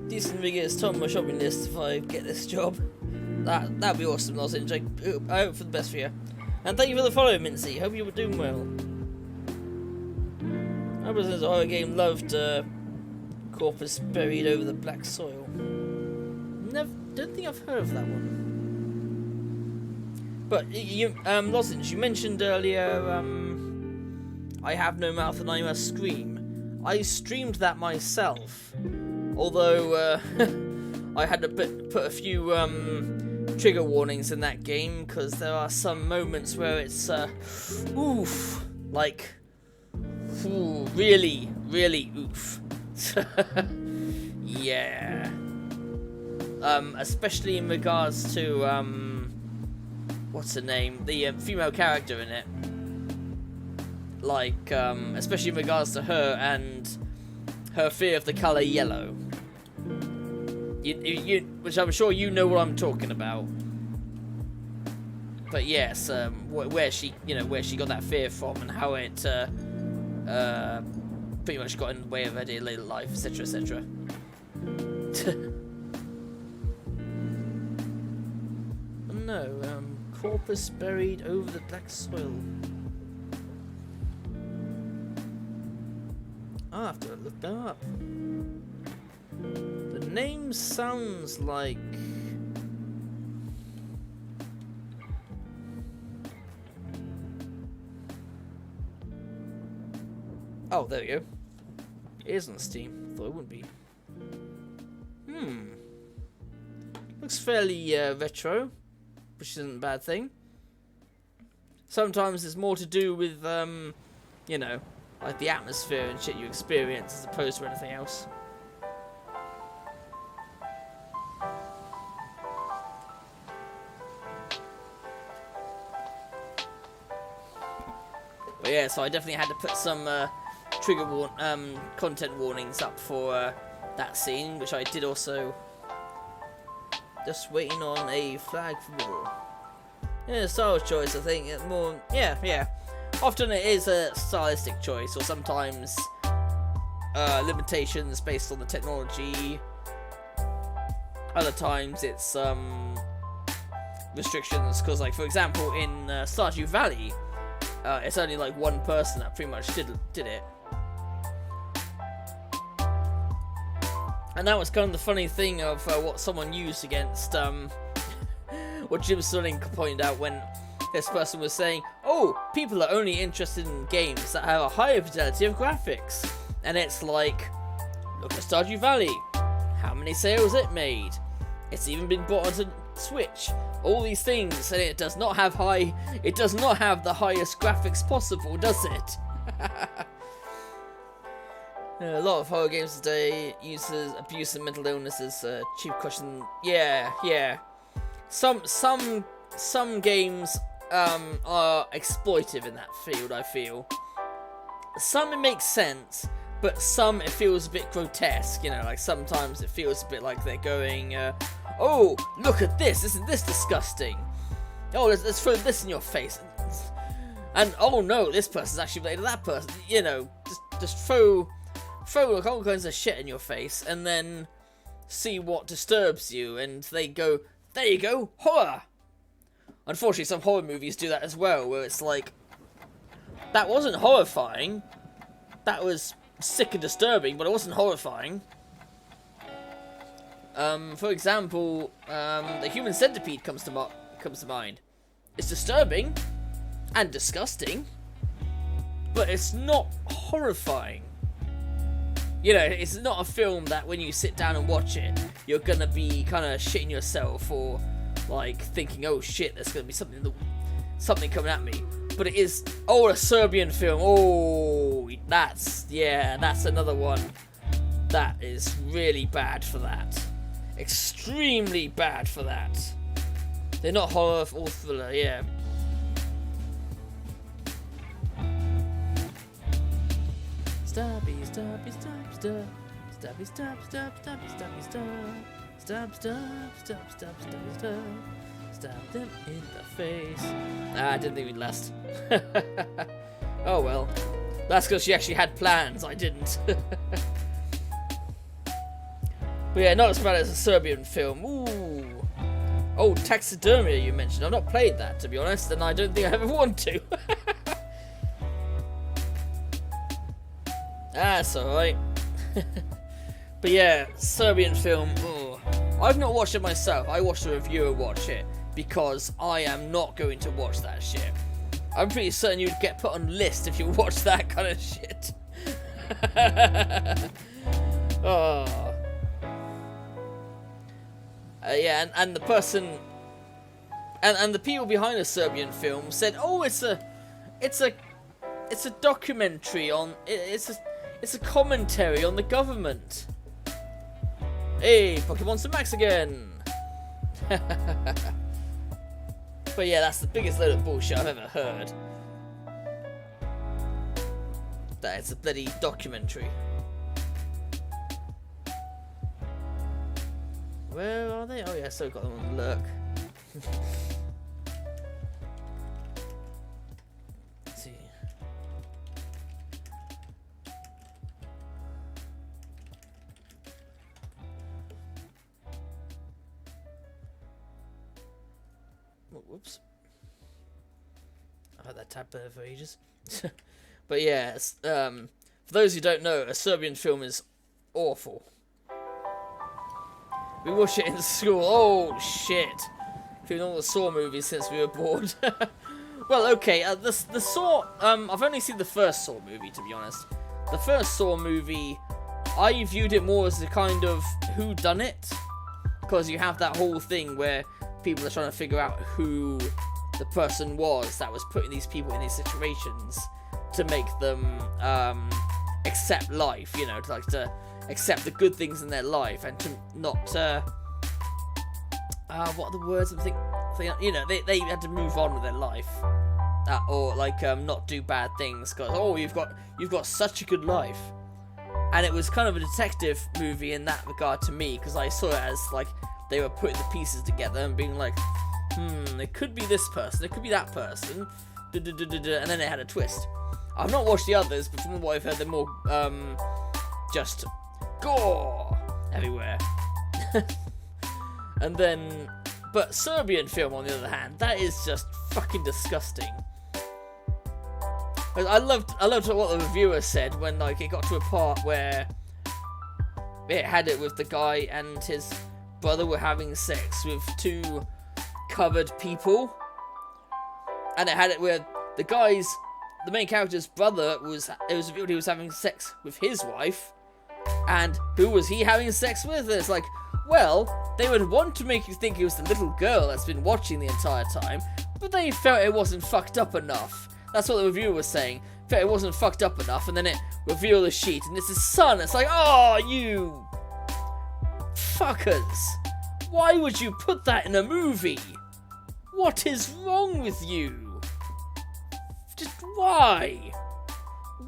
Decent rigorous top of my shopping list if I get this job. That'd be awesome, Lozenge. I hope for the best for you. And thank you for the follow, Mincy. Hope you were doing well. I was in a horror game, loved Corpus Buried Over the Black Soil. Don't think I've heard of that one. But Lozenge, you mentioned earlier, I Have No Mouth and I Must Scream. I streamed that myself, although I had to put a few trigger warnings in that game because there are some moments where it's oof, like really oof. Yeah. Especially in regards to what's her name, the female character in it. Like especially in regards to her and her fear of the color yellow. Which I'm sure you know what I'm talking about. But yes, where she got that fear from and how it pretty much got in the way of her daily life, etc., etc. No, Corpus Buried Over the Black Soil. I'll have to look that up. The name sounds like... Oh, there we go. It is on Steam. Thought it wouldn't be. Looks fairly retro, which isn't a bad thing. Sometimes it's more to do with, you know, like the atmosphere and shit you experience as opposed to anything else. But yeah, so I definitely had to put some content warnings up for that scene, which I did also. Just waiting on a flag for war. Yeah, style choice, I think. More, yeah. Often it is a stylistic choice, or sometimes limitations based on the technology. Other times it's restrictions, because, like, for example, in Stardew Valley, it's only like one person that pretty much did it. And that was kind of the funny thing of what someone used against what Jim Sterling pointed out when this person was saying, oh, people are only interested in games that have a higher fidelity of graphics. And it's like, look at Stardew Valley. How many sales it made? It's even been brought onto Switch. All these things, and it does not have the highest graphics possible, does it? A lot of horror games today uses abuse and mental illness as a cheap question. Yeah. Some games are exploitive in that field, I feel. Some it makes sense, but some it feels a bit grotesque, you know, like sometimes it feels a bit like they're going, oh, look at this, isn't this disgusting? Oh, let's throw this in your face. And, oh no, this person's actually related to that person. You know, just throw like all kinds of shit in your face and then see what disturbs you, and they go, there you go, horror. Unfortunately, some horror movies do that as well, where it's like, that wasn't horrifying, that was sick and disturbing, but it wasn't horrifying. For example, the Human Centipede comes to mind. It's disturbing and disgusting, but it's not horrifying. You know, it's not a film that when you sit down and watch it, you're gonna be kind of shitting yourself or like thinking, oh shit, there's gonna be something coming at me. But it is, oh, a Serbian film. Oh, that's another one that is really bad for that. extremely bad for that. They're not horror or thriller, yeah. Stabby, stabby, stab, stab. Stabby, stab, stab, stabby, stabby, stab. Stab, stab, stab, stab, stabby, stab. Stab them in the face. I didn't think we'd last. Oh well. That's because she actually had plans, I didn't. But yeah, not as bad as a Serbian film. Ooh. Oh, Taxidermia you mentioned. I've not played that, to be honest, and I don't think I ever want to. That's alright. But yeah, Serbian film. Ooh. I've not watched it myself. I watched a reviewer watch it because I am not going to watch that shit. I'm pretty certain you'd get put on list if you watch that kind of shit. Oh. Yeah, and the person and the people behind the Serbian film said, "Oh, it's a documentary on it's a commentary on the government." Hey, Pokemon Max again. But yeah, that's the biggest load of bullshit I've ever heard. That it's a bloody documentary. Where are they? Oh yeah, so got them on the lurk. Let's see. Oh, whoops. I had that tab there for ages. But yeah, for those who don't know, a Serbian film is awful. We watched it in school. Oh shit! Doing all the Saw movies since we were bored. Well, okay. The Saw. I've only seen the first Saw movie, to be honest. The first Saw movie, I viewed it more as a kind of whodunit, because you have that whole thing where people are trying to figure out who the person was that was putting these people in these situations to make them accept life. You know, to accept the good things in their life and to not what are the words I'm thinking, you know, they had to move on with their life, or like not do bad things because, oh, you've got such a good life. And it was kind of a detective movie in that regard to me, because I saw it as like they were putting the pieces together and being like, it could be this person, it could be that person, and then it had a twist. I've not watched the others, but from what I've heard, they're more just gore everywhere. And then, but Serbian film on the other hand, that is just fucking disgusting. I loved what the reviewer said when like it got to a part where it had it with the guy and his brother were having sex with two covered people, and it had it where the main character's brother was revealed he was having sex with his wife. And who was he having sex with? It's like, well, they would want to make you think it was the little girl that's been watching the entire time, but they felt it wasn't fucked up enough. That's what the reviewer was saying. Felt it wasn't fucked up enough, and then it revealed the sheet, and it's his son. It's like, oh, you fuckers. Why would you put that in a movie? What is wrong with you? Just why?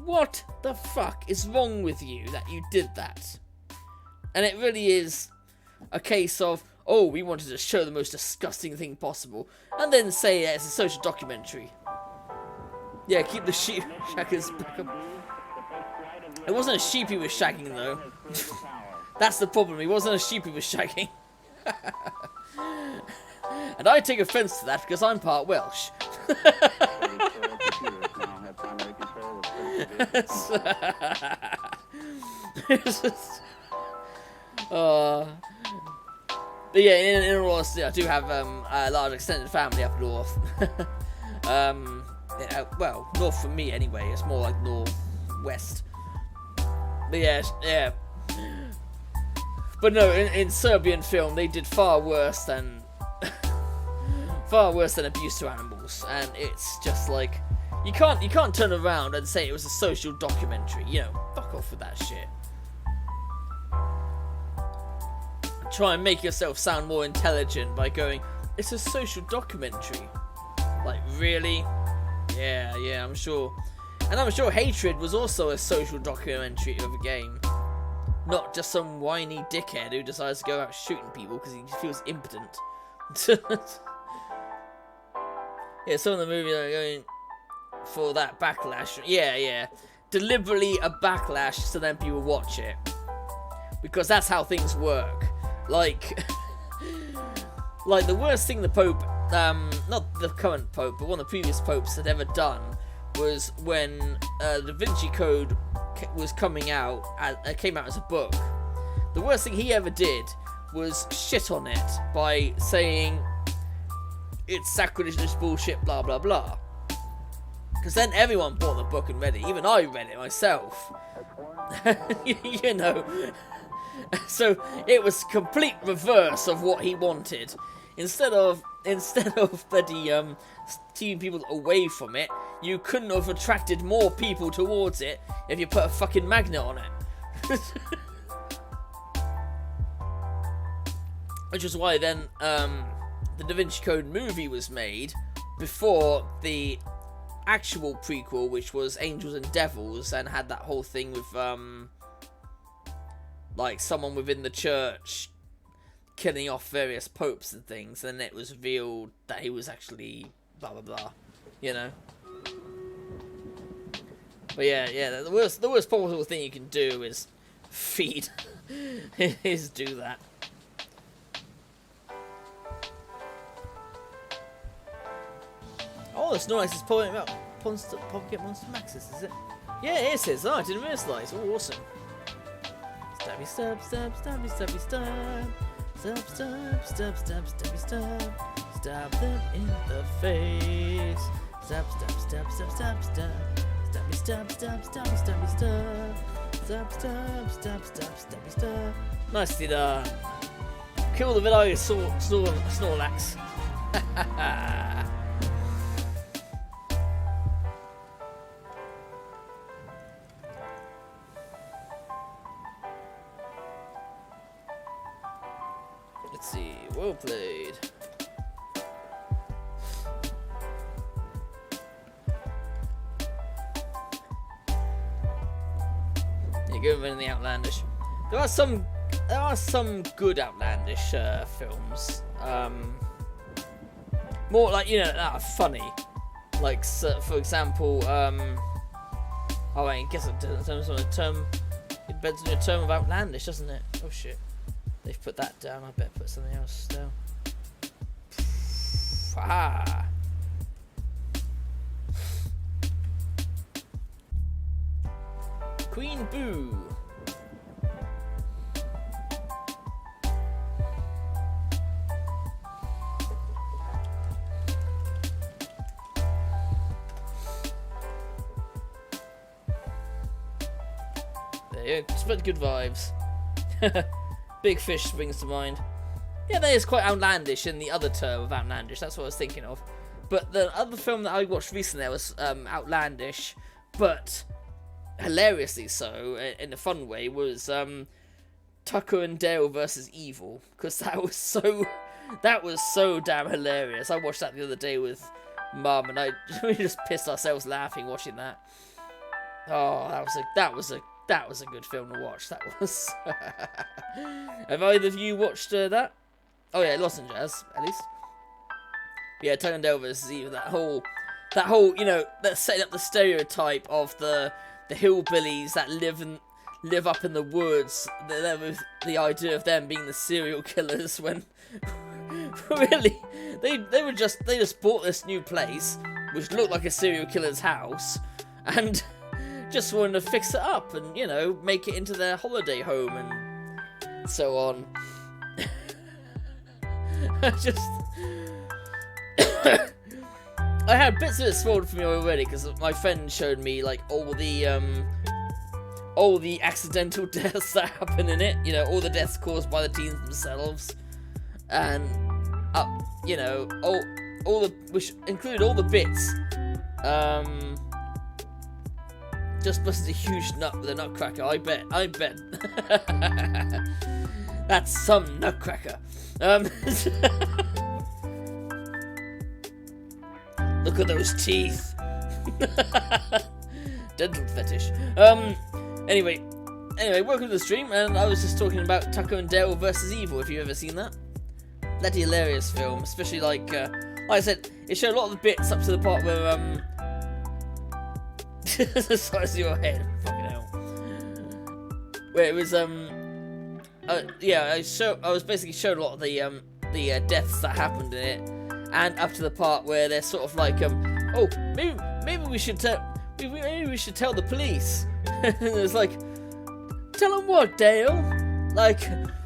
What the fuck is wrong with you that you did that? And it really is a case of, oh, we wanted to show the most disgusting thing possible, and then say it's a social documentary. Yeah, keep the sheep shaggers back up. It wasn't a sheep he was shagging, though. That's the problem, he wasn't a sheep he was shagging. And I take offence to that because I'm part Welsh. But yeah, in all honesty, I do have a large extended family up north. Well, north for me anyway. It's more like north-west. But yeah. But no, in Serbian film, they did far worse than abuse to animals, and it's just like you can't turn around and say it was a social documentary. You know, fuck off with that shit. try and make yourself sound more intelligent by going, it's a social documentary. Like, really? Yeah, I'm sure. And I'm sure Hatred was also a social documentary of a game. Not just some whiny dickhead who decides to go out shooting people because he feels impotent. Yeah, some of the movies are going for that backlash. Yeah. Deliberately a backlash so then people watch it. Because that's how things work. Like the worst thing the Pope, not the current Pope, but one of the previous popes had ever done was when Da Vinci Code was coming out, came out as a book. The worst thing he ever did was shit on it by saying it's sacrilegious bullshit, blah blah blah. Because then everyone bought the book and read it. Even I read it myself. You know. So it was complete reverse of what he wanted. Instead of bloody steering people away from it, you couldn't have attracted more people towards it if you put a fucking magnet on it. Which is why then the Da Vinci Code movie was made before the actual prequel, which was Angels and Devils, and had that whole thing with like someone within the church killing off various popes and things, and it was revealed that he was actually blah blah blah, you know. But yeah, the worst possible thing you can do is feed, is do that. Oh, the Snorlax is pulling out Pocket Monster Maxis, is it? Yeah, it is. Oh, I didn't realise. Oh, awesome. Stabby stab, stab, stabby stabby stab. Stab, stab, stab, stab, stabby stab. Stab them in the face. Stab, stab, stab, stab, stab, stab. Stabby stab, stab, stabby stabby stab. Stab, stab, stab, stab, stabby stab. Nicely done. Kill the video, Snorlax. Let's see, well played. Yeah, go in the Outlandish. There are some good Outlandish films. More like, you know, that are funny. Like, for example, oh wait, I guess it depends on a term of Outlandish, doesn't it? Oh shit. They've put that down, I better put something else down. Ah. Queen Boo. There you go, spread good vibes. Big Fish springs to mind. Yeah, that is quite outlandish in the other term of outlandish. That's what I was thinking of. But the other film that I watched recently was outlandish, but hilariously so, in a fun way, was Tucker and Dale versus Evil. Because that was so damn hilarious. I watched that the other day with Mum, and we just pissed ourselves laughing watching that. Oh, that was a good film to watch. That was. Have either of you watched that? Oh yeah, Lost in Jazz, at least. Yeah, Tucker and Dale versus Evil. That whole, you know, that setting up the stereotype of the hillbillies that live up in the woods. With the idea of them being the serial killers when really they just bought this new place which looked like a serial killer's house and just wanted to fix it up and, you know, make it into their holiday home and so on. I had bits of it spoiled for me already because my friend showed me like all the accidental deaths that happen in it. You know, all the deaths caused by the teens themselves, and you know, all the which included all the bits. Just busted a huge nut with a nutcracker. I bet. That's some nutcracker. Look at those teeth. Dental fetish. Anyway, welcome to the stream, and I was just talking about Tucker and Dale versus Evil, if you've ever seen that. That's a hilarious film, especially like I said, it showed a lot of the bits up to the part where, the size of your head, fucking hell. Where it was, yeah, I was basically showing a lot of the deaths that happened in it, and up to the part where they're sort of like, oh, maybe we should tell the police. And it's like, tell them what, Dale? Like,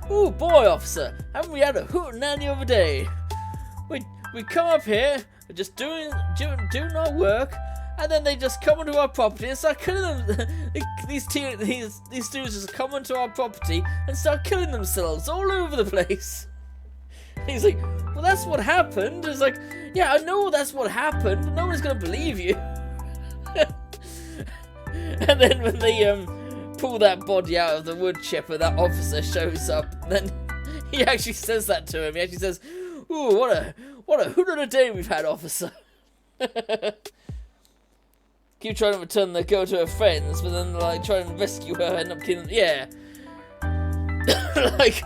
oh boy, officer, haven't we had a hootenanny the other day? We come up here, we're just doing our work, and then they just come onto our property and start killing them. These dudes just come onto our property and start killing themselves all over the place. And he's like, well, that's what happened. It's like, yeah, I know that's what happened, but no one's gonna believe you. And then when they pull that body out of the wood chipper, that officer shows up. Then he actually says that to him. He actually says, "Ooh, what a hoot of a day we've had, officer." Keep trying to return the girl to her friends, but then like trying to rescue her, end up killing. Yeah, like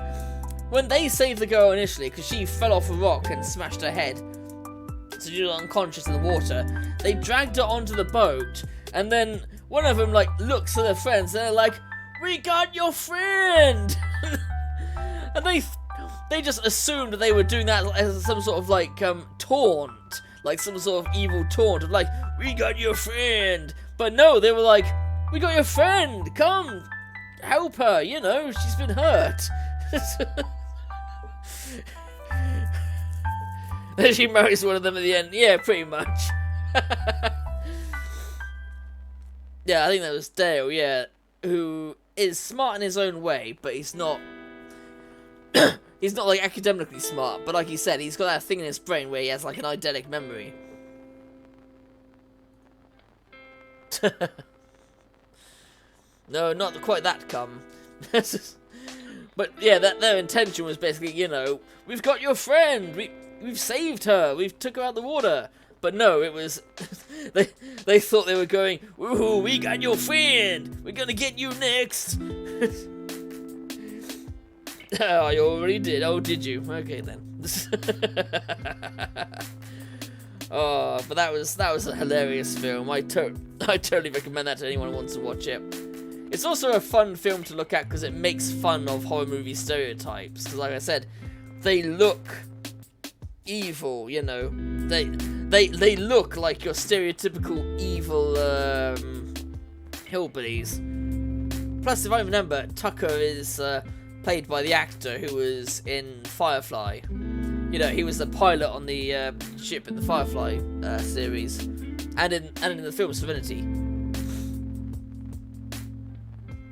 when they saved the girl initially, because she fell off a rock and smashed her head, so she was unconscious in the water. They dragged her onto the boat, and then one of them like looks at their friends, and they're like, "We got your friend," and they just assumed that they were doing that as some sort of like taunt, like some sort of evil taunt of like, "We got your friend," but no, they were like, "We got your friend. Come, help her. You know, she's been hurt." Then she marries one of them at the end. Yeah, pretty much. Yeah, I think that was Dale, yeah, who is smart in his own way, but he's not he's not like academically smart, but like he said, he's got that thing in his brain where he has like an eidetic memory. No, not quite that cum. But yeah, their intention was basically, you know, we've got your friend, we've saved her, we've took her out of the water. But no, it was they thought they were going, "Ooh, we got your friend, we're gonna get you next." Oh, you already did. Oh, did you? Okay then. Oh, but that was a hilarious film. I totally recommend that to anyone who wants to watch it. It's also a fun film to look at because it makes fun of horror movie stereotypes. Because, like I said, they look evil. You know, they look like your stereotypical evil hillbillies. Plus, if I remember, Tucker is played by the actor who was in Firefly. You know, he was the pilot on the ship in the Firefly series, and in the film Serenity.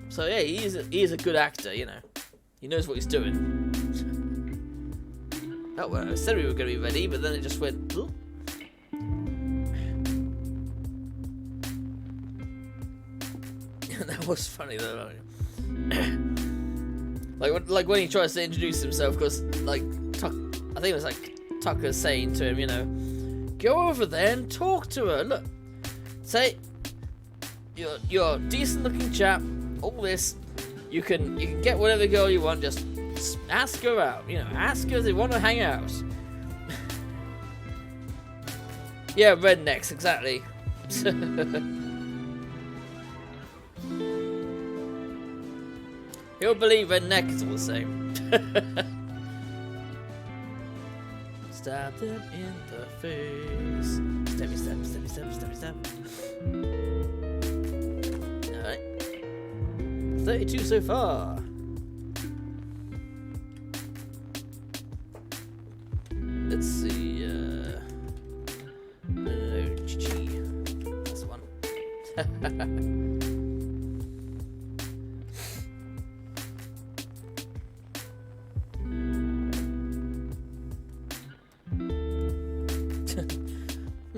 So yeah, he is a good actor. You know, he knows what he's doing. Oh well, I said we were going to be ready, but then it just went. Ooh. That was funny though. like when he tries to introduce himself, because like I think it was like Tucker saying to him, you know, go over there and talk to her. Look, say you're a decent looking chap. All this, you can get whatever girl you want. Just ask her out. You know, ask her if they want to hang out. Yeah, rednecks, exactly. He'll believe redneck is all the same. Stab them in the face. Stabby stab, stabby stab, stabby stab. Alright. 32 so far. Let's see, no, GG. That's the one.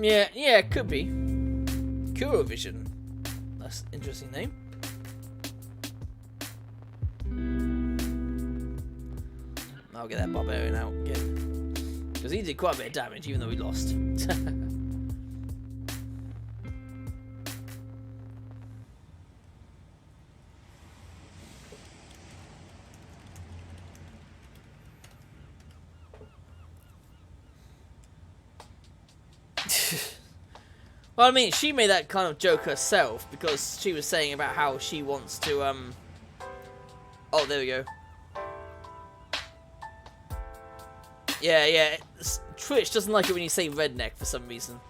Yeah, it could be. Kurovision. That's an interesting name. I'll get that barbarian out again. Because he did quite a bit of damage, even though we lost. Well, I mean, she made that kind of joke herself because she was saying about how she wants to, Oh, there we go. Yeah. Twitch doesn't like it when you say redneck for some reason.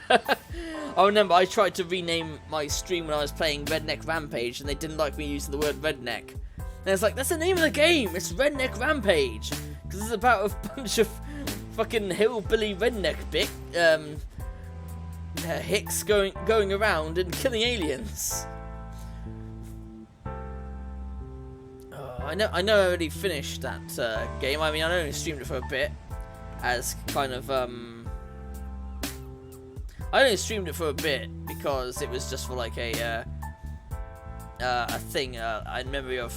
I remember I tried to rename my stream when I was playing Redneck Rampage, and they didn't like me using the word redneck. And it's like, that's the name of the game. It's Redneck Rampage because it's about a bunch of fucking hillbilly redneck hicks going around and killing aliens. I know I already finished that game. I mean, I only streamed it for a bit as kind of I only streamed it for a bit because it was just for like a thing in memory of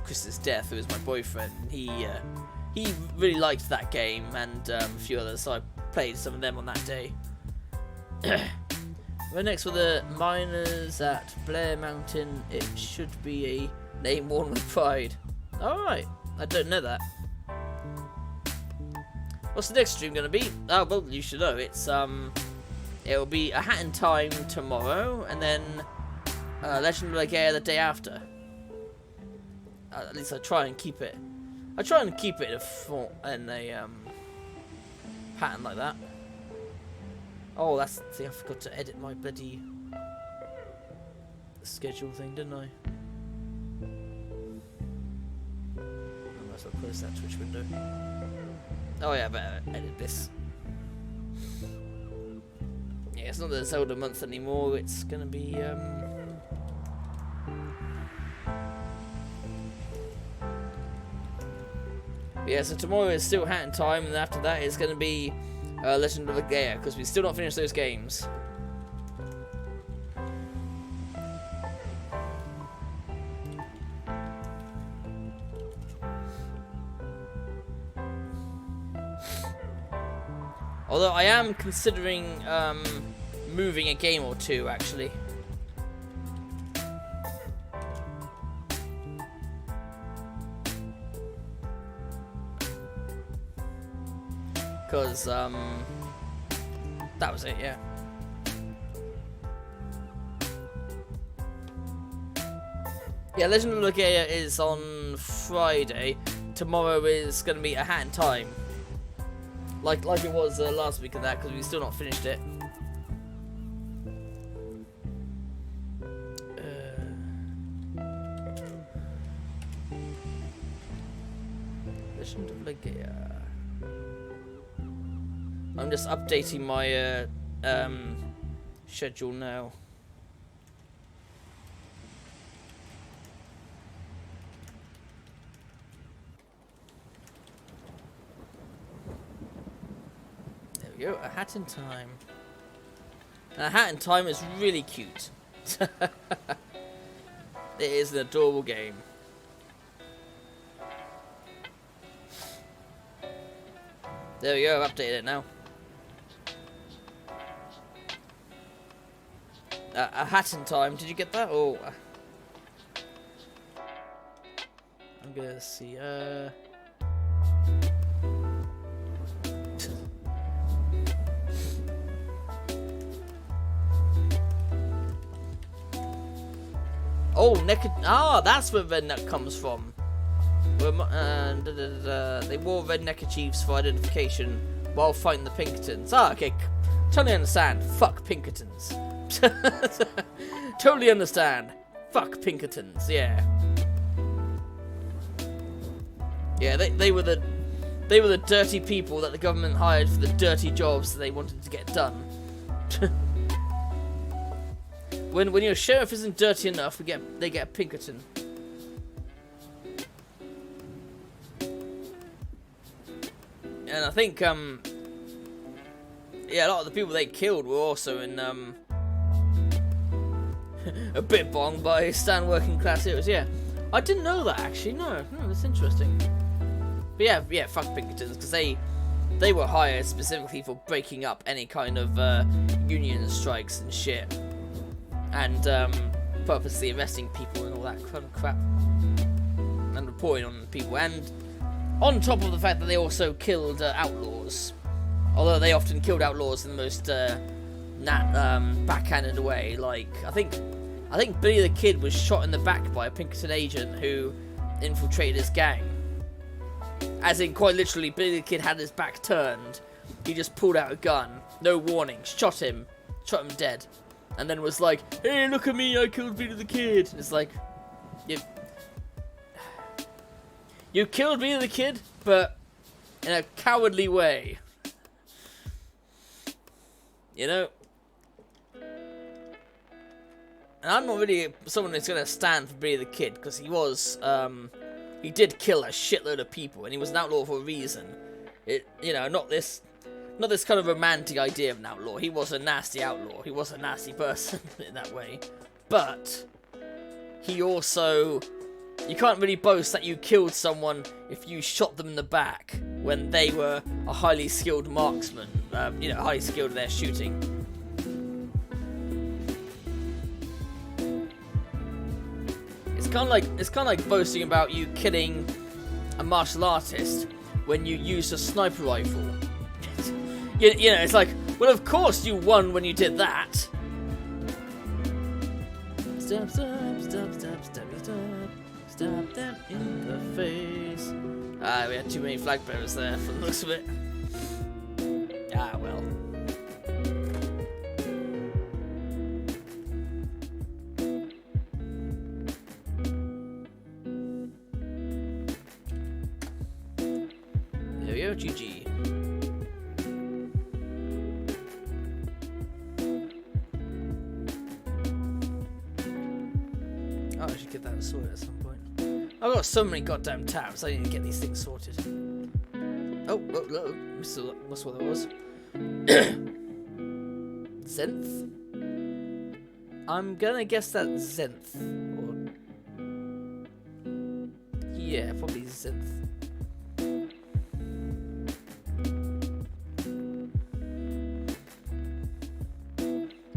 Chris's death, who was my boyfriend. He really liked that game and a few others, so I played some of them on that day. We're next with the miners at Blair Mountain. It should be a name worn with pride. Alright, I don't know that. What's the next stream gonna be? Oh, well, you should know. It's it'll be A Hat in Time tomorrow, and then Legend of Legaia the day after. At least I try and keep it. I try and keep it in a pattern like that. Oh, that's the thing. I forgot to edit my bloody schedule thing, didn't I? I might as well close that Twitch window. Oh yeah, I better edit this. Yeah, it's not the Zelda month anymore. It's gonna be yeah, so tomorrow is still Hat in Time, and after that it's gonna be Legend of Legaia, because we've still not finished those games. Although I am considering moving a game or two, actually. Because, that was it, yeah. Yeah, Legend of Legaia is on Friday. Tomorrow is going to be A Hat in Time. Like it was last week of that, because we've still not finished it. Legend of Legaia. I'm just updating my schedule now. There we go, A Hat in Time. And A Hat in Time is really cute. It is an adorable game. There we go, I've updated it now. A Hat in Time, did you get that? Oh, I'm gonna see. Oh, that's where Redneck comes from. They wore red neckerchiefs for identification while fighting the Pinkertons. Ah, okay. Totally understand. Fuck Pinkertons. Totally understand. Fuck Pinkertons. Yeah. Yeah, they were the dirty people that the government hired for the dirty jobs that they wanted to get done. When your sheriff isn't dirty enough, they get a Pinkerton. And I think yeah, a lot of the people they killed were also in a bit bonged by Stan working class heroes. Yeah, I didn't know that actually. No, that's interesting. But yeah, fuck Pinkertons, because they were hired specifically for breaking up any kind of union strikes and shit, and purposely arresting people and all that crap, and reporting on people, and on top of the fact that they also killed outlaws, although they often killed outlaws in the most backhanded way. Like I think Billy the Kid was shot in the back by a Pinkerton agent who infiltrated his gang. As in, quite literally, Billy the Kid had his back turned. He just pulled out a gun, no warning, shot him dead, and then was like, "Hey, look at me, I killed Billy the Kid." And it's like, you killed Billy the Kid, but in a cowardly way. You know? And I'm not really someone who's going to stand for Billy the Kid, because he was, he did kill a shitload of people, and he was an outlaw for a reason. Not this kind of romantic idea of an outlaw. He was a nasty outlaw. He was a nasty person in that way. But he also, you can't really boast that you killed someone if you shot them in the back when they were a highly skilled marksman. Highly skilled in their shooting. It's kind of like boasting about you killing a martial artist when you used a sniper rifle. It's like, well, of course you won when you did that. Stop them in the face. We had too many flag bearers there from the looks of it. Ah, well. There we go, GG. Oh, I should get that sorted at some point. I've got so many goddamn tabs, I need to get these things sorted. Oh, that's what that was. Zenth? I'm gonna guess that's Zenth. Yeah, probably Zenth.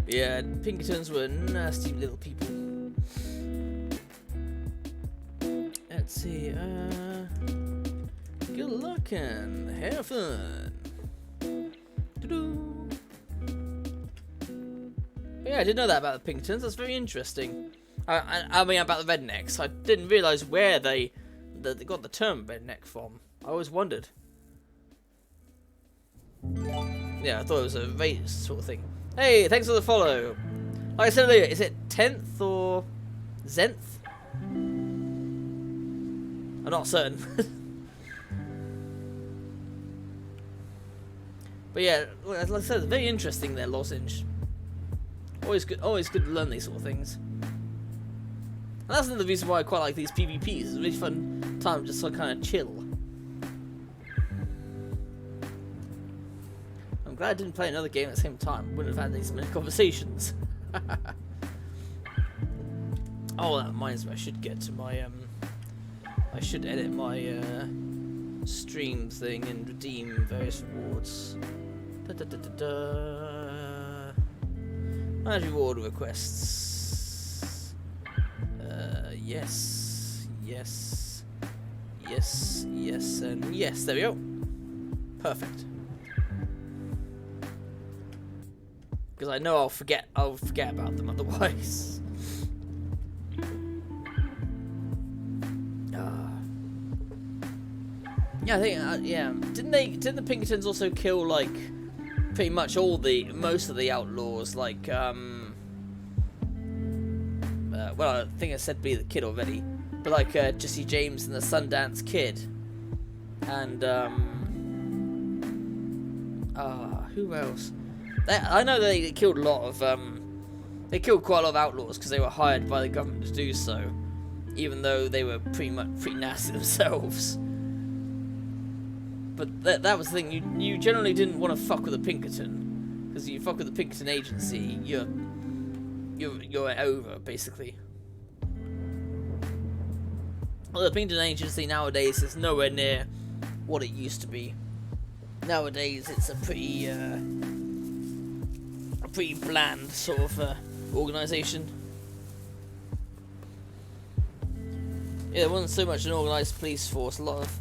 Yeah, Pinkertons were nasty little people. Let's see, good luck and have fun. Doo-doo. Yeah, I didn't know that about the Pinkertons. That's very interesting. I mean, about the rednecks. I didn't realise where they got the term redneck from. I always wondered. Yeah, I thought it was a race sort of thing. Hey, thanks for the follow. Like I said earlier, is it 10th or Zenth? I'm not certain. But yeah, like I said, it's very interesting there, Lozenge. Always good to learn these sort of things. And that's another reason why I quite like these PvPs. It's a really fun time just to kind of chill. I'm glad I didn't play another game at the same time. Wouldn't have had these many conversations. Oh, that reminds me, I should get to my I should edit my stream thing and redeem various rewards. Add reward requests. Yes, and yes. There we go. Perfect. Because I know I'll forget about them otherwise. Yeah, I think didn't the Pinkertons also kill like pretty much most of the outlaws, like well, I think I said Billy the Kid already, but like Jesse James and the Sundance Kid, and who else? I know they killed a lot of they killed quite a lot of outlaws because they were hired by the government to do so, even though they were pretty nasty themselves. But that was the thing. You generally didn't want to fuck with a Pinkerton, because you fuck with the Pinkerton agency, you're over basically. Well, the Pinkerton agency nowadays is nowhere near what it used to be. Nowadays, it's a pretty bland sort of organisation. Yeah, there wasn't so much an organised police force. A lot of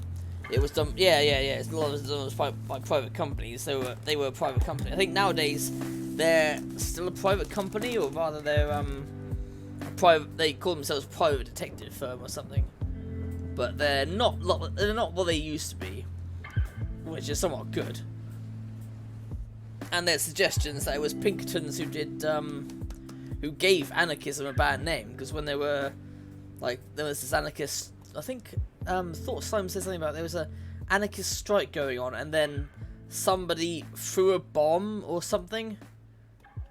it was done. Yeah. A lot of it was done by private companies. They were a private company. I think nowadays they're still a private company, or rather they're a private. They call themselves a private detective firm or something. But they're not what they used to be, which is somewhat good. And there's suggestions that it was Pinkertons who gave anarchism a bad name, because when they were like, there was this anarchist, I think Thought Slime said something about there was a anarchist strike going on, and then somebody threw a bomb or something,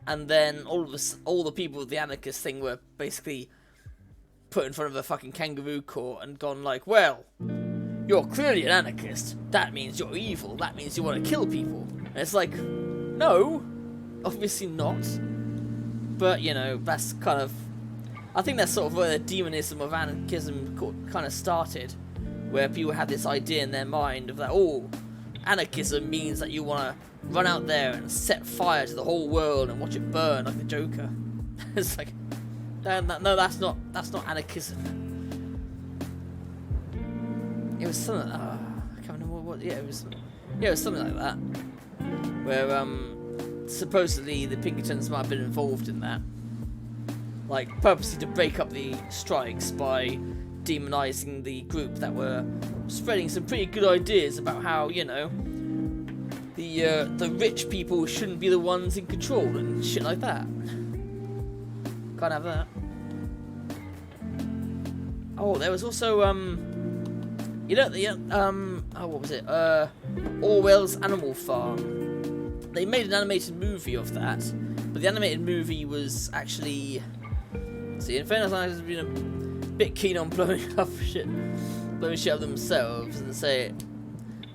and then all the people of the anarchist thing were basically put in front of a fucking kangaroo court and gone like, well, you're clearly an anarchist. That means you're evil. That means you want to kill people. And it's like, no, obviously not. But, you know, that's kind of... I think that's sort of where the demonism of anarchism kind of started. Where people had this idea in their mind of that, oh, anarchism means that you want to run out there and set fire to the whole world and watch it burn like the Joker. It's like... No, that's not anarchism. It was something. I can't remember what. Yeah, it was something like that. Where supposedly the Pinkertons might have been involved in that, like purposely to break up the strikes by demonizing the group that were spreading some pretty good ideas about how, you know, the rich people shouldn't be the ones in control and shit like that. Can't have that. Oh, there was also you know what was it? Orwell's Animal Farm. They made an animated movie of that, but the animated movie was actually. See, in fairness, I've been a bit keen on blowing shit up themselves and say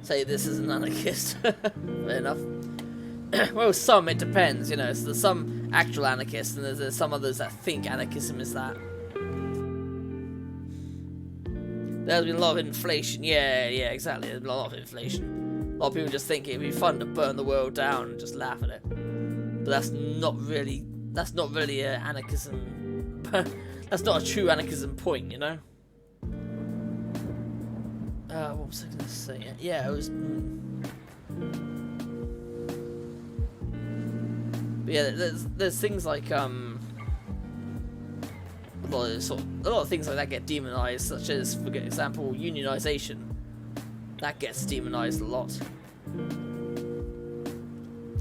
this is an anarchist. Fair enough. Well, some, it depends, you know. So there's some actual anarchists, and there's some others that think anarchism is that. There's been a lot of inflation. Yeah, exactly. There's been a lot of inflation. A lot of people just think it'd be fun to burn the world down and just laugh at it. But that's not really anarchism. That's not a true anarchism point, you know. What was I going to say? Yeah, it was. But yeah, there's things like a lot of things like that get demonized, such as, for example, unionization. That gets demonized a lot.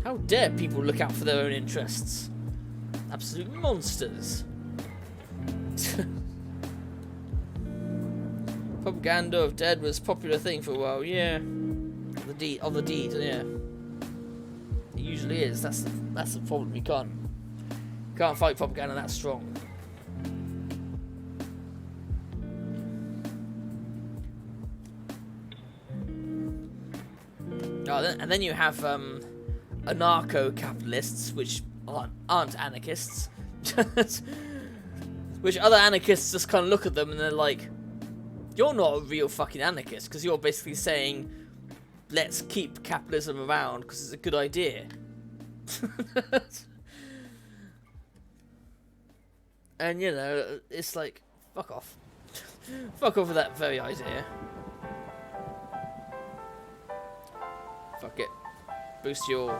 How dare people look out for their own interests? Absolute monsters. Propaganda of dead was a popular thing for a while, yeah. Of the deed, yeah. It usually is. That's the problem. You can't fight propaganda that strong. Oh, and then you have anarcho-capitalists, which aren't anarchists. Which other anarchists just kind of look at them and they're like, you're not a real fucking anarchist, because you're basically saying, let's keep capitalism around because it's a good idea. And, you know, it's like, fuck off. Fuck off with that very idea. Fuck it. Boost your...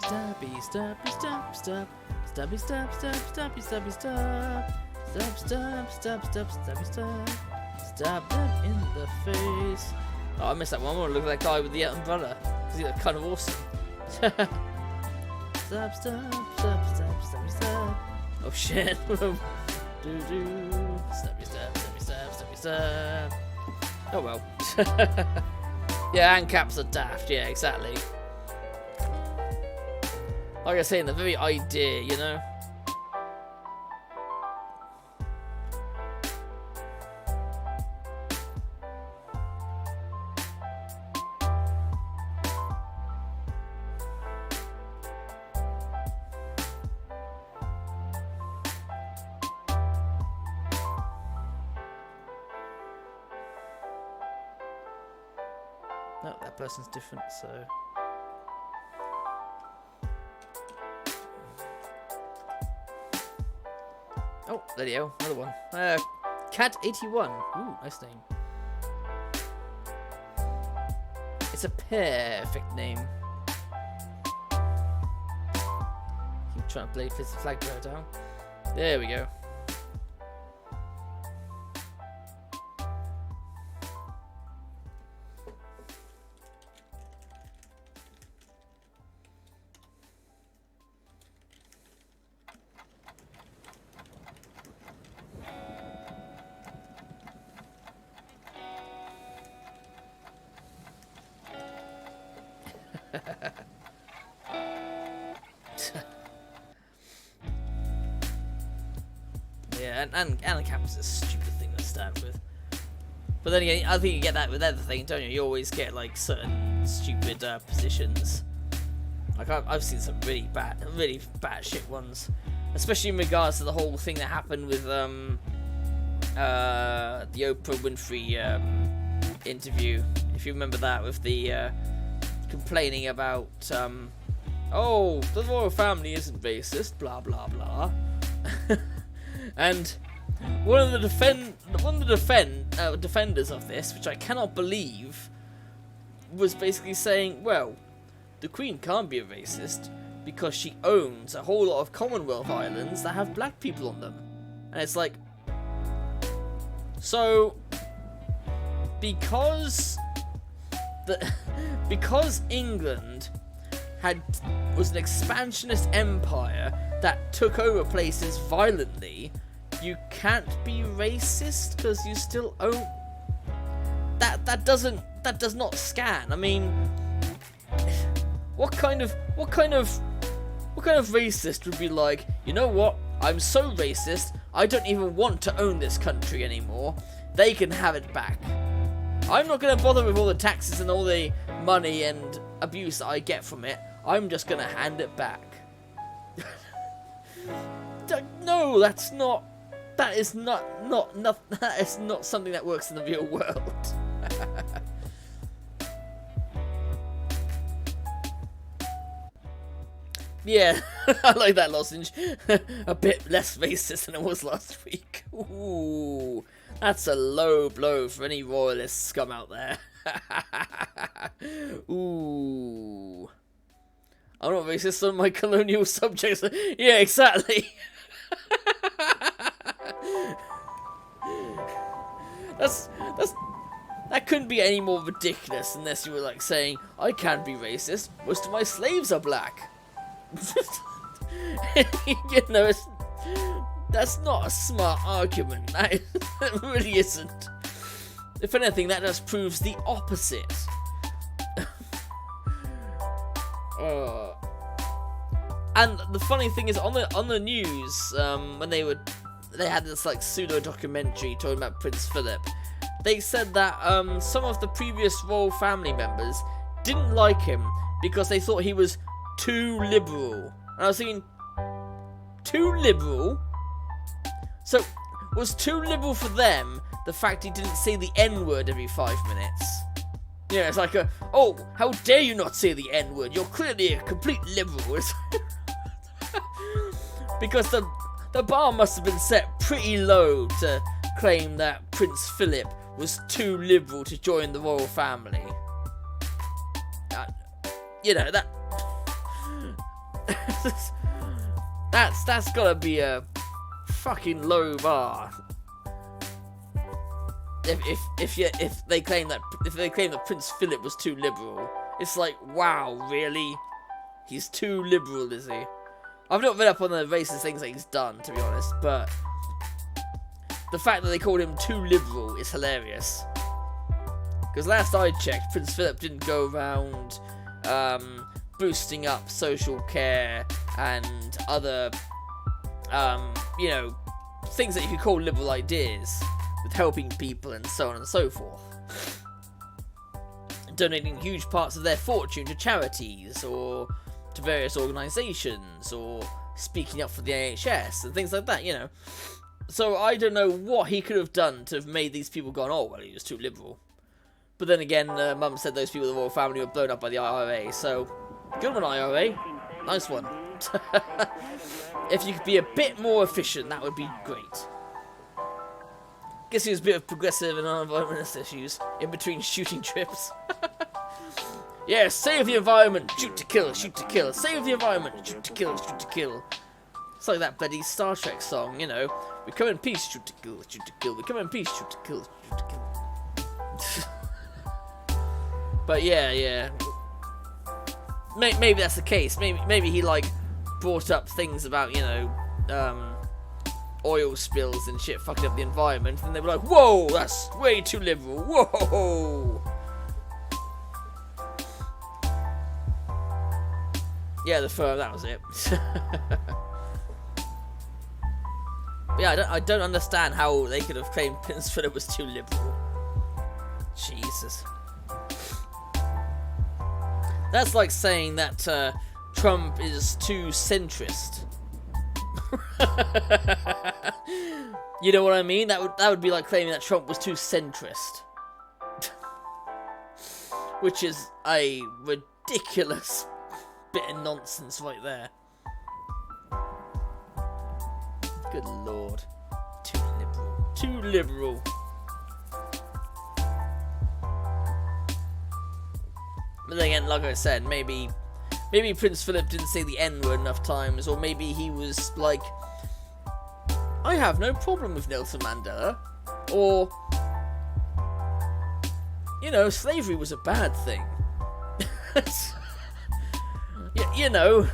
Stabby, stab, stab, stabby, stab, stab, stabby, stabby, stab, stab, stab, stab, stab, stabby, stab, stab them in the face. Oh, I missed that one. I want to look at that guy with the umbrella because he looked kind of awesome. Stab, stab, stab, stab, stabby, stab. Oh shit! Do do, stabby, stab, stabby, stab, stabby, stab. Oh well. Yeah, and caps are daft. Yeah, exactly. Like I say, in the very idea, you know? that person's different, so... Oh, there you go, another one. Cat81. Ooh, nice name. It's a perfect name. Keep trying to place the flag bearer down. There we go. Yeah, and a cap is a stupid thing to start with. But then again, I think you get that with everything, don't you? You always get like certain stupid positions. Like I've seen some really bad shit ones, especially in regards to the whole thing that happened with the Oprah Winfrey interview. If you remember that, with the complaining about oh, the royal family isn't racist, blah blah blah. And one of the defenders of this, which I cannot believe, was basically saying, well, the Queen can't be a racist because she owns a whole lot of Commonwealth islands that have black people on them. And it's like, so because England was an expansionist empire that took over places violently, you can't be racist because you still own that does not scan. I mean, what kind of racist would be like, you know what, I'm so racist I don't even want to own this country anymore, they can have it back, I'm not going to bother with all the taxes and all the money and abuse that I get from it, I'm just going to hand it back. No, that is not something that works in the real world. Yeah, I like that lozenge. A bit less racist than it was last week. Ooh, that's a low blow for any royalist scum out there. Ooh. I'm not racist on my colonial subjects. Yeah, exactly. That couldn't be any more ridiculous unless you were like saying, I can't be racist, most of my slaves are black. You know, that's not a smart argument. That really isn't. If anything, that just proves the opposite. And the funny thing is, on the news, when they had this like pseudo documentary talking about Prince Philip, they said that some of the previous royal family members didn't like him because they thought he was too liberal. And I was thinking, too liberal? So, was too liberal for them the fact he didn't say the N-word every 5 minutes? Yeah, it's like oh, how dare you not say the N-word? You're clearly a complete liberal. Because the bar must have been set pretty low to claim that Prince Philip was too liberal to join the royal family. You know, that's gotta be a fucking low bar. If they claim that Prince Philip was too liberal, it's like, wow, really? He's too liberal, is he? I've not read up on the racist things that he's done, to be honest, but the fact that they called him too liberal is hilarious. Because last I checked, Prince Philip didn't go around boosting up social care and other, you know, things that you could call liberal ideas, with helping people and so on and so forth. Donating huge parts of their fortune to charities or to various organisations, or speaking up for the NHS and things like that, you know. So I don't know what he could have done to have made these people gone, oh, well, he was too liberal. But then again, Mum said those people in the royal family were blown up by the IRA, so good one, IRA. Nice one. If you could be a bit more efficient, that would be great. Guess he was a bit of progressive and environmentalist issues in between shooting trips. Yeah, save the environment, shoot to kill, shoot to kill. Save the environment, shoot to kill, shoot to kill. It's like that bloody Star Trek song, you know. We come in peace, shoot to kill, shoot to kill. We come in peace, shoot to kill, shoot to kill. But yeah. Maybe that's the case. Maybe he like brought up things about, you know, oil spills and shit fucking up the environment, and they were like, whoa, that's way too liberal. Whoa. Yeah, the firm, that was it. But yeah, I don't understand how they could have claimed Prince Philip was too liberal. Jesus. That's like saying that Trump is too centrist. You know what I mean? That would be like claiming that Trump was too centrist. Which is a ridiculous bit of nonsense right there. Good lord. Too liberal. Too liberal. But then again, like I said, maybe Prince Philip didn't say the N-word enough times, or maybe he was like, I have no problem with Nelson Mandela, or, you know, slavery was a bad thing. You know,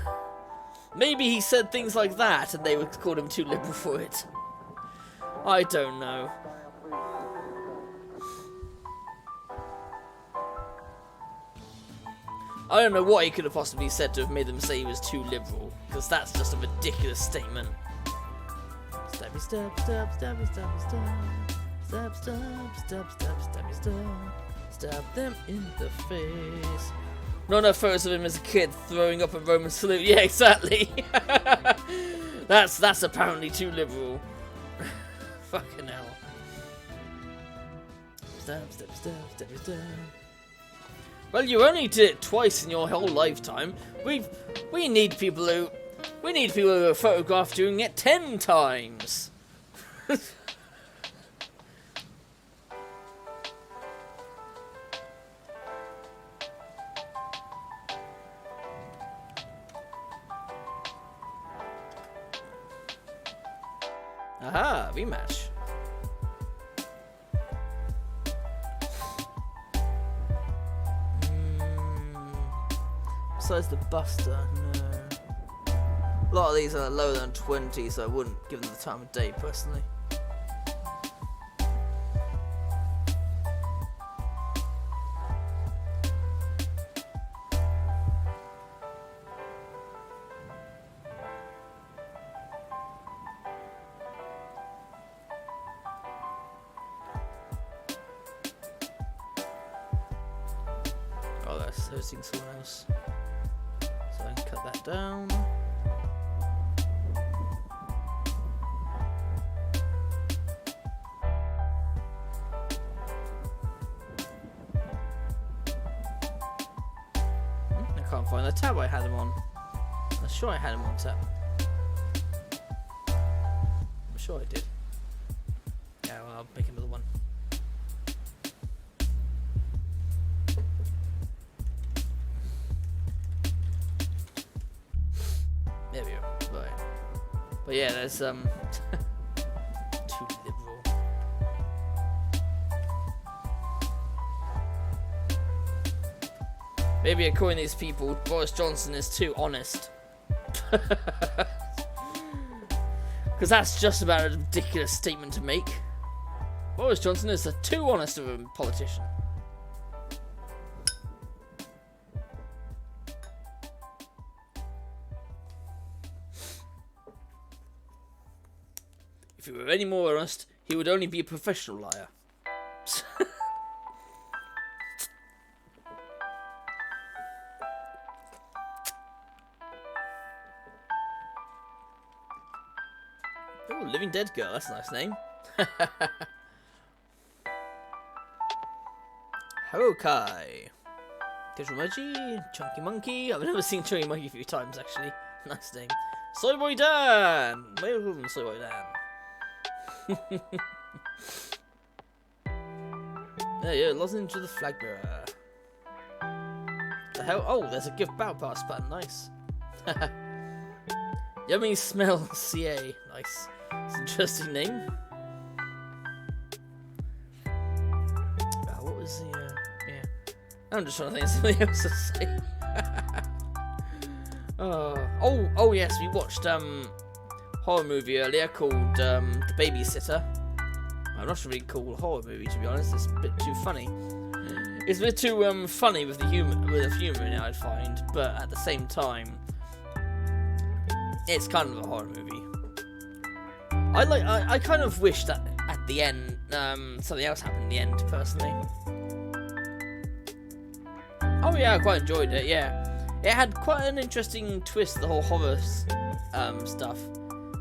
maybe he said things like that and they would call him too liberal for it. I don't know. I don't know what he could have possibly said to have made them say he was too liberal, because that's just a ridiculous statement. Stabby stab, stab, stabby stabby stab. Stab, stab, stab, stab, stabby stab. Stab them in the face. Not enough photos of him as a kid throwing up a Roman salute. Yeah, exactly. That's apparently too liberal. Fucking hell. Stab, stab, stab, stab, stab. Well, you only did it twice in your whole lifetime. We need people who are photographed doing it 10 times. Aha, rematch. Besides the Buster, no. A lot of these are lower than 20, so I wouldn't give them the time of day, personally. Oh, that's hosting someone else. So I can cut that down. I can't find the tab I had him on. I'm sure I had him on tab. I'm sure I did. Yeah, well, I'll make another one. There we go. Right. But yeah, there's too liberal. Maybe according to these people, Boris Johnson is too honest. Because that's just about a ridiculous statement to make. Boris Johnson is too honest of a politician. If he were any more honest, he would only be a professional liar. Oh, Living Dead Girl, that's a nice name. Harukai. Mochi, Chunky Monkey. I've never seen Chunky Monkey a few times actually. Nice name. Soy Boy Dan. Maybe we'll call him Soy Boy Dan. There you go. Lozenge to the flag bearer. The hell? Oh, there's a gift battle pass button. Nice. Yummy smell CA. Nice. It's an interesting name. What was the? Yeah. I'm just trying to think of something else to say. Oh yes, we watched horror movie earlier called The Babysitter. I'm not sure really call a horror movie, to be honest. It's a bit too funny. It's a bit too funny with the humor in it, I'd find, but at the same time, it's kind of a horror movie. I kind of wish that at the end something else happened in the end, personally. Oh yeah, I quite enjoyed it. Yeah, it had quite an interesting twist, the whole horror stuff,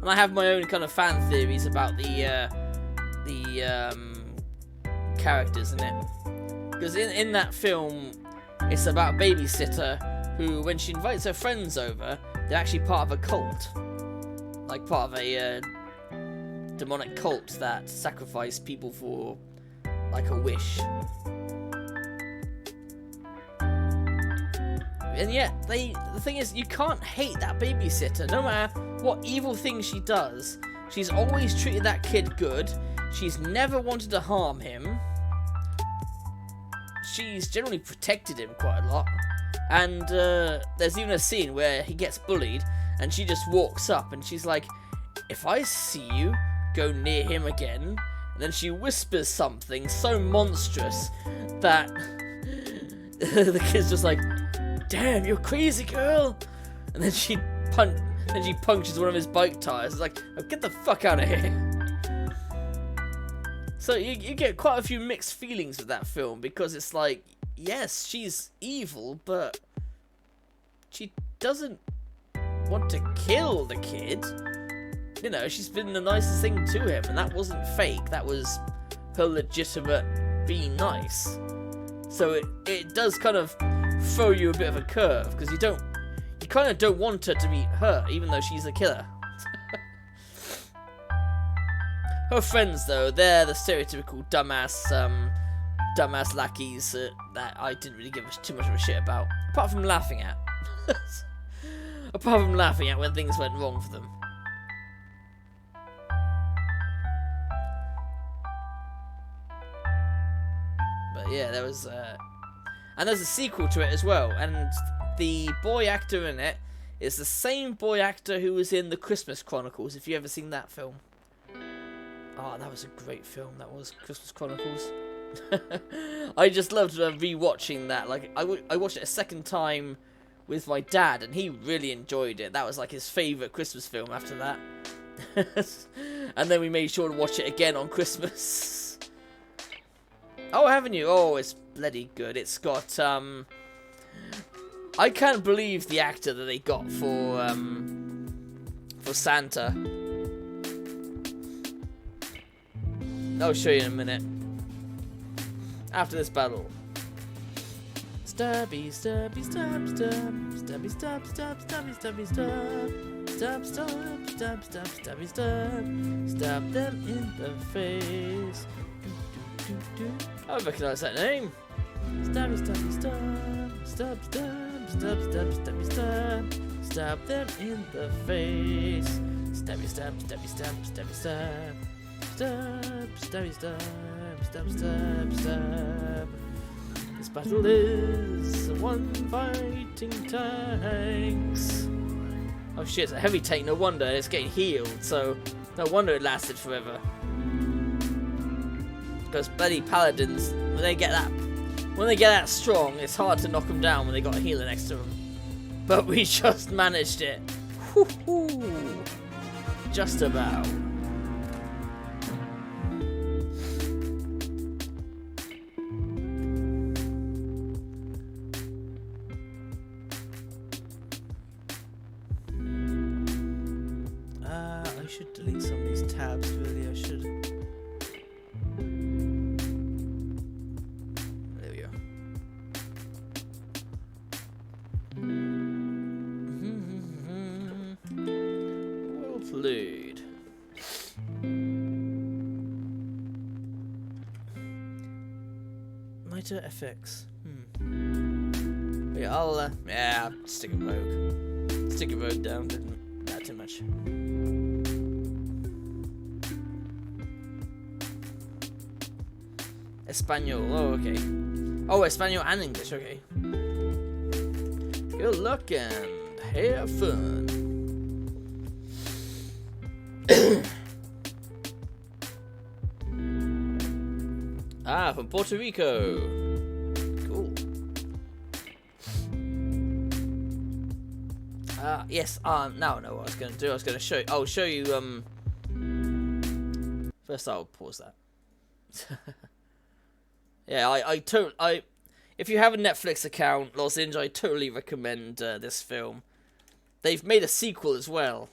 and I have my own kind of fan theories about the characters in it, because in that film it's about a babysitter who, when she invites her friends over, they're actually part of a cult, like part of a demonic cult that sacrifice people for like a wish. And yet the thing is, you can't hate that babysitter. No matter what evil thing she does, she's always treated that kid good. She's never wanted to harm him. She's generally protected him quite a lot. And there's even a scene where he gets bullied and she just walks up and she's like, "If I see you go near him again," and then she whispers something so monstrous that the kid's just like, "Damn, you're crazy, girl!" And then she punctures one of his bike tires. It's like, "Oh, get the fuck out of here." So you get quite a few mixed feelings with that film, because it's like, yes, she's evil, but she doesn't want to kill the kid. You know, she's been the nicest thing to him, and that wasn't fake. That was her legitimate being nice. So it does kind of throw you a bit of a curve, because you kind of don't want her to be hurt, even though she's a killer. Her friends, though, they're the stereotypical dumbass lackeys that I didn't really give too much of a shit about, apart from laughing at. Apart from laughing at when things went wrong for them. But yeah, there was and there's a sequel to it as well, and the boy actor in it is the same boy actor who was in The Christmas Chronicles, if you've ever seen that film. Oh, that was a great film, that was Christmas Chronicles. I just loved rewatching that. Like, I watched it a second time with my dad, and he really enjoyed it. That was like his favourite Christmas film after that. And then we made sure to watch it again on Christmas. Oh, haven't you? Oh, it's bloody good. It's got, I can't believe the actor that they got for Santa. I'll show you in a minute. After this battle. Stabby, stabby, stab, stab. Stabby, stab, stab, stabby, stabby, stab. Stab, stab, stab, stab, stabby, stab. Stab them in the face. I recognise that name. Stabby, stabby, stab. Stab, stab, stab, stab, stabby, stab. Stab them in the face. Stabby, stab, stabby, stab, stabby, stab. Stab, stabby, stab, stab, stab, stab. This battle is one fighting tanks. Oh shit, it's a heavy tank, no wonder it's getting healed, so no wonder it lasted forever. Because bloody paladins, when they get that strong, it's hard to knock them down when they got a healer next to them. But we just managed it. Woohoo! Just about. I should delete some of these tabs, really, I should. There we go. Niter FX. Yeah, I'll stick a Rogue. Stick a Rogue down, didn't that too much. Espanol, oh okay. Oh, Espanol and English, okay. Good luck and have fun. Ah, from Puerto Rico. Cool. Yes, now I know what I was going to do. I was going to show you, I'll show you, first I'll pause that. Yeah, if you have a Netflix account, Lozenge, I totally recommend this film. They've made a sequel as well.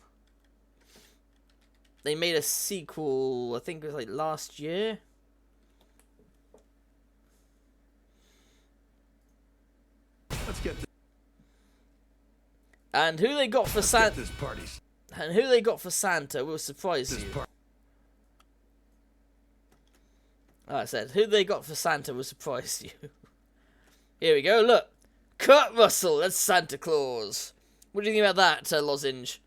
They made a sequel, I think it was like last year. Let's get this. And who they got for Santa? This party. And who they got for Santa will surprise you. I said, who they got for Santa will surprise you. Here we go, look. Kurt Russell as Santa Claus. What do you think about that, Lozenge?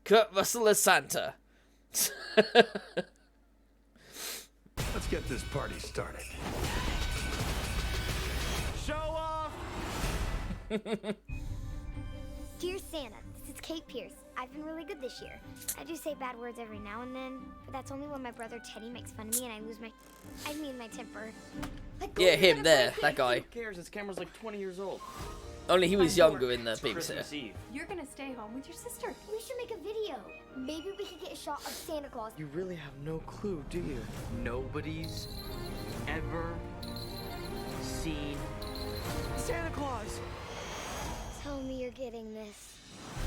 Kurt Russell as Santa. Let's get this party started. Show off! Dear Santa, this is Kate Pierce. I've been really good this year. I do say bad words every now and then, but that's only when my brother Teddy makes fun of me and I lose my temper. Yeah, him there, that guy. Who cares? This camera's like 20 years old. Only he was younger in the Christmas babysitter. Eve. You're gonna stay home with your sister. We should make a video. Maybe we could get a shot of Santa Claus. You really have no clue, do you? Nobody's ever seen Santa Claus. Tell me you're getting this.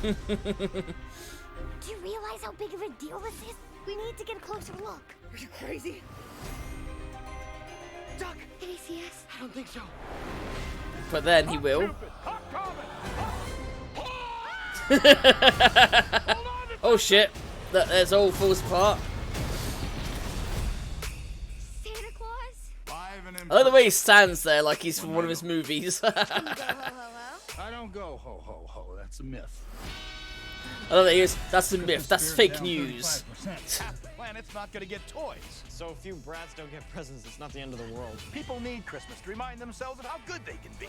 Do you realize how big of a deal this is? We need to get a closer look. Are you crazy? Duck! Can he see us? I don't think so. But then he will. Oh shit. There's all falls apart. Santa Claus? I like the way he stands there like he's from one of his movies. Go, ho, ho, ho. I don't go ho ho ho. That's a myth. I love that he is. That's a myth. That's fake news. Half the planet's not gonna get toys. So if you brats don't get presents, it's not the end of the world. People need Christmas to remind themselves of how good they can be.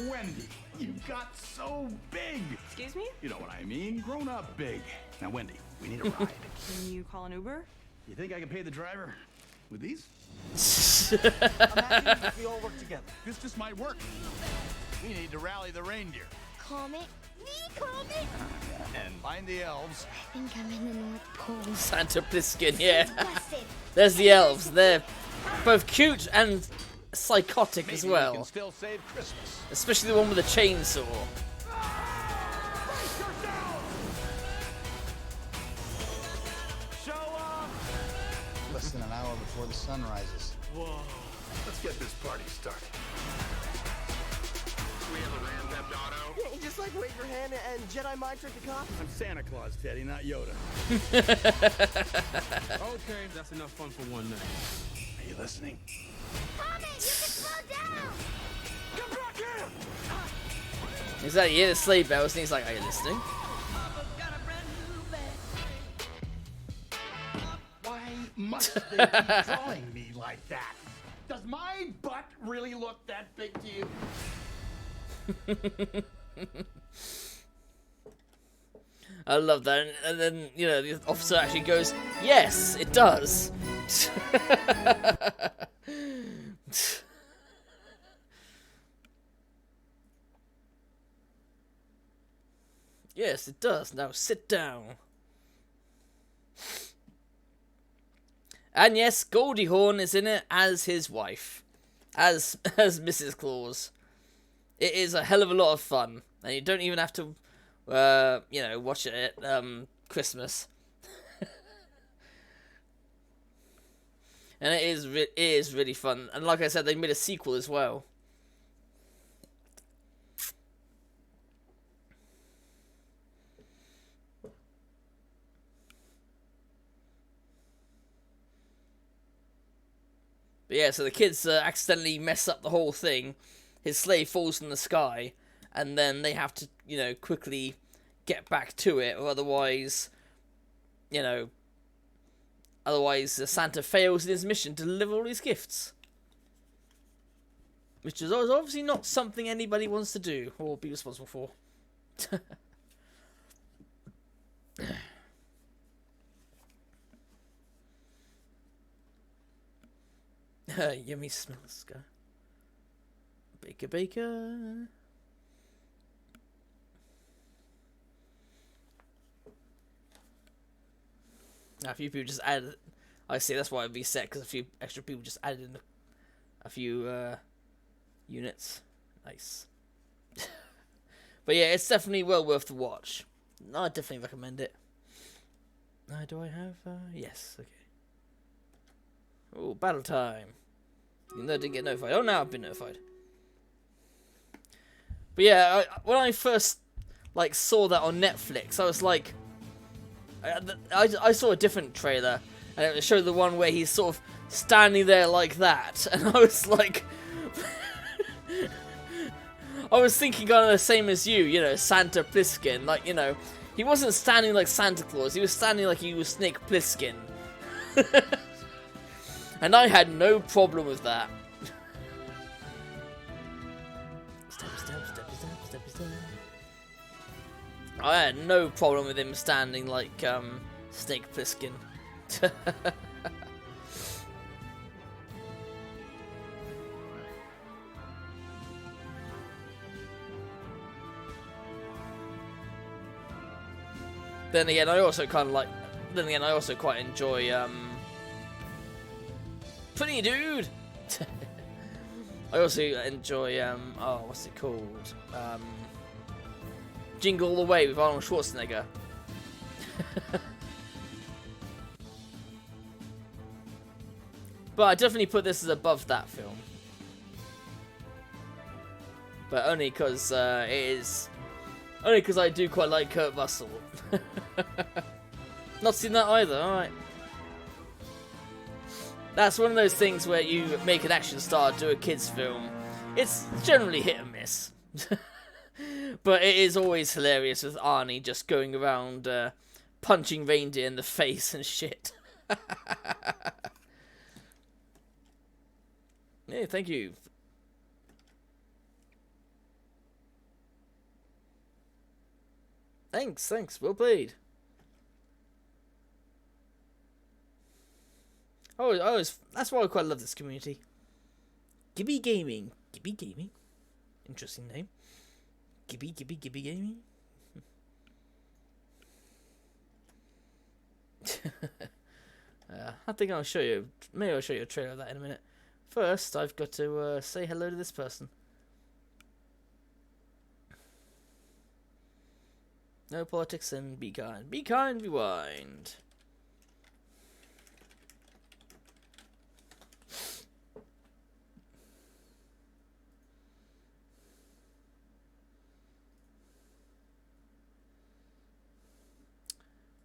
Wendy, you got so big. Excuse me? You know what I mean? Grown up big. Now, Wendy, we need a ride. Can you call an Uber? You think I can pay the driver with these? Imagine if we all work together. This just might work. We need to rally the reindeer Comet? Me, Comet? and find the elves. I think I'm in the North Pole. Santa Pliskin, yeah. Busted. There's the elves. They're both cute and psychotic as Maybe we well. can still save Christmas. Especially the one with the chainsaw. Show off! Less than an hour before the sun rises. Whoa. Let's get this party started. We have a Ram Auto. Yeah, you just like wave your hand and Jedi mind trick the cop? I'm Santa Claus, Teddy, not Yoda. Okay, that's enough fun for one night. Are you listening? Comet, you can slow down! Come back here! He's like, yeah, the sleigh bells, and he's like, are you listening? Why must they keep drawing me like that? Does my butt really look that big to you? I love that. And then, you know, the officer actually goes, yes, it does. Yes, it does. Now sit down. And yes, Goldie Hawn is in it as his wife. As Mrs. Claus. It is a hell of a lot of fun. And you don't even have to, you know, watch it at Christmas. And it is really fun. And like I said, they made a sequel as well. But yeah, so the kids accidentally mess up the whole thing. His sleigh falls from the sky, and then they have to, you know, quickly get back to it, or otherwise, you know, Santa fails in his mission to deliver all these gifts. Which is obviously not something anybody wants to do, or be responsible for. Yummy smells, go. Baker, baker. Now, a few people just added. I see. That's why it'd be set, because a few extra people just added in a few units. Nice. But yeah, it's definitely well worth the watch. I definitely recommend it. Do I have? Yes. Okay. Oh, battle time. Even though I didn't get notified. Oh, now I've been notified. But yeah, when I first saw that on Netflix, I was like, I saw a different trailer, and it showed the one where he's sort of standing there like that, and I was like, I was thinking kind of the same as you know, Santa Pliskin, like, you know, he wasn't standing like Santa Claus, he was standing like he was Snake Plissken. And I had no problem with that. I had no problem with him standing like Snake Plissken. Then again, I also quite enjoy Funny dude. I also enjoy oh, what's it called? Jingle All the Way with Arnold Schwarzenegger. But I definitely put this as above that film. But only because I do quite like Kurt Russell. Not seen that either. All right. That's one of those things where you make an action star do a kids film. It's generally hit and miss. But it is always hilarious with Arnie just going around punching reindeer in the face and shit. Yeah, thank you. Thanks, well played. That's why I quite love this community. Gibby Gaming. Interesting name. Gibby Gaming. I think I'll show you. Maybe I'll show you a trailer of that in a minute. First, I've got to say hello to this person. No politics and be kind. Be kind, rewind.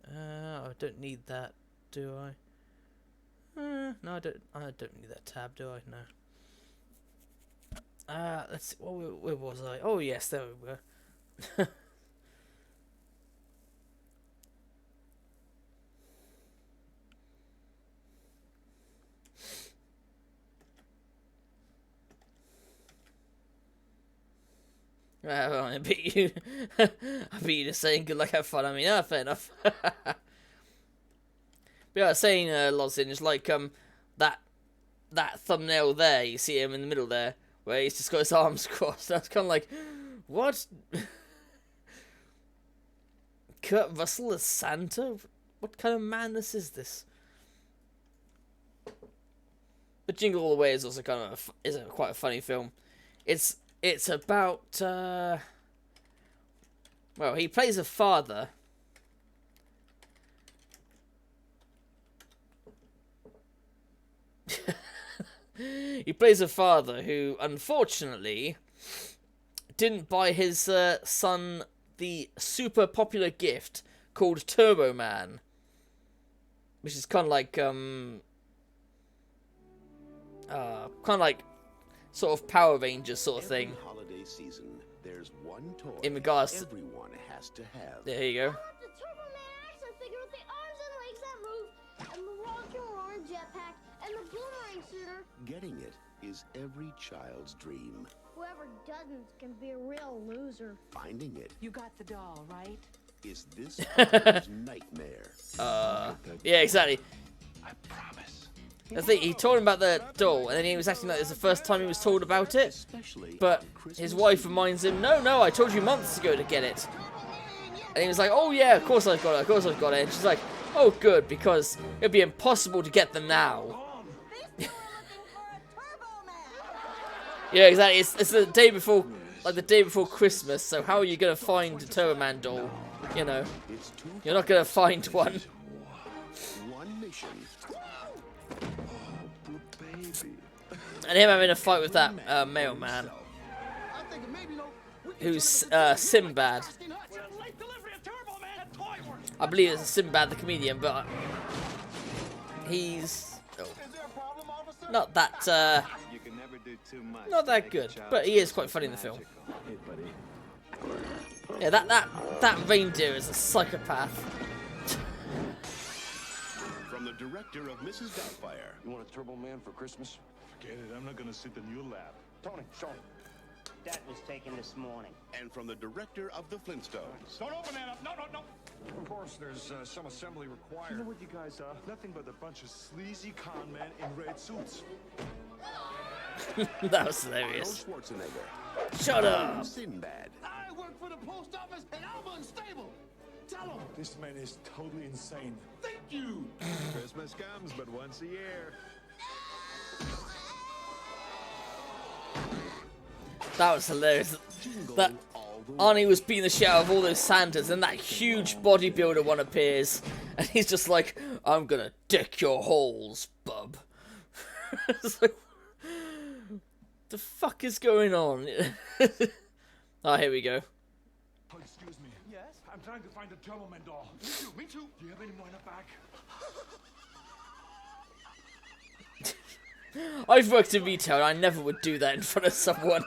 I don't need that, do I? No, I don't need that tab, do I? No. Let's see. Where was I? Oh yes, there we were. Well, I beat you. I beat you to saying good luck, have fun. I mean, fair enough. But yeah, I was saying, Lozenge, like that thumbnail there, you see him in the middle there, where he's just got his arms crossed. I was kind of like, what? Kurt Russell as Santa? What kind of madness is this? But Jingle All the Way is also kind of quite a funny film. It's about well, he plays a father. He plays a father who, unfortunately, didn't buy his son the super popular gift called Turbo Man, which is kind of like kind of like sort of Power Rangers sort of thing. Holiday season, there's one toy in regards to everyone has to have. There you go. The Turbo Man action figure with the arms and legs that move, and the rock and roll jetpack, and the boomerang shooter. Getting it is every child's dream. Whoever doesn't can be a real loser. Finding it You got the doll, right? is this father's nightmare. Yeah, exactly. I promise. I think he told him about the doll, and then he was acting like it was the first time he was told about it. But his wife reminds him, no, I told you months ago to get it. And he was like, oh yeah, of course I've got it, of course I've got it. And she's like, oh good, because it'd be impossible to get them now. Yeah, exactly. It's the day before, like the day before Christmas. So how are you gonna find a Turbo Man doll? You know, you're not gonna find one. One mission. And him having a fight with that mailman, who's Sinbad. I believe it's Sinbad the comedian, but he's not that not that good, but he is quite funny in the film. Yeah, that reindeer is a psychopath. From the director of Mrs. Doubtfire. You want a Turbo Man for Christmas? Forget it, I'm not gonna sit in your lap. Tony, show him. That was taken this morning. And from the director of The Flintstones. Don't open that up! No! Of course, there's some assembly required. You know what you guys are? Nothing but a bunch of sleazy con men in red suits. That was hilarious. Arnold Schwarzenegger. Shut up! Sinbad. I work for the post office and I'm unstable. Tell him. This man is totally insane. Thank you. Christmas comes but once a year. That was hilarious. That Arnie was beating the shit out of all those Santas, and that huge bodybuilder one appears, and he's just like, "I'm gonna dick your holes, bub." It's like, the fuck is going on? Oh, here we go. Oh, excuse me. Yes? I'm trying to find a Turbo Man doll. Me too. Do you have any more in the back? I've worked in retail, and I never would do that in front of someone.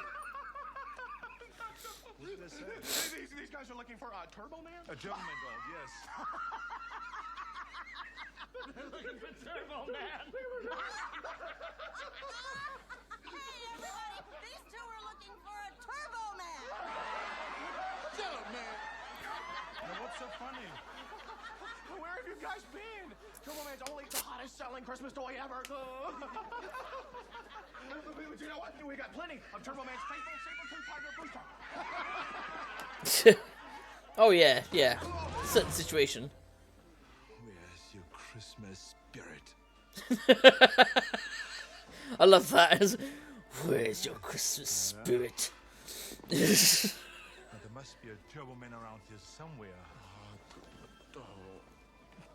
These guys are looking for a Turbo Man? A Turbo Man doll, yes. They're looking for Turbo Man. Hey, everybody! These two are looking for a Turbo Man! Shut up, man. Now, what's so funny? Where have you guys been? Turbo Man's only the hottest selling Christmas toy ever. You know what? We got plenty of Turbo Man's faithful saber-tooth tiger booster. Oh yeah. Certain situation. Where's your Christmas spirit? I love that. Where's your Christmas spirit? Now, there must be a Turbo Man around here somewhere.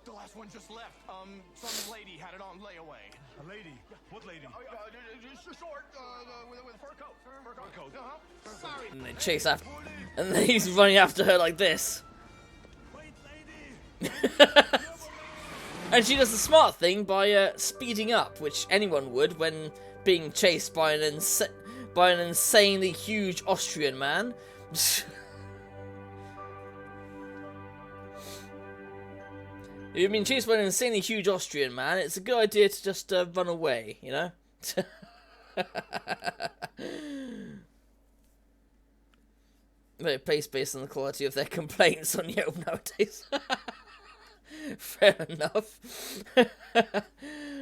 The last one just left. Some lady had it on layaway. A lady? What lady? Short, with fur coat. Fur coat. Sorry. And they chase after, and then he's running after her like this. Wait, lady! And she does the smart thing by speeding up, which anyone would when being chased by an insanely huge Austrian man. If you've been chased by an insanely huge Austrian man, it's a good idea to just run away, you know? They place based on the quality of their complaints on Yelp nowadays. Fair enough.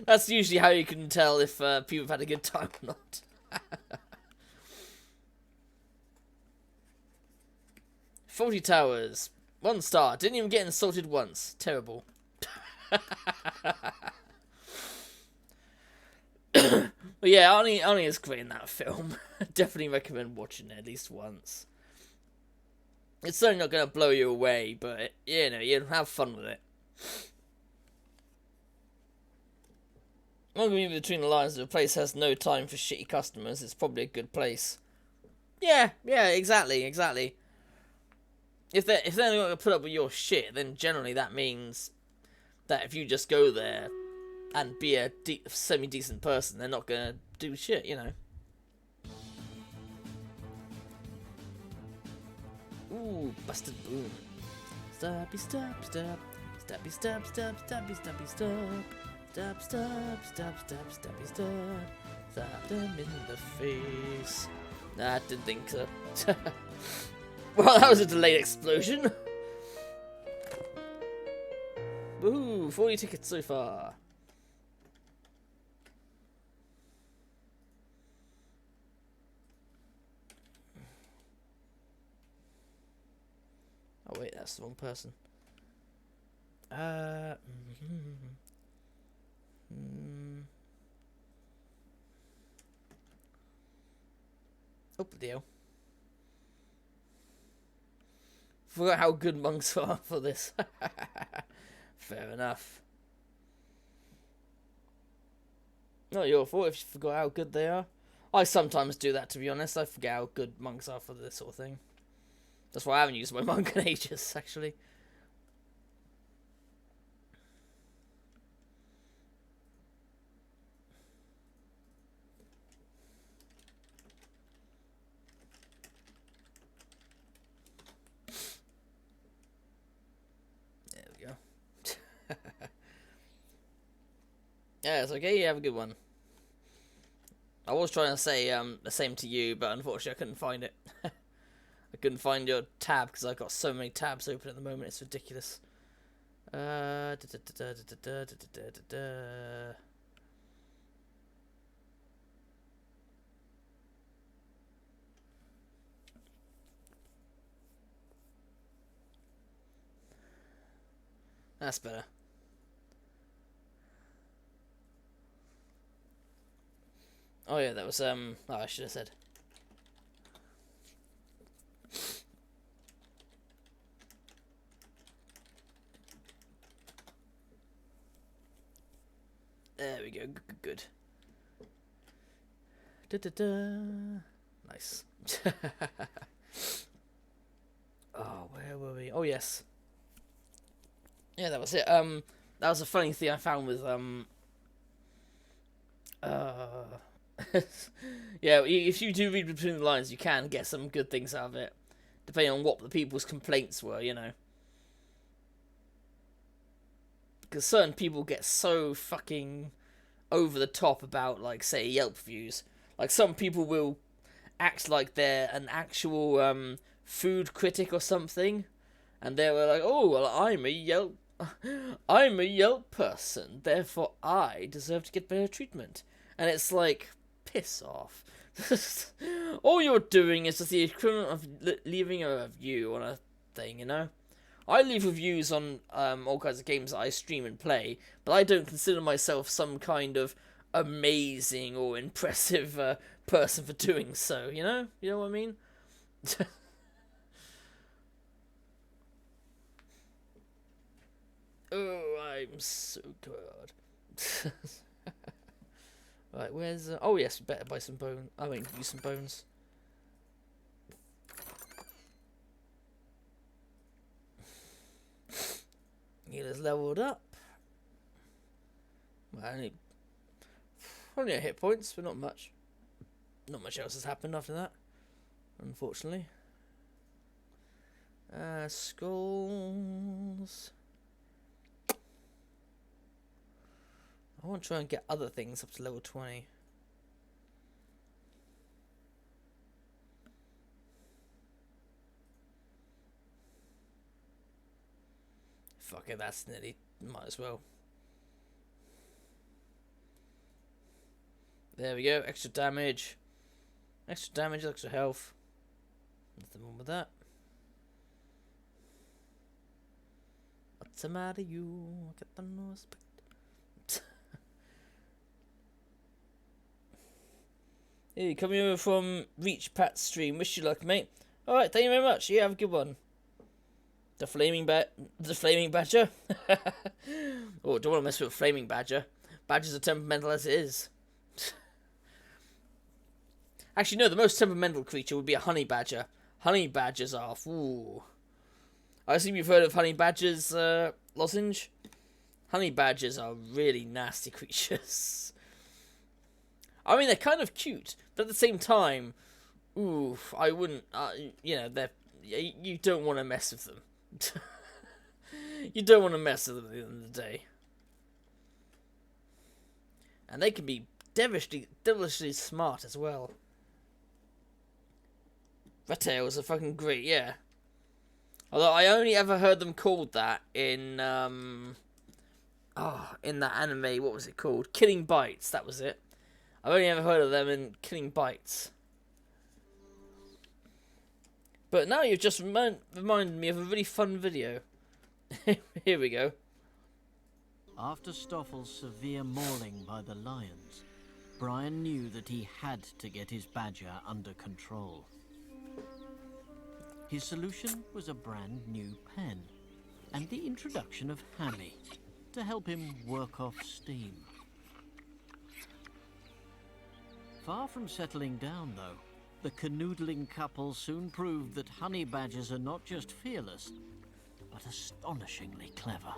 That's usually how you can tell if people have had a good time or not. 40 Towers. 1 star. Didn't even get insulted once. Terrible. But yeah, Arnie is great in that film. Definitely recommend watching it at least once. It's certainly not going to blow you away, but, you know, you'll have fun with it. I'm going to be between the lines. If a place has no time for shitty customers, it's probably a good place. Yeah, exactly. If they're not going to put up with your shit, then generally that means that if you just go there, and be a semi-decent person, they're not gonna do shit, you know. Ooh, busted boom. Stabby stab stab. Stabby stab stab stabby stabby stab. Stab stab stab stab stabby stab. Stab them in the face. Nah, I didn't think so. Well, that was a delayed explosion. Woohoo, 40 tickets so far. Oh wait, that's the wrong person. Oh, deal. Forgot how good monks are for this. Fair enough. Not your fault if you forgot how good they are. I sometimes do that, to be honest. I forget how good monks are for this sort of thing. That's why I haven't used my monk in ages, actually. There we go. Yeah, it's okay. You have a good one. I was trying to say the same to you, but unfortunately I couldn't find it. I couldn't find your tab because I've got so many tabs open at the moment. It's ridiculous. That's better. Oh yeah, that was oh, I should have said. There we go. Good. Nice. Oh, where were we? Oh yes. Yeah, that was it. That was a funny thing I found with yeah, if you do read between the lines, you can get some good things out of it, depending on what the people's complaints were, you know. Because certain people get so fucking over the top about, like, say, Yelp reviews. Like, some people will act like they're an actual food critic or something, and they were like, "Oh, well, I'm a Yelp person, therefore I deserve to get better treatment." And it's like, piss off. All you're doing is just the equivalent of leaving a review on a thing, you know? I leave reviews on all kinds of games that I stream and play, but I don't consider myself some kind of amazing or impressive person for doing so, you know? You know what I mean? Oh, I'm so good. Right, where's... oh, yes, we better buy some bones. I mean, use some bones. Healer's leveled up. Well, only a hit points, but not much. Not much else has happened after that, unfortunately. Skulls... I want to try and get other things up to level 20. Fuck it, that's nearly... might as well. There we go, extra damage. Extra damage, extra health. Nothing wrong with that. What's the matter, you? Get the no respect. Hey, coming over from Reach Pat's stream. Wish you luck, mate. Alright, thank you very much. Yeah, have a good one. The Flaming Badger? Oh, don't want to mess with a Flaming Badger. Badgers are temperamental as it is. Actually, no, the most temperamental creature would be a Honey Badger. Honey Badgers are... ooh. I assume you've heard of Honey Badgers, Lozenge? honey badgers are really nasty creatures. I mean, they're kind of cute, but at the same time, ooh, I wouldn't. You know, you don't want to mess with them. You don't want to mess with them at the end of the day. And they can be devilishly smart as well. Red tails are fucking great, yeah. Although I only ever heard them called that in that anime. What was it called? Killing Bites. That was it. I've only ever heard of them in Killing Bites. But now you've just reminded me of a really fun video. Here we go. After Stoffel's severe mauling by the lions, Brian knew that he had to get his badger under control. His solution was a brand new pen and the introduction of Hammy to help him work off steam. Far from settling down, though, the canoodling couple soon proved that honey badgers are not just fearless, but astonishingly clever.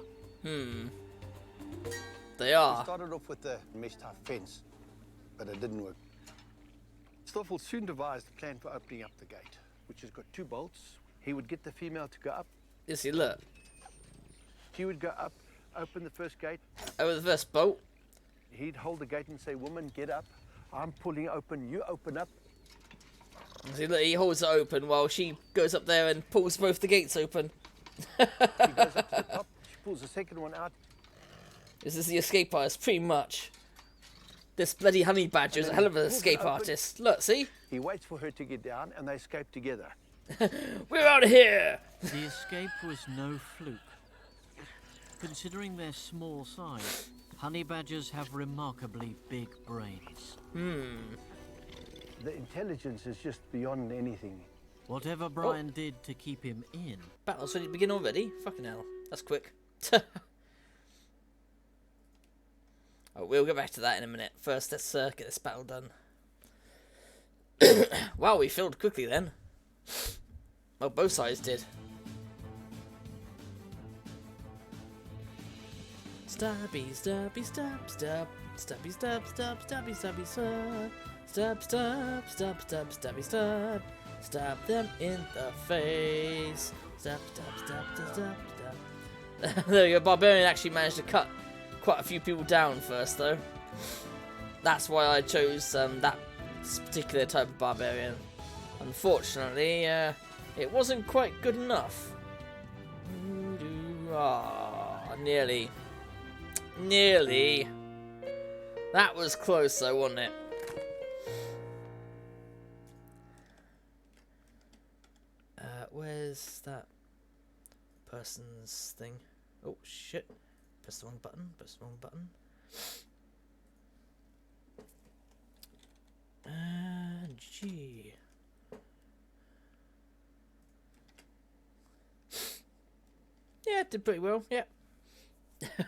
They are. We started off with the mesh-type fence, but it didn't work. Stoffel soon devised a plan for opening up the gate, which has got 2 bolts. He would get the female to go up. You see, look. She would go up, open the first gate. Over the first bolt. He'd hold the gate and say, "Woman, get up. I'm pulling open. You open up." See, look, he holds it open while she goes up there and pulls both the gates open. He goes up to the top. She pulls the second one out. This is the escape artist, pretty much. This bloody honey badger is a hell of an escape artist. Look, see? He waits for her to get down, and they escape together. We're out of here! The escape was no fluke. Considering their small size, honey badgers have remarkably big brains. The intelligence is just beyond anything. Whatever Brian did to keep him in. Battle's ready to begin already? Fucking hell. That's quick. Oh, we'll get back to that in a minute. First, let's get this battle done. Wow, we filled quickly then. Well, both sides did. Stabby, stabby, stab, stab. Stabby, stab, stab, stabby, stabby, stab. Stab, stab, stab, stab, stabby, stab. Stab them in the face. Stab, stab, stab, stab, stab, stab. There we go. Barbarian actually managed to cut quite a few people down first, though. That's why I chose that particular type of barbarian. Unfortunately, it wasn't quite good enough. Nearly. Nearly. That was close, though, wasn't it? Where's that person's thing? Oh, shit. Press the wrong button. Press the wrong button. G. Yeah, it did pretty well. Yeah. But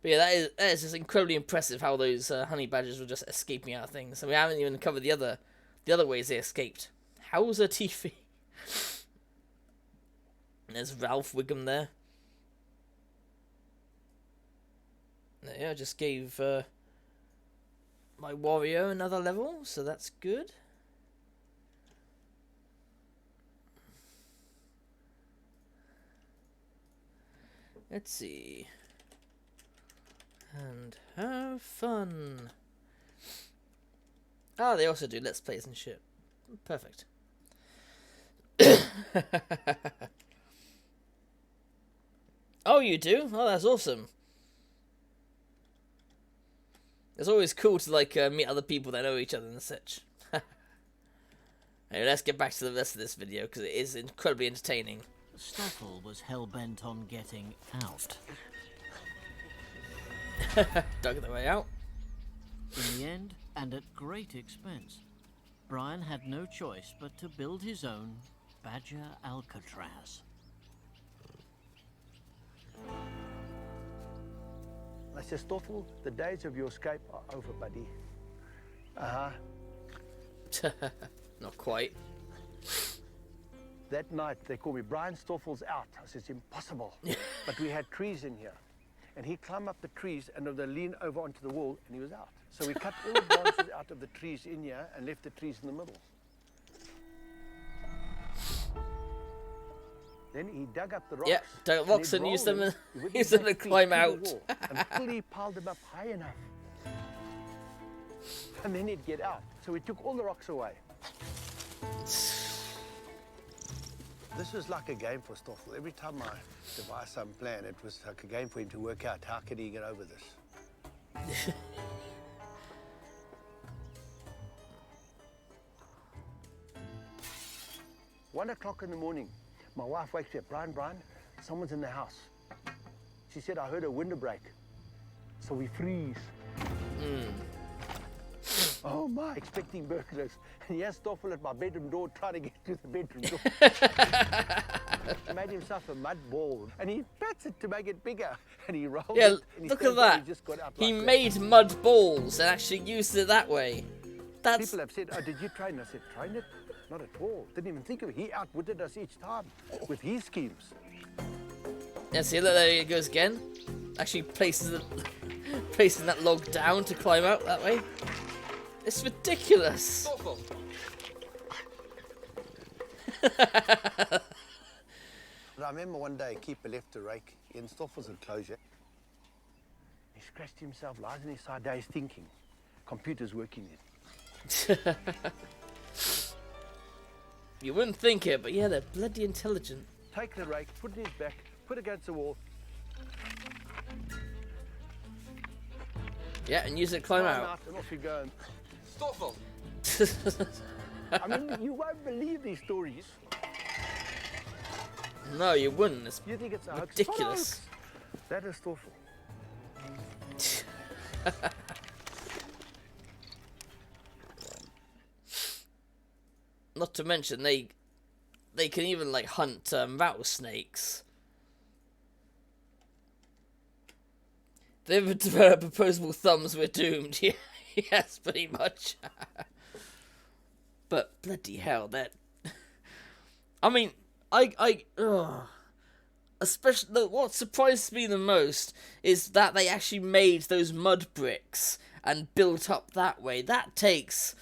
yeah, that is just incredibly impressive how those honey badgers were just escaping out of things. And we haven't even covered the other ways they escaped. How's a TV? There's Ralph Wiggum there. Yeah, I just gave my warrior another level, so that's good. Let's see. And have fun. Ah, they also do Let's Plays and shit. Perfect. Oh, you do? Oh, that's awesome. It's always cool to, like, meet other people that know each other and such. Anyway, let's get back to the rest of this video, because it is incredibly entertaining. Stoffel was hell-bent on getting out. Dug the way out. In the end, and at great expense, Brian had no choice but to build his own Badger Alcatraz. I said, "Stoffel, the days of your escape are over, buddy." Not quite. That night, they called me, Brian Stoffel's out. I said, it's impossible. But we had trees in here. And he climbed up the trees and they leaned over onto the wall and he was out. So we cut all the branches out of the trees in here and left the trees in the middle. Then he dug up the rocks. Yeah, dug up rocks and used them to climb out. Until he piled them up high enough. And then he'd get out. So we took all the rocks away. This was like a game for Stoffel. Every time I devised some plan, it was like a game for him to work out how could he get over this. 1 o'clock in the morning, my wife wakes me up. Brian, someone's in the house. She said, I heard a window break. So we freeze. Oh my, expecting burglars. And he has Stoffel at my bedroom door trying to get to the bedroom door. He made himself a mud ball and he pats it to make it bigger. And he rolled it. And Look at that. He made mud balls and actually used it that way. People have said, oh, did you train? I said, train it? Not at all. Didn't even think of it. He outwitted us each time with his schemes. Yeah, see, look, there it goes again. Actually placing that log down to climb out that way. It's ridiculous. But I remember one day a keeper left a rake in Stoffel's enclosure. He scratched himself, lies on his side, days thinking. Computer's working then. You wouldn't think it, but yeah, they're bloody intelligent. Take the rake, put it in his back, put it against the wall. Yeah, and use it to climb out. And off you go. Stoffel! I mean, you won't believe these stories. No, you wouldn't. It's you think it's a hoax? ridiculous. That is Stoffel. Not to mention, they can even like hunt rattlesnakes. They ever develop opposable thumbs, we're doomed. Yeah, yes, pretty much. But bloody hell, that. I mean, especially what surprised me the most is that they actually made those mud bricks and built up that way. That takes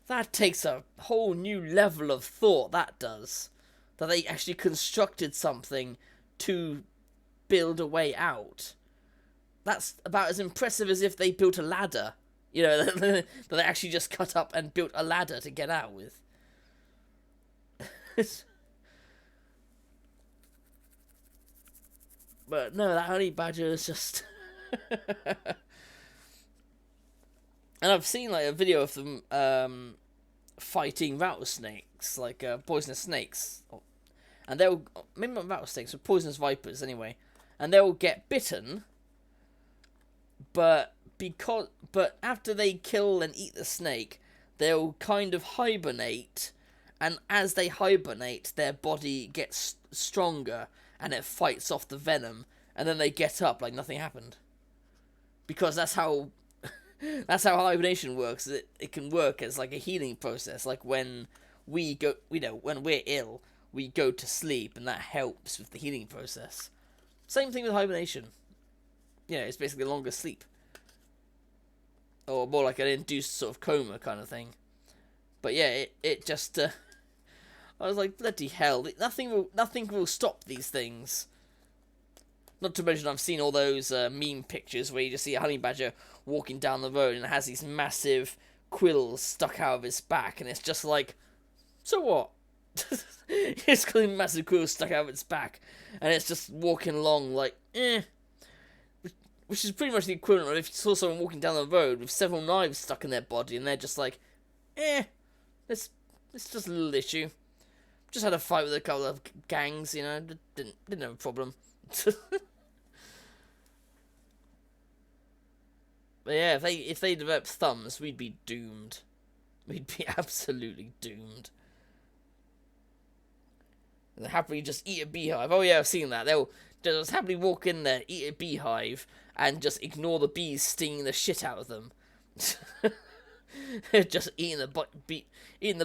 a whole new level of thought. That does. That they actually constructed something to build a way out. That's about as impressive as if they built a ladder. You know, that they actually just cut up and built a ladder to get out with. But no, that honey badger is just... And I've seen like a video of them fighting rattlesnakes, like poisonous snakes. And they'll... Maybe not rattlesnakes, but poisonous vipers anyway. And they'll get bitten... But after they kill and eat the snake, they'll kind of hibernate, and as they hibernate, their body gets stronger, and it fights off the venom, and then they get up like nothing happened. Because that's how hibernation works. It can work as like a healing process. Like when we go, when we're ill, we go to sleep, and that helps with the healing process. Same thing with hibernation. Yeah, it's basically a longer sleep. Or more like an induced sort of coma kind of thing. But yeah, it just... I was like, bloody hell, nothing will stop these things. Not to mention I've seen all those meme pictures where you just see a honey badger walking down the road and it has these massive quills stuck out of its back. And it's just like, so what? It's got massive quills stuck out of its back. And it's just walking along like, Which is pretty much the equivalent of if you saw someone walking down the road with several knives stuck in their body and they're just like, it's just a little issue. Just had a fight with a couple of gangs, you know, didn't have a problem. But yeah, if they developed thumbs, we'd be doomed. We'd be absolutely doomed. They'll happily just eat a beehive. Oh yeah, I've seen that. They'll just happily walk in there, eat a beehive, and just ignore the bees stinging the shit out of them. Just eating the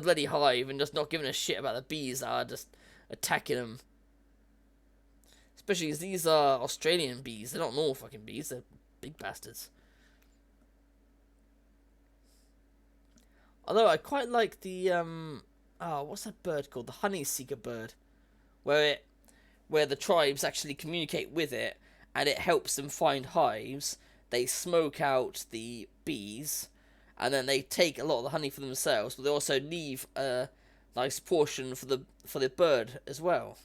bloody hive and just not giving a shit about the bees that are just attacking them. Especially as these are Australian bees. They're not normal fucking bees. They're big bastards. Although I quite like the what's that bird called? The honey seeker bird, where the tribes actually communicate with it, and it helps them find hives. They smoke out the bees, and then they take a lot of the honey for themselves, but they also leave a nice portion for the bird as well,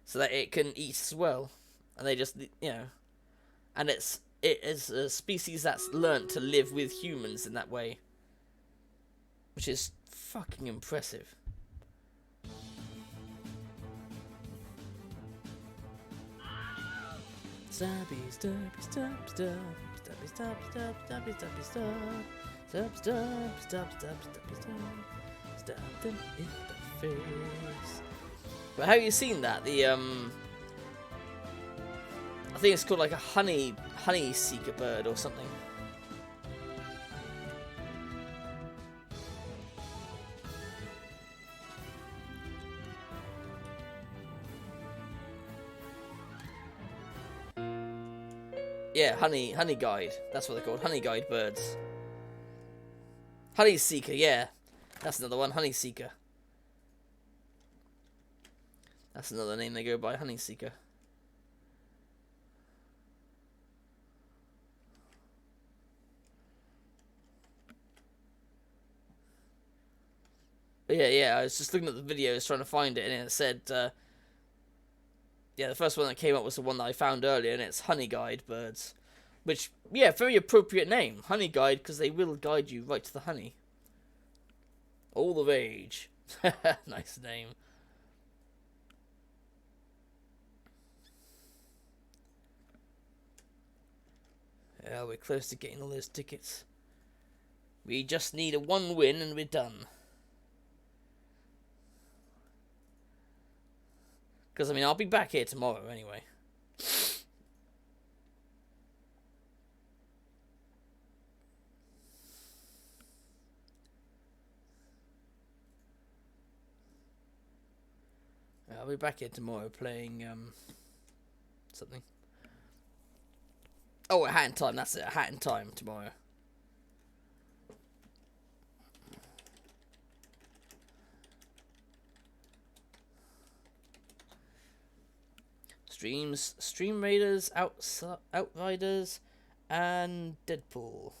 so that it can eat as well. And they just, and it is a species that's learnt to live with humans in that way, which is fucking impressive. Stabby, stabby, stab, stab, stabby, stab, stab, stabby, stabby, stab, stab, stab, stab, stab, stabby, stab, stab them in the face. But have you seen that? The I think it's called like a honey seeker bird or something. Yeah, honey guide. That's what they're called. Honey guide birds. Honey seeker, yeah. That's another one. Honey seeker. That's another name they go by. Honey seeker. But yeah. I was just looking at the videos trying to find it, and it said. Yeah, the first one that came up was the one that I found earlier, and it's honey guide birds. Which, yeah, very appropriate name. Honey guide, because they will guide you right to the honey. All of age. Nice name. Yeah, we're close to getting all those tickets. We just need a 1 win and we're done. Because, I mean, I'll be back here tomorrow anyway. I'll be back here tomorrow playing, something. Oh, A Hat in Time, that's it. A Hat in Time tomorrow. Stream Raiders, Outriders, and Deadpool.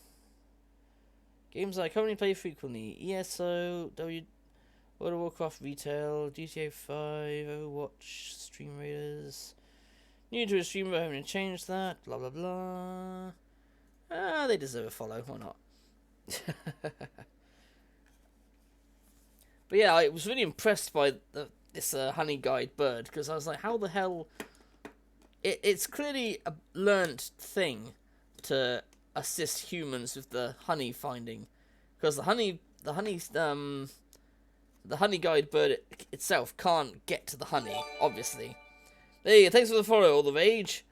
Games I currently play frequently: ESO, World of Warcraft Retail, GTA 5, Overwatch, Stream Raiders. New to a streamer, I haven't changed that. Blah blah blah. They deserve a follow. Why not? But yeah, I was really impressed by this honey guide bird, because I was like, how the hell? It's clearly a learnt thing to assist humans with the honey finding, because the honey guide bird itself can't get to the honey, obviously. Hey, thanks for the follow, All of Age.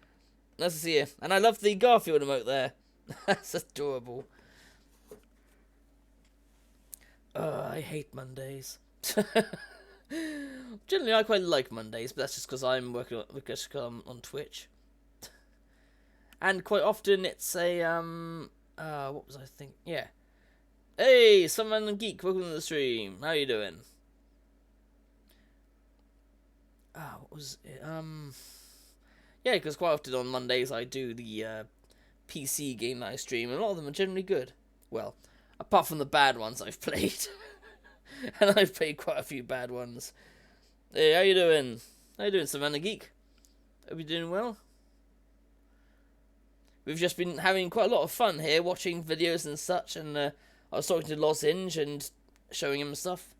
Nice to see you. And I love the Garfield emote there. That's adorable. I hate Mondays. Generally, I quite like Mondays, but that's just because I'm working on Twitch. And quite often it's a, what was I thinking? Yeah. Hey, Someone Geek, welcome to the stream. How you doing? What was it? Yeah, because quite often on Mondays I do the PC game that I stream, and a lot of them are generally good. Well, apart from the bad ones I've played. And I've played quite a few bad ones. Hey, how you doing? How you doing, Savannah Geek? Hope you're doing well. We've just been having quite a lot of fun here, watching videos and such, and I was talking to Lozenge and showing him stuff.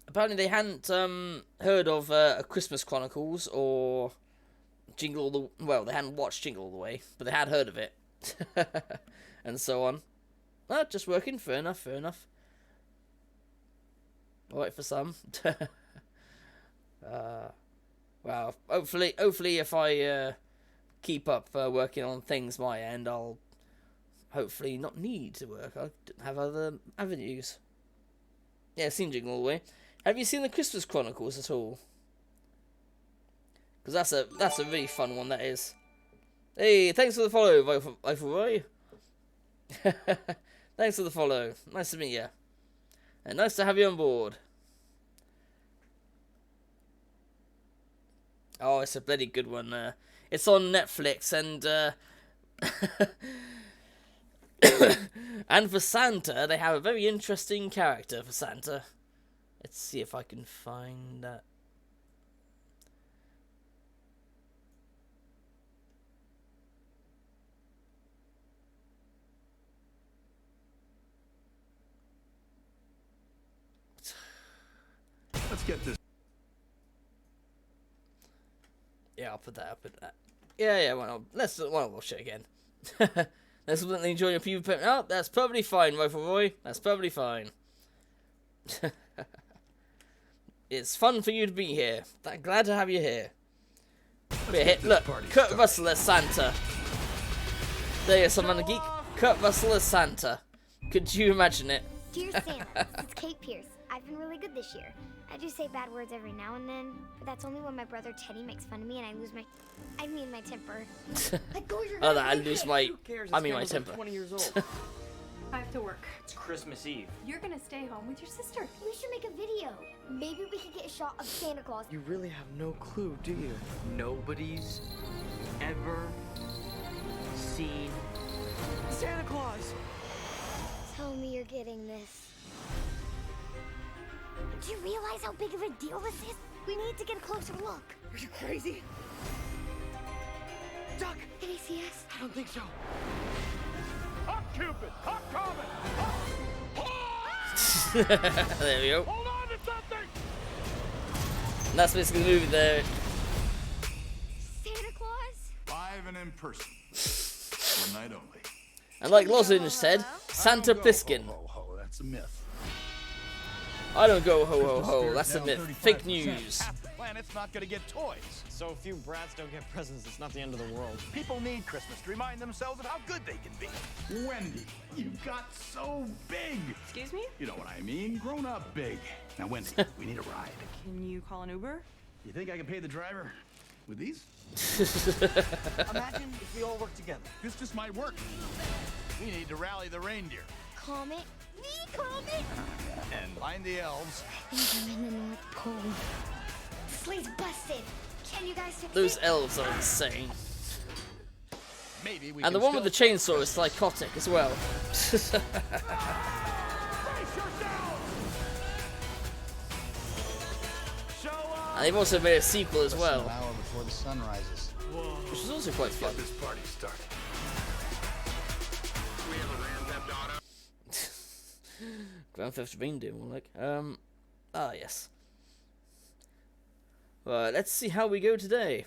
Apparently they hadn't heard of A Christmas Chronicles or Jingle All the... Well, they hadn't watched Jingle All the Way, but they had heard of it. And so on. Just working. Fair enough, fair enough. Alright for some. Well, hopefully if I keep up working on things my end, I'll hopefully not need to work. I'll have other avenues. Yeah, seen Jingle All the Way. Have you seen the Christmas Chronicles at all? Because that's a really fun one, that is. Hey, thanks for the follow, Roy. Thanks for the follow. Nice to meet you. And nice to have you on board. Oh, it's a bloody good one. It's on Netflix, and and for Santa, they have a very interesting character for Santa. Let's see if I can find that. Let's get this. Yeah, I'll put that. Yeah, why not? Let's watch it again. Let's enjoy your people. Oh, that's perfectly fine, Rifle Roy. That's perfectly fine. It's fun for you to be here. Glad to have you here. Look, Kurt Russell as Santa. There you some on the geek. Kurt Russell as Santa. Could you imagine it? Dear Santa, this is Kate Pierce. I've been really good this year. I do say bad words every now and then, but that's only when my brother Teddy makes fun of me and I lose my temper. Let go of your Oh, that I lose my. Who cares? I This mean guy my was like temper. 20 years old. I have to work. It's Christmas Eve. You're gonna stay home with your sister. We should make a video. Maybe we could get a shot of Santa Claus. You really have no clue, do you? Nobody's ever seen Santa Claus. Tell me you're getting this. Do you realize how big of a deal this is? We need to get a closer look. Are you crazy? Duck! Can he see us? I don't think so. Hop, Cupid! Hop, Comet! There we go. Hold on to something! And that's basically the movie there. Santa Claus? Live and in person. One night only. And like Lozenge said, Santa Pliskin. Ho, ho, ho, that's a myth. I don't go ho ho ho. That's a myth. Fake news. Half the planet's not gonna get toys. So if you brats don't get presents, it's not the end of the world. People need Christmas to remind themselves of how good they can be. Wendy, you got so big. Excuse me? You know what I mean? Grown up big. Now, Wendy, we need a ride. Can you call an Uber? You think I can pay the driver with these? Imagine if we all work together. This just might work. We need to rally the reindeer Comet? Me, Comet? and find the elves. I think I'm in the North Pole. Sleigh's busted. Can you guys fix Those it? elves are insane. Maybe we And the can one with the chainsaw is psychotic as well. And they've also made a sequel as well, An hour before the sun rises. which is also quite fun. Get this party started. We have a Grand Theft Auto. Grand Theft Reindeer, more like. Yes. Right, let's see how we go today.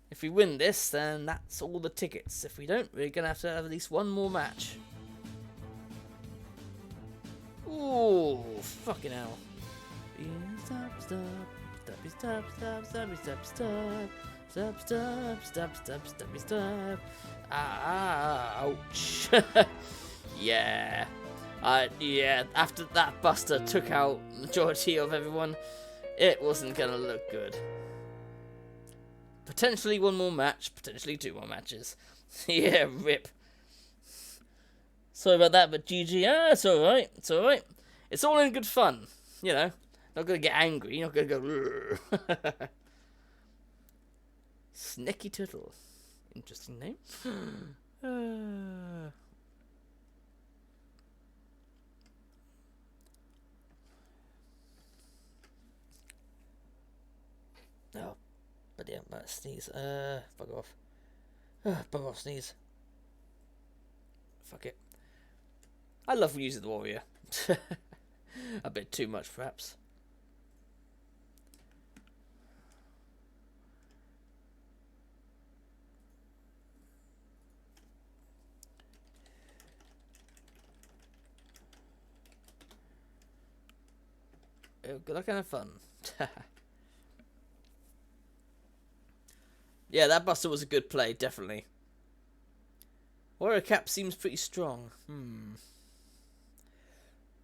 If we win this, then that's all the tickets. If we don't, we're gonna have to have at least one more match. Ooh, fucking hell. Stop, stop, stop, stop, stop, stop, stop, stop, stop, stop, stop, stop, stop. Ouch. Yeah. Yeah, after that Buster took out majority of everyone, it wasn't gonna look good. Potentially one more match, potentially two more matches. Yeah, rip. Sorry about that, but GG. It's alright, it's alright. It's all in good fun, you know. Not gonna get angry, you're not gonna go. Sneaky Turtle. Interesting name. Oh, but yeah, but sneeze. Fuck off. Bug off, sneeze. Fuck it. I love using the warrior. A bit too much, perhaps. Oh, good luck and have fun. Yeah, that Buster was a good play, definitely. Warrior Cap seems pretty strong.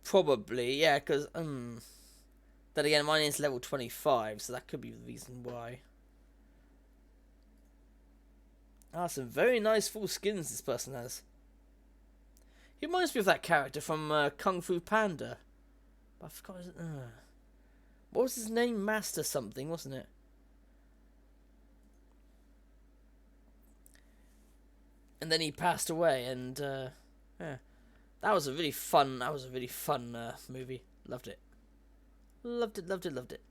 Probably, yeah, because, then again, mine is level 25, so that could be the reason why. Ah, some very nice full skins this person has. He reminds me of that character from Kung Fu Panda. But I forgot his... What was his name? Master something, wasn't it? And then he passed away, and yeah, that was a really fun movie. Loved it. Loved it.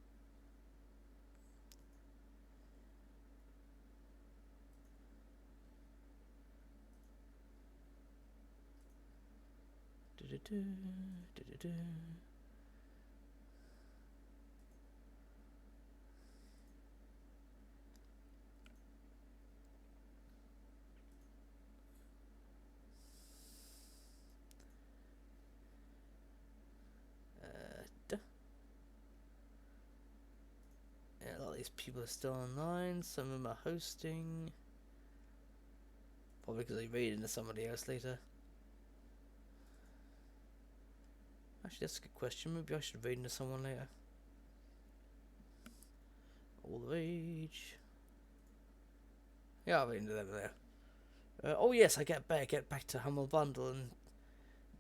Yeah, a lot of these people are still online. Some of them are hosting. Probably because they raid into somebody else later. Actually, that's a good question. Maybe I should raid into someone later. All the rage. Yeah, I'll raid into them later. Oh yes, I get back to Humble Bundle and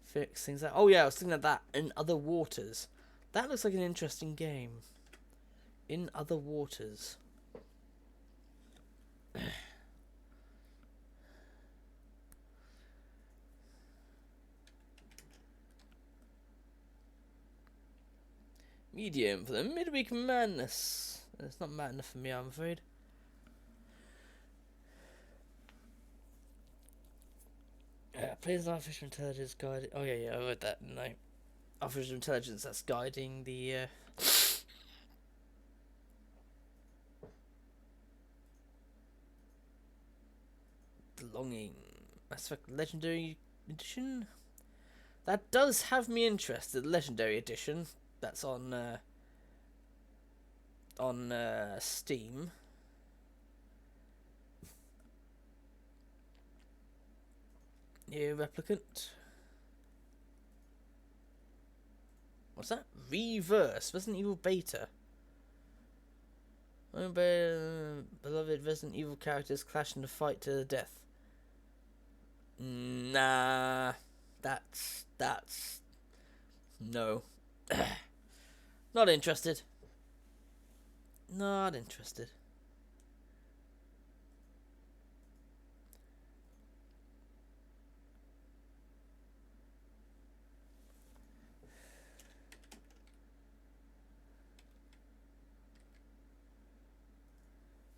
fix things out. Oh yeah, I was thinking of that in Other Waters. That looks like an interesting game. In Other Waters. Medium for the midweek madness. It's not mad enough for me, I'm afraid. Plays artificial intelligence guide. Oh yeah, I read that, didn't I? Artificial intelligence that's guiding the Longing. Mass Effect Legendary Edition. That does have me interested. The Legendary Edition. That's on Steam. New Replicant. What's that? Reverse. Resident Evil Beta. Beloved Resident Evil characters clash in a fight to the death. Nah. That's... No. Not interested. Not interested.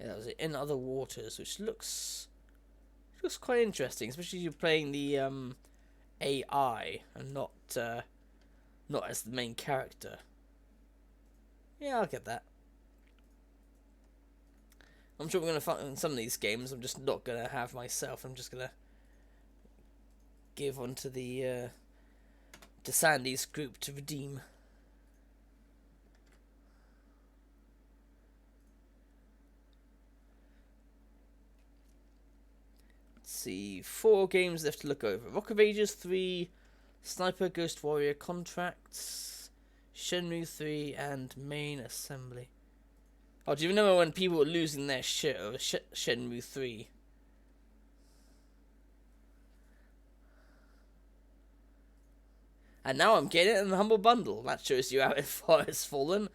Yeah, that was it. In Other Waters, which looks quite interesting, especially if you're playing the AI and not as the main character. Yeah, I'll get that. I'm sure we're gonna find some of these games. I'm just not gonna have myself. I'm just gonna give on to the to Sandy's group to redeem. Let's see, 4 games left to look over. Rock of Ages 3, Sniper Ghost Warrior Contracts, Shenmue 3, and Main Assembly. Oh, do you remember when people were losing their shit over Shenmue 3? And now I'm getting it in the Humble Bundle. That shows you how far it's fallen.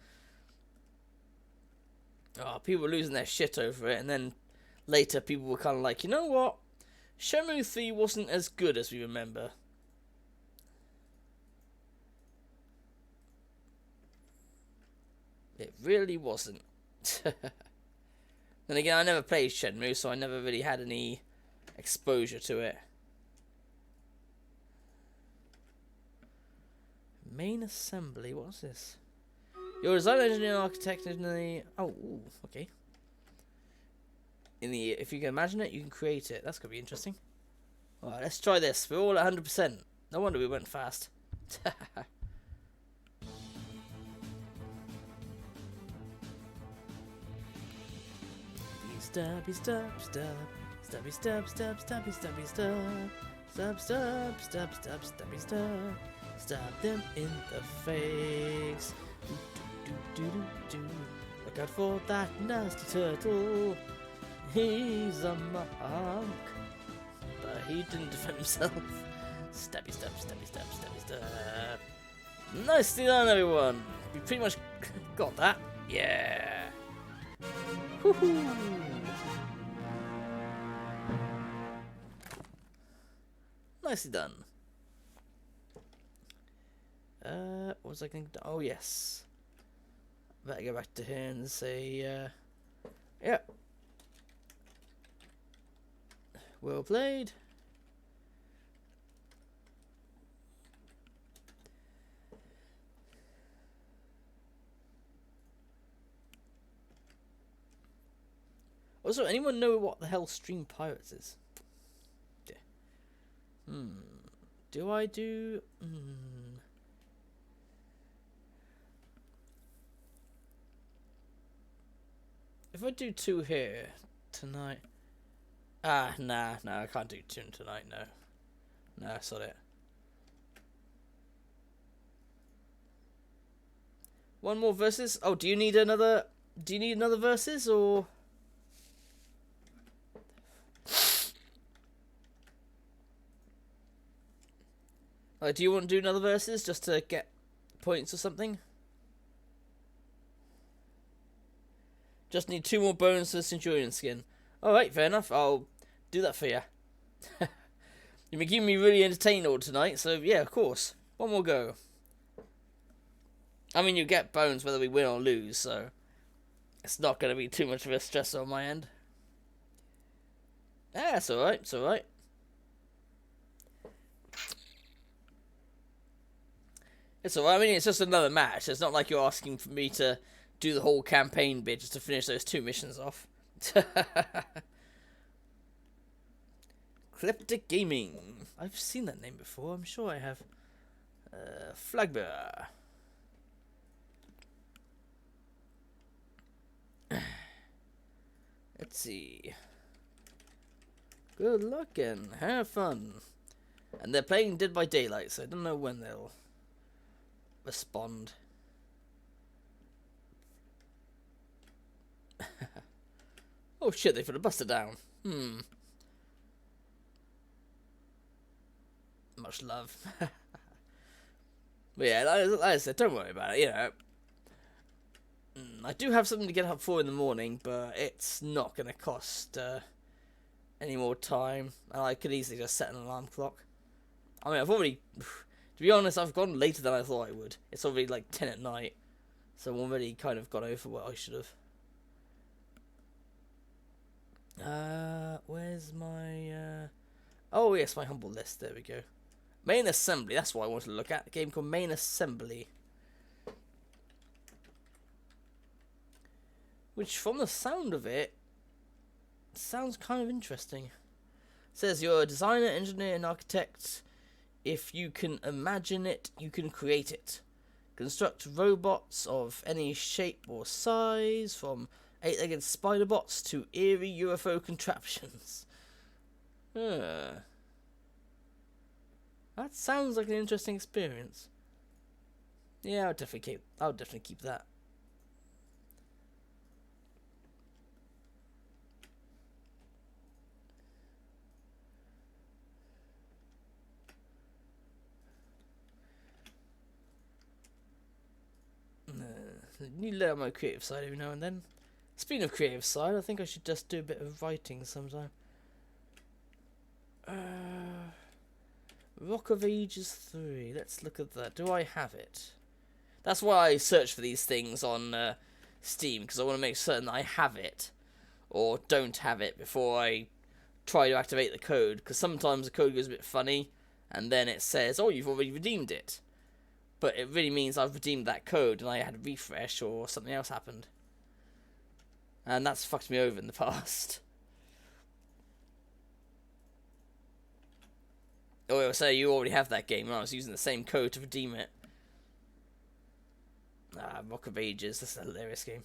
Oh, people were losing their shit over it, and then later people were kind of like, you know what? Shenmue 3 wasn't as good as we remember. It really wasn't. Then again, I never played Shenmue, so I never really had any exposure to it. Main Assembly, what's this? You're a design engineer and architect in the... Oh, ooh, okay. If you can imagine it, you can create it. That's going to be interesting. Alright, let's try this. We're all at 100%. No wonder we went fast. Stabby stab stab. Stabby stab stab stabby stabby stab. Stab stab stab stab stabby stab. Stab them in the face. Do, do, do, do, do, do. Look out for that nasty turtle. He's a monk. But he didn't defend himself. Stabby stab, stabby stab, stabby stab. Nicely done, everyone. We pretty much got that. Yeah. Woohoo. Nicely done. What was I going to do? Oh, yes. Better go back to here and say, yeah. Well played. Also, anyone know what the hell Stream Pirates is? Yeah. Do I do? If I do 2 here tonight. Nah, I can't do 2 tonight, no. No, that's not it. One more versus? Oh, do you need another versus, or? Do you want to do another versus just to get points or something? Just need 2 more bones for the Centurion skin. Alright, fair enough. I'll do that for you. You've been keeping me really entertained all tonight, so yeah, of course. One more go. I mean, you get bones whether we win or lose, so it's not going to be too much of a stress on my end. Ah, it's alright, it's alright. It's alright, I mean, it's just another match. It's not like you're asking for me to do the whole campaign bit just to finish those 2 missions off. Kleptic Gaming. I've seen that name before, I'm sure I have. Flagbearer. Let's see. Good luck and have fun. And they're playing Dead by Daylight, so I don't know when they'll respond. Oh shit, they put a buster down. Much love. But yeah, like I said, don't worry about it, you know. I do have something to get up for in the morning, but it's not going to cost any more time. And I could easily just set an alarm clock. I mean, I've already... To be honest, I've gone later than I thought I would. It's already like 10 at night. So I've already kind of gone over what I should have. Where's my... Oh, yes, my humble list. There we go. Main Assembly. That's what I wanted to look at. A game called Main Assembly. Which, from the sound of it, sounds kind of interesting. It says you're a designer, engineer, and architect. If you can imagine it, you can create it. Construct robots of any shape or size, from 8-legged spider bots to eerie UFO contraptions. That sounds like an interesting experience. Yeah, I'll definitely keep that. Need to let out my creative side every now and then. Speaking of creative side, I think I should just do a bit of writing sometime. Rock of Ages 3. Let's look at that. Do I have it? That's why I search for these things on Steam, because I want to make certain that I have it or don't have it before I try to activate the code, because sometimes the code goes a bit funny and then it says, oh, you've already redeemed it. But it really means I've redeemed that code and I had a refresh or something else happened. And that's fucked me over in the past. Or it'll say you already have that game and I was using the same code to redeem it. Rock of Ages, that's a hilarious game.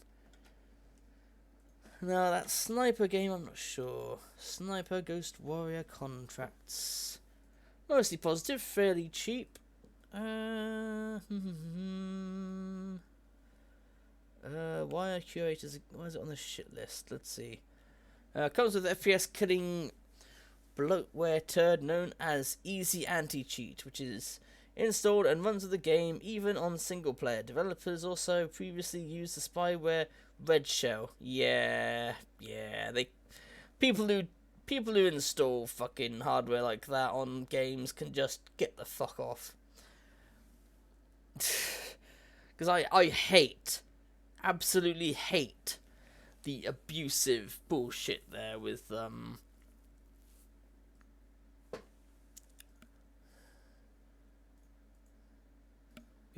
No, that Sniper game, I'm not sure. Sniper Ghost Warrior Contracts. Mostly positive, fairly cheap. Why are curators? Why is it on the shit list? Let's see. Comes with FPS killing bloatware turd known as Easy Anti-Cheat, which is installed and runs with the game even on single player. Developers also previously used the spyware Red Shell. Yeah, people who install fucking hardware like that on games can just get the fuck off. Because I hate, absolutely hate the abusive bullshit there with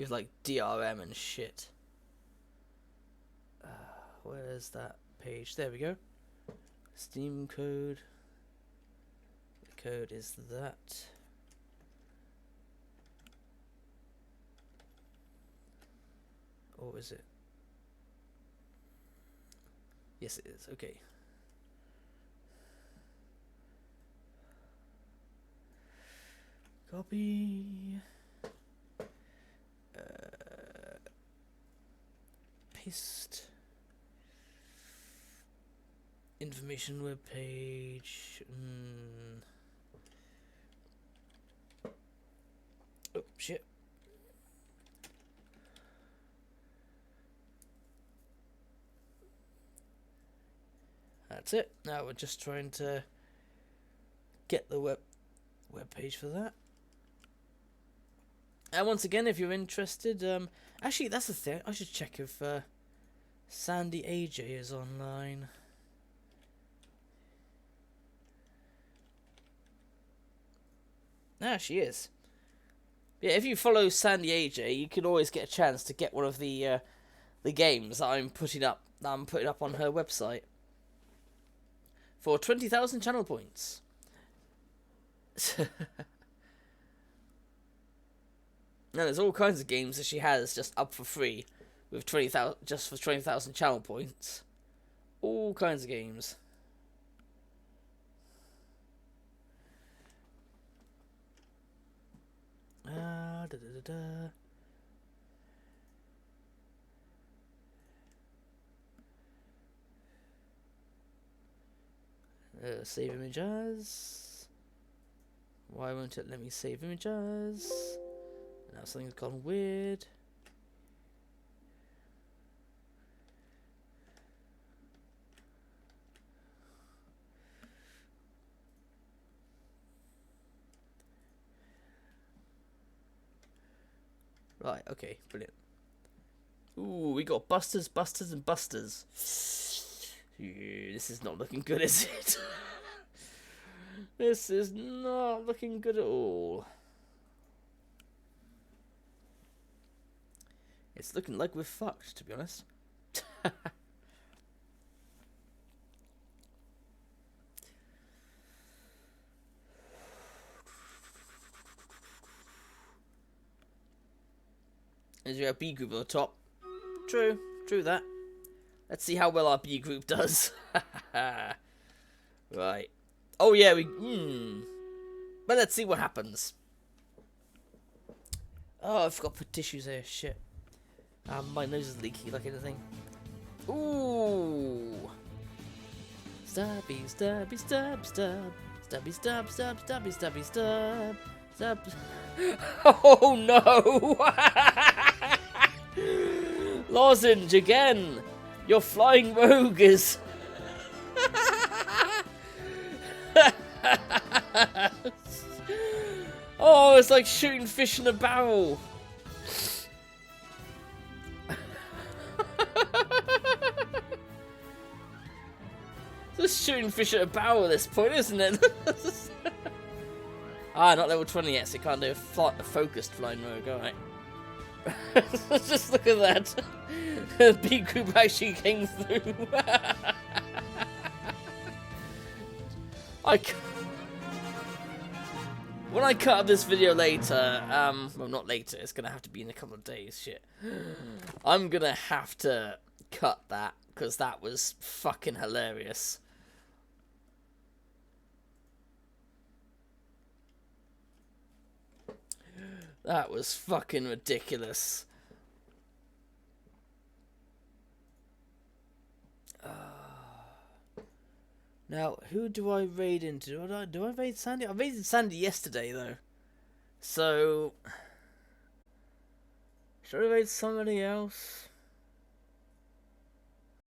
like DRM and shit. Where's that page? There we go. Steam code. The code is that. Or is it? Yes, it is. Okay. Copy. Paste. Information web page. Oh shit. That's it. Now we're just trying to get the web page for that. And once again, if you're interested, actually that's the thing. I should check if Sandy AJ is online. Ah, she is. Yeah, if you follow Sandy AJ, you can always get a chance to get one of the games that I'm putting up on her website for 20,000 channel points. And there's all kinds of games that she has just up for free with 20,000 just for 20,000 channel points. All kinds of games. Save images. Why won't it let me save images? Now something's gone weird. Right, okay, brilliant. Ooh, we got Busters, Busters, and Busters. Ew, this is not looking good, is it? This is not looking good at all. It's looking like we're fucked, to be honest. Is there a B group at the top? True that. Let's see how well our B group does. Right. Oh yeah, but let's see what happens. Oh, I forgot to put tissues there. Shit. My nose is leaky like anything. Ooh. Stabby, stabby, stab, stab. Stabby, stab, stab, stabby, stabby, stab. Stab. Oh no! Lozenge again! Your flying rogue is... Oh, it's like shooting fish in a barrel. Just shooting fish at a barrel at this point, isn't it? Ah, not level 20 yet, so you can't do a focused flying rogue, alright. Just look at that. The B group actually came through. When I cut up this video later, well, not later, it's gonna have to be in a couple of days, shit. I'm gonna have to cut that, because that was fucking hilarious. That was fucking ridiculous. Now, who do I raid into? Do I raid Sandy? I raided Sandy yesterday, though. So, should I raid somebody else?